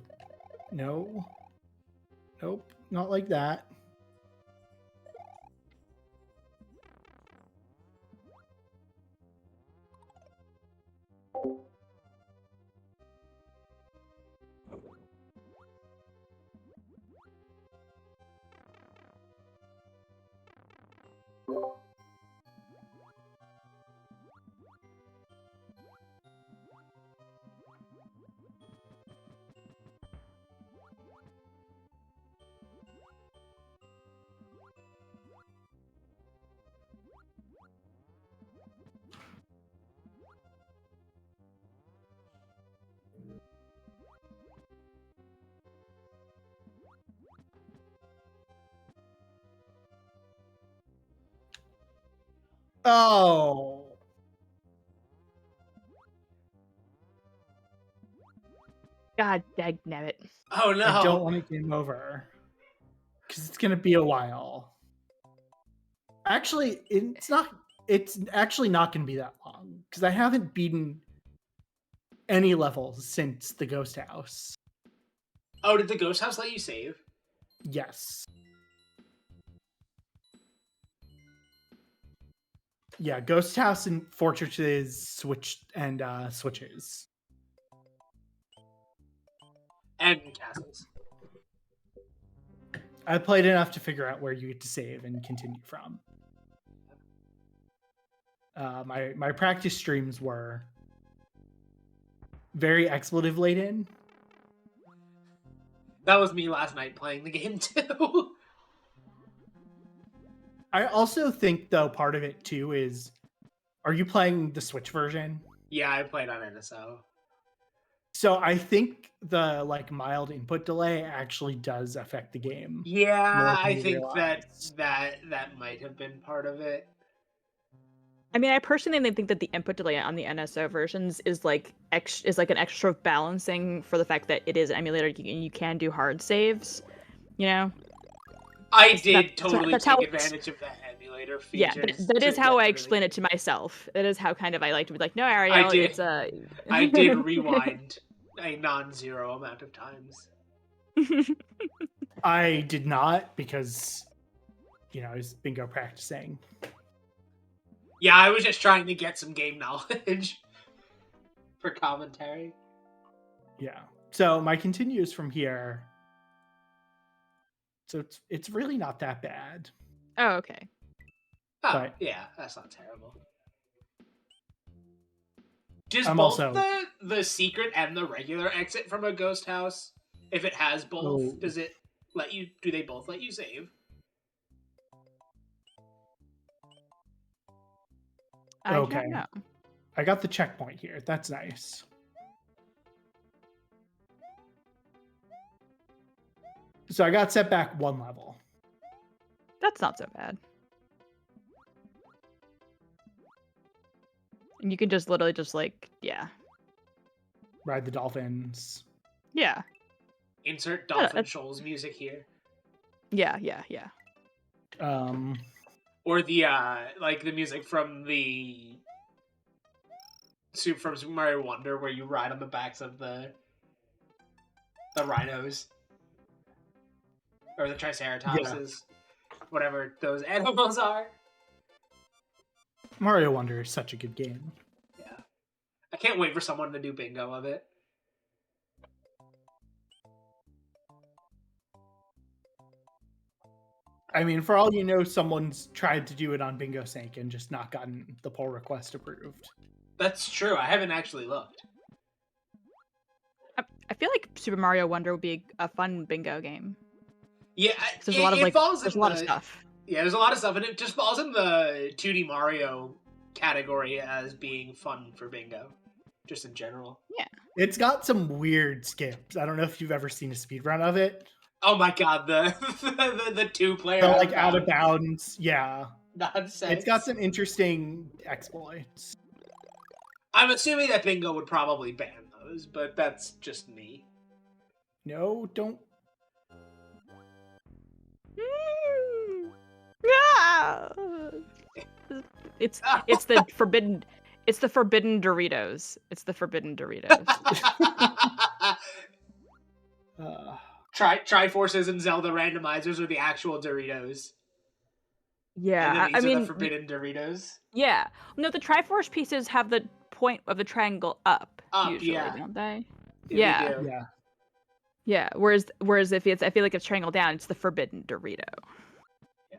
No. Nope. Not like that. Oh. God dagnabbit. Oh no. I don't want to game over. Because it's going to be a while. Actually, it's actually not going to be that long. Because I haven't beaten any levels since the Ghost House. Oh, did the ghost house let you save? Yes. Yeah, Ghost House and Fortresses switches. And castles. I played enough to figure out where you get to save and continue from. My practice streams were very expletive laden. That was me last night playing the game too. I also think, though, part of it too is, are you playing the Switch version? Yeah, I played on NSO. So I think the mild input delay actually does affect the game. Yeah, I you think realize. that might have been part of it. I mean, I personally think that the input delay on the NSO versions is like an extra balancing for the fact that it is an emulator and you can do hard saves. I did That's totally how take it's- advantage of that emulator feature. Yeah, that is how I explain it to myself. That is how kind of I like to be like, no, Ariel, did. it's a. I did rewind a non-zero amount of times. I did not because, I was bingo practicing. Yeah, I was just trying to get some game knowledge for commentary. Yeah. So my continues from here. So it's really not that bad. Oh, okay. Oh, But- yeah, that's not terrible. Does I'm both also- the secret and the regular exit from a ghost house If it has both, Oh. does it let you? Do they both let you save? I Okay. don't know. I got the checkpoint here. That's nice. So I got set back 1 level. That's not so bad. And you can just literally just like, yeah. Ride the dolphins. Yeah. Insert Yeah, Dolphin that's- Shoals music here. Yeah. Or the like the music from from Super Mario Wonder, where you ride on the backs of the rhinos or the triceratopses, whatever those animals are. Mario Wonder is such a good game. Yeah, I can't wait for someone to do bingo of it. I mean, for all you know, someone's tried to do it on Bingo Sync and just not gotten the pull request approved. That's true. I haven't actually looked. I feel like Super Mario Wonder would be a fun bingo game. Yeah, There's a lot of it like, falls there's in a lot of the- stuff. Yeah, there's a lot of stuff, and it just falls in the 2D Mario category as being fun for bingo, just in general. It's got some weird skips. I don't know if you've ever seen a speedrun of it. Oh my god, the the 2-player They're like out of bounds. Yeah. nonsense. It's got some interesting exploits. I'm assuming that bingo would probably ban those, but that's just me. No, don't. Ah! It's the forbidden. It's the forbidden Doritos. It's the forbidden Doritos. Triforces and Zelda randomizers are the actual Doritos. And Yeah, then I these are mean, the forbidden Doritos. yeah. No, the Triforce pieces have the point of the triangle up, Up, usually, yeah. don't they? They Yeah. do. Yeah. Yeah. Whereas if it's, I feel like it's triangle down, it's the forbidden Dorito. Yeah.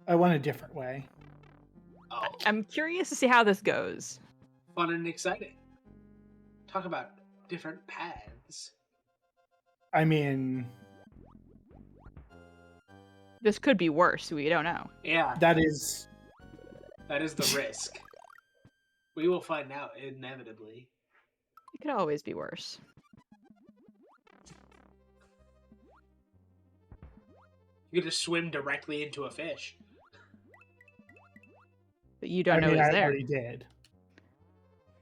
I went a different way. Oh, I'm curious to see how this goes. fun and exciting. Talk about different paths. I mean, This could be worse. We don't know. Yeah, that is. that is the risk. We will find out inevitably. It could always be worse. You could just swim directly into a fish. But you don't I know mean, it's I there. already did.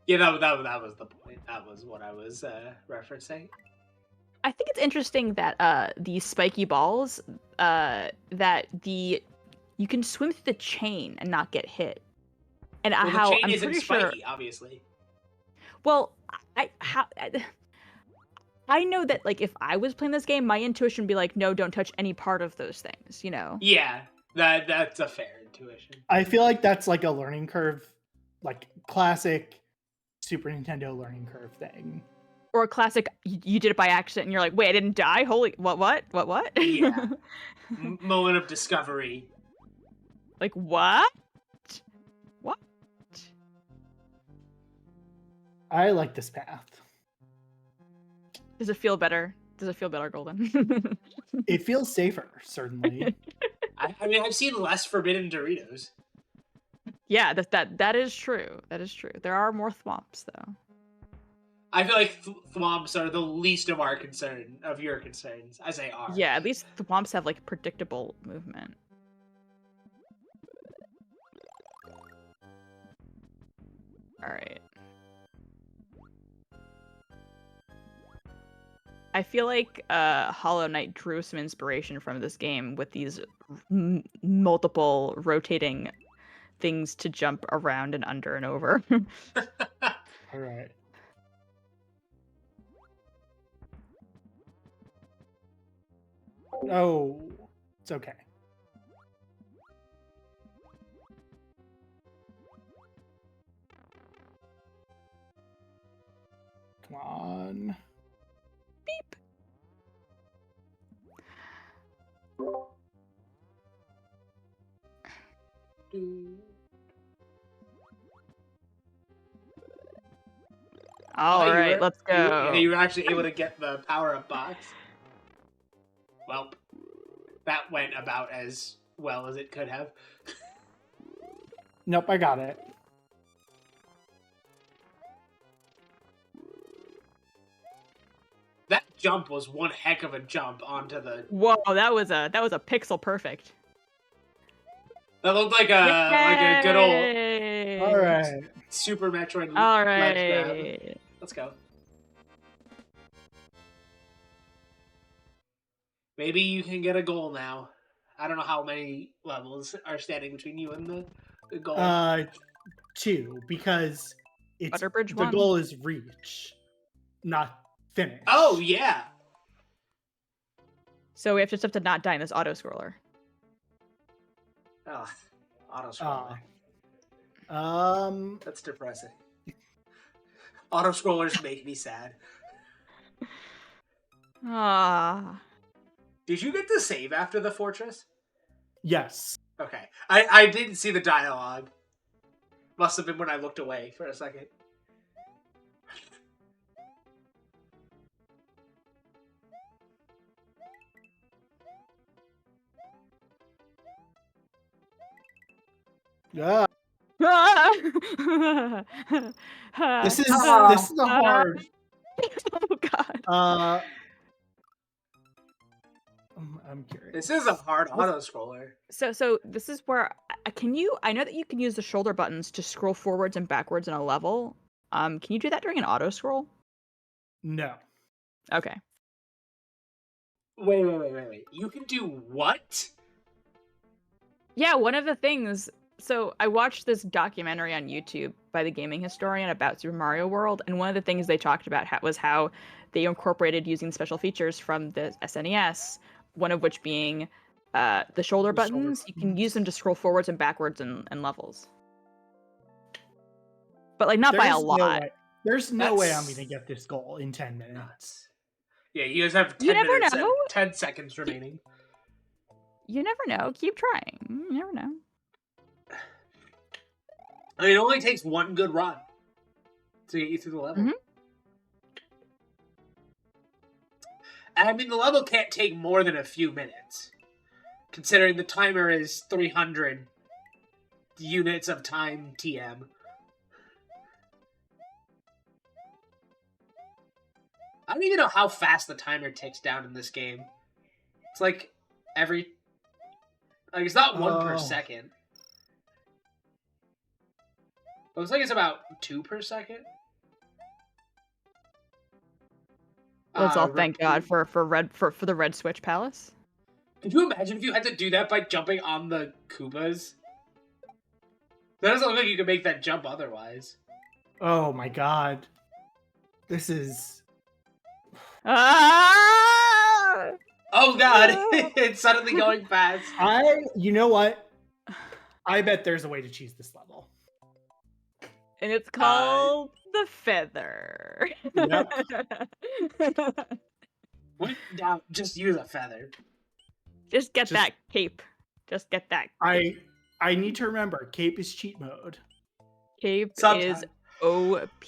Yeah, that was the point. That was what I was referencing. I think it's interesting that these spiky balls, that you can swim through the chain and not get hit. And Well, how the chain I'm isn't pretty spiky, sure. obviously. Well, I know that like if I was playing this game, my intuition would be like, no, don't touch any part of those things. You know. Yeah, that's a fair intuition. I feel like that's like a learning curve, like classic Super Nintendo learning curve thing. Or a classic, you did it by accident, and you're like, wait, I didn't die. Holy, what? Yeah. Moment of discovery. Like what? What? I like this path. Does it feel better? Does it feel better, Golden? It feels safer, certainly. I mean, I've seen less forbidden Doritos. Yeah, that is true. That is true. There are more thwomps though. I feel like thwomps are the least of your concerns. I say are. Yeah, at least thwomps have like predictable movement. All right. I feel like Hollow Knight drew some inspiration from this game with these multiple rotating things to jump around and under and over. All right. Oh, it's okay. Come on. Beep. All right, let's go. You were actually able to get the power-up box. Well, that went about as well as it could have. Nope, I got it. That jump was one heck of a jump onto the... Whoa, that was a pixel perfect. That looked like a good old Yay! All right. Super Metroid All ledge grab. right. Let's go. Maybe you can get a goal now. I don't know how many levels are standing between you and the goal. 2, because it's Butterbridge the 1. goal is reach, not finish. Oh, yeah. So we have to not die in this auto scroller. Oh, auto scroller. That's depressing. Auto scrollers make me sad. Ah. Did you get to save after the fortress? Yes. Okay. I didn't see the dialogue. Must have been when I looked away for a second. Yeah. This is a hard. Oh god. I'm curious. This is a hard auto scroller. So this is where I know that you can use the shoulder buttons to scroll forwards and backwards in a level. Can you do that during an auto scroll? No. Okay. Wait. You can do what? Yeah, one of the things. So I watched this documentary on YouTube by the gaming historian about Super Mario World, and one of the things they talked about was how they incorporated using special features from the SNES, one of which being the shoulder buttons. You can use them to scroll forwards and backwards in levels. But like not by a lot. There's no way I'm going to get this goal in 10 minutes. Nuts. Yeah, you guys have 10 You never minutes know. and 10 seconds remaining. You never know. Keep trying. You never know. I mean, it only takes one good run to get you through the level. Mhm. And I mean, the level can't take more than a few minutes, considering the timer is 300 units of time TM. I don't even know how fast the timer ticks down in this game. It's like it's not 1 per second. Looks like it's about 2 per second. Let's all thank God for the Red Switch Palace. Could you imagine if you had to do that by jumping on the Koopas? That doesn't look like you could make that jump otherwise. Oh my god. This is... Ah! Oh god, it's suddenly going fast. You know what? I bet there's a way to cheese this level. And it's called the feather. Yep. Now, just use a feather. Just get that cape. Just get that cape. I need to remember, cape is cheat mode. Cape Sometimes. is OP.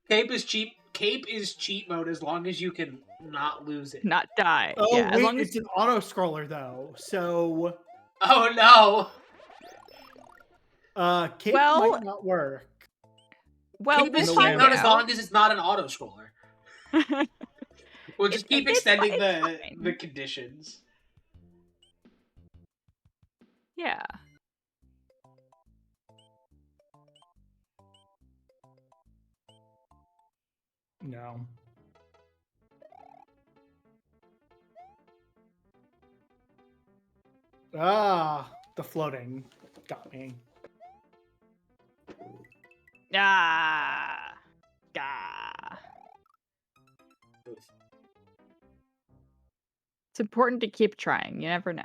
Cape is cheat mode as long as you can not lose it. Not die. Oh, yeah, wait, as long as it's an auto scroller though. So Oh no! cape Well- might not work. well, Cape is we'll cheat find mode as out. long as it's not an auto scroller. We'll just keep It's extending fine. the conditions. Yeah. No. The floating got me. Ah. Ah. It's important to keep trying. You never know.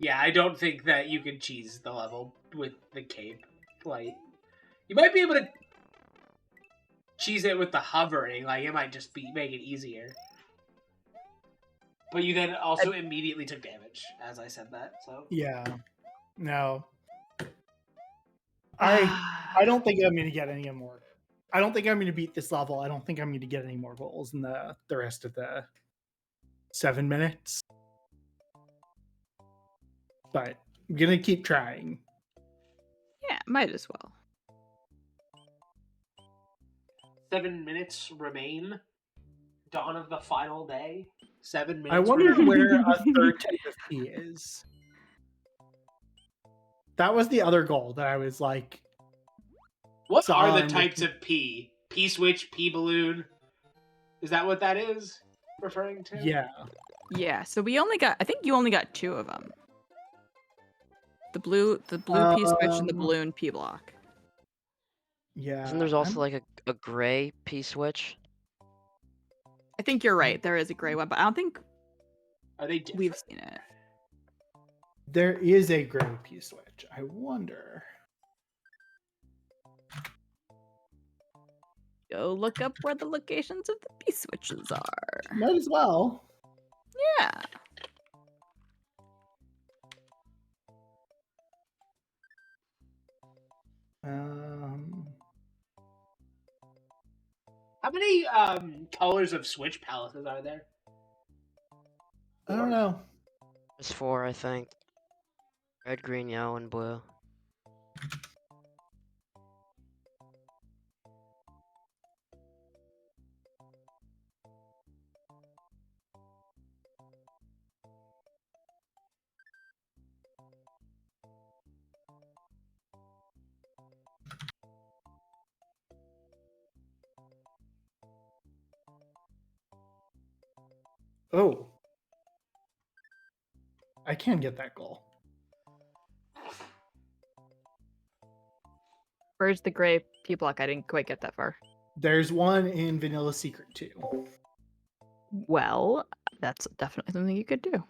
Yeah, I don't think that you can cheese the level with the cape. Like, you might be able to cheese it with the hovering. Like, it might just make it easier. But you then also immediately took damage as I said that. So Yeah. No. I don't think I'm gonna get any more. I don't think I'm gonna beat this level. I don't think I'm gonna get any more goals in the rest of the 7 minutes. But I'm gonna keep trying. Yeah, might as well. 7 minutes remain. Dawn of the final day. 7 minutes. I wonder remain. where a third type of P is. That was the other goal that I was like. What are the types of P? P switch, P balloon. Is that what that is referring to? Yeah. Yeah, so I think you only got 2 of them. The blue P switch and the balloon P block. Yeah. Isn't there's also like a gray P switch? I think you're right. There is a gray one, but I don't think Are they different? we've seen it. There is a gray P switch. I wonder. Go look up where the locations of the P switches are. Might as well. Yeah. How many colors of switch palaces are there? I don't know. There's 4, I think. Red, green, yellow, and blue. Oh. I can get that goal. Where's the gray P block? I didn't quite get that far. There's one in Vanilla Secret too. Well, that's definitely something you could do.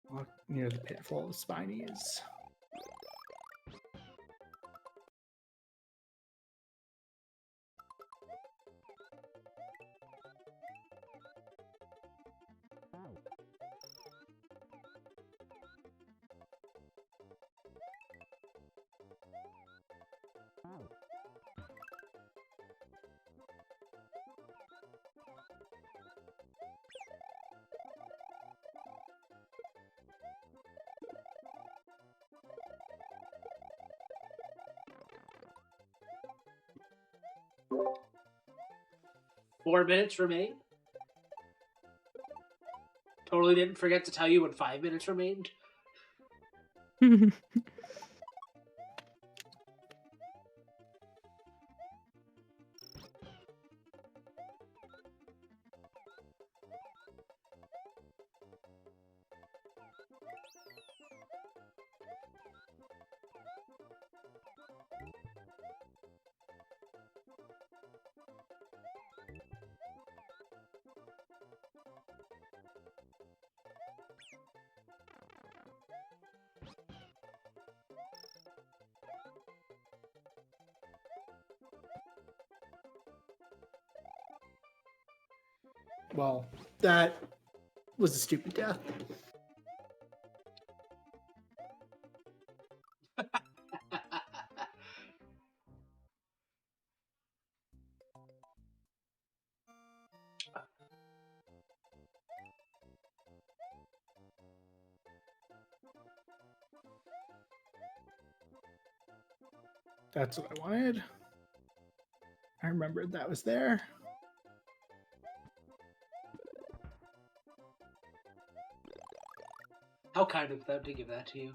Look near the pitfall of Spinies. Four minutes remain. Totally didn't forget to tell you when 5 minutes remained. Well, that was a stupid death. That's what I wanted. I remembered that was there. How kind of them to give that to you.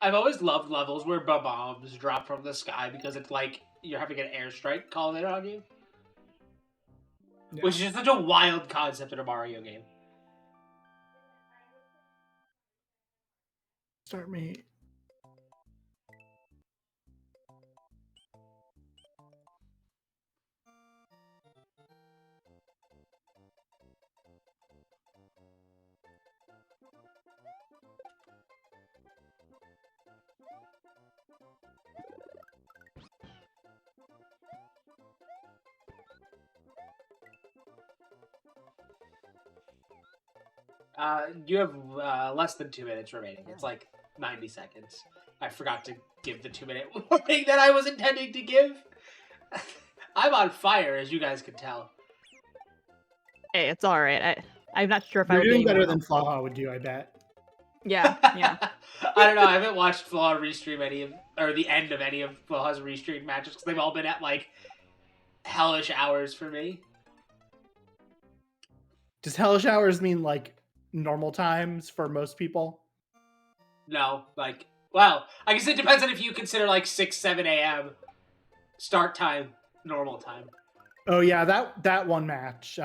I've always loved levels where bombs drop from the sky because it's like you're having an airstrike called in on you. Yeah. Which is just such a wild concept in a Mario game. Start me. You have less than 2 minutes remaining. It's like 90 seconds. I forgot to give the 2-minute warning that I was intending to give. I'm on fire, as you guys can tell. Hey, it's all right. I'm not sure if I You're would be doing better anyone than Flahha would do, I bet. Yeah, yeah. I don't know. I haven't watched Flahha restream any of, or the end of any of Flahha's restream matches because they've all been at like hellish hours for me. Does hellish hours mean like normal times for most people? No, like, well, I guess it depends on if you consider like 6, 7 a.m. start time normal time. Oh yeah, that one match.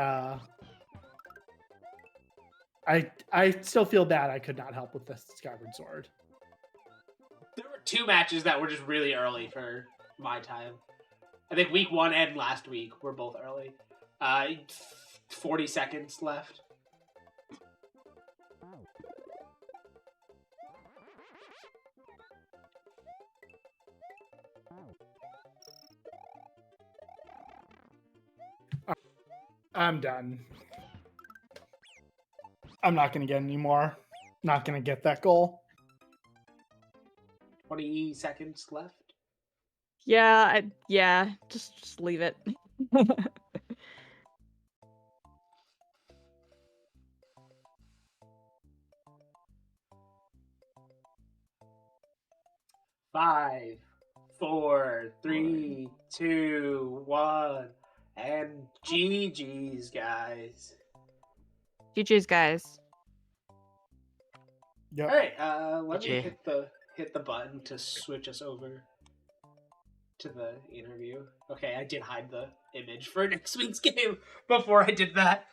I still feel bad I could not help with the Skyward Sword. There were 2 matches that were just really early for my time. I think week 1 and last week were both early. 40 seconds left. I'm done. I'm not going to get any more. Not going to get that goal. 20 seconds left. Yeah, just leave it. Five, 4, 3, 2, 1, and GG's, guys. GG's, guys. Yep. All right, let me GG. hit the button to switch us over to the interview. Okay, I did hide the image for next week's game before I did that.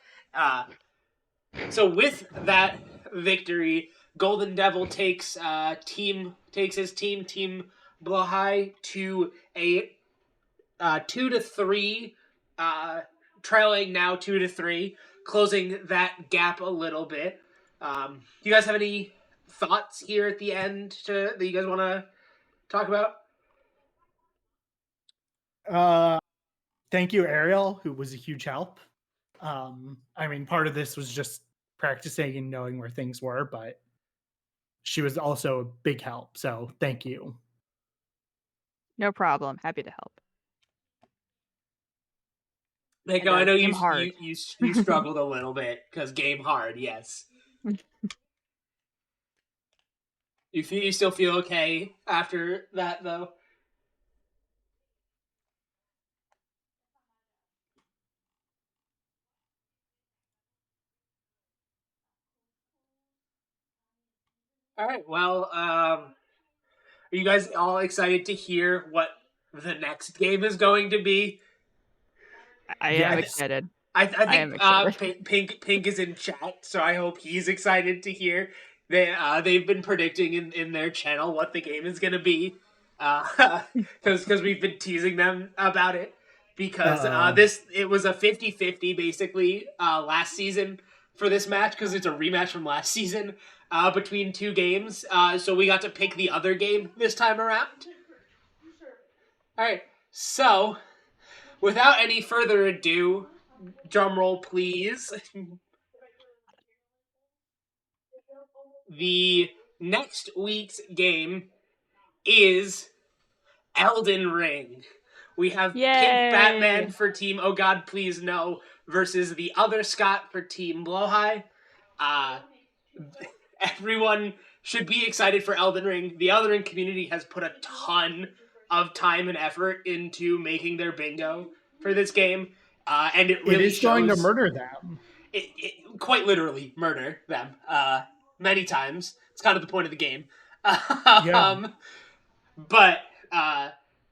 So with that victory, GoldenDevil takes his team Blåhaj to a 2-3, trailing now 2-3, closing that gap a little bit. Do you guys have any thoughts here at the end that you guys want to talk about? Thank you, Ariel, who was a huge help. I mean, part of this was just practicing and knowing where things were, but she was also a big help. So thank you. No problem. Happy to help. Mako, And, I know game you hard. you struggled a little bit because game hard, yes. You still feel okay after that though? All right. Well, are you guys all excited to hear what the next game is going to be? I Yes. am excited. I am think Pink is in chat, so I hope he's excited to hear. They've been predicting in their channel what the game is going to be, because we've been teasing them about it. Because it was a 50-50 basically last season for this match because it's a rematch from last season between 2 games. So we got to pick the other game this time around. All right, so without any further ado. Drum roll, please. The next week's game is Elden Ring. We have Yay! Pink Batman for Team Oh God Please No versus the other Scott for Team Blåhaj. Everyone should be excited for Elden Ring. The Elden Ring community has put a ton of time and effort into making their bingo for this game, and it really is going to shows. murder them. It quite literally murder them many times. It's kind of the point of the game. Yeah. But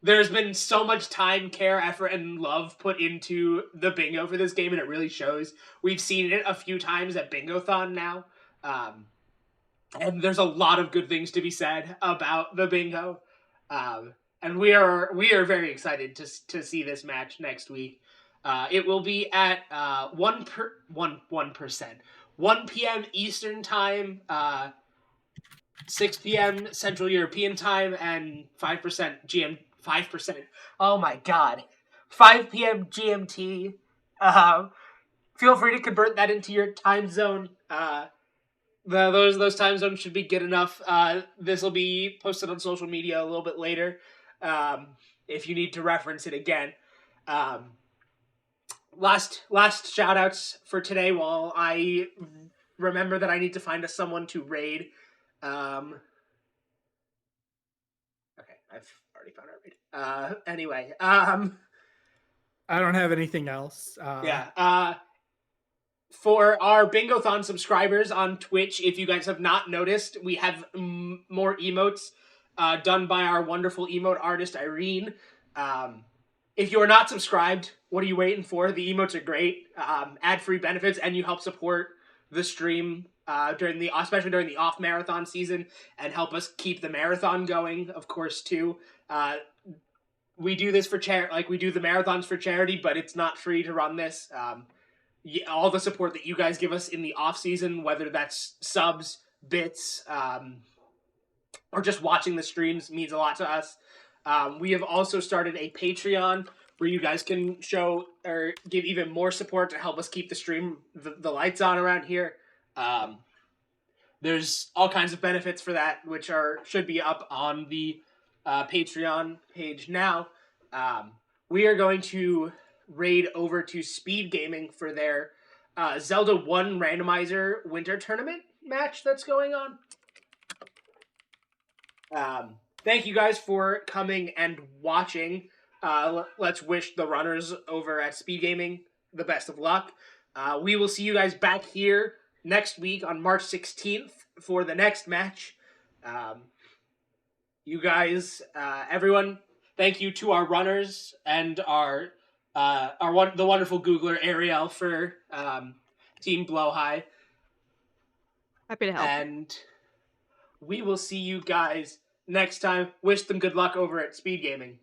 there's been so much time, care, effort, and love put into the bingo for this game, and it really shows. We've seen it a few times at Bingo-thon now, and there's a lot of good things to be said about the bingo. And we are very excited to see this match next week. It will be at 1 p.m. Eastern time, 6 p.m. Central European time, and 5% 5%. Oh my god, 5 p.m. GMT. Feel free to convert that into your time zone. Those time zones should be good enough. This will be posted on social media a little bit later, if you need to reference it again. Last shout outs for today while I remember that I need to find us someone to raid. Okay, I've already found our raid. Anyway, I don't have anything else. For our Bingo-thon subscribers on Twitch, if you guys have not noticed, we have more emotes done by our wonderful emote artist, Irene. If you are not subscribed, what are you waiting for? The emotes are great. Ad-free benefits, and you help support the stream especially during the off-marathon season, and help us keep the marathon going, of course, too. We do this for we do the marathons for charity, but it's not free to run this. All the support that you guys give us in the off season, whether that's subs, bits, or just watching the streams, means a lot to us. We have also started a Patreon where you guys can show or give even more support to help us keep the stream, the lights on around here. There's all kinds of benefits for that, which should be up on the Patreon page now. We are going to raid over to Speed Gaming for their Zelda 1 randomizer winter tournament match that's going on. Thank you guys for coming and watching. Let's wish the runners over at Speed Gaming the best of luck. We will see you guys back here next week on March 16th for the next match. You guys, everyone, thank you to our runners and the wonderful Googler Ariel for Team Blåhaj. Happy to help. And we will see you guys next time. Wish them good luck over at Speed Gaming.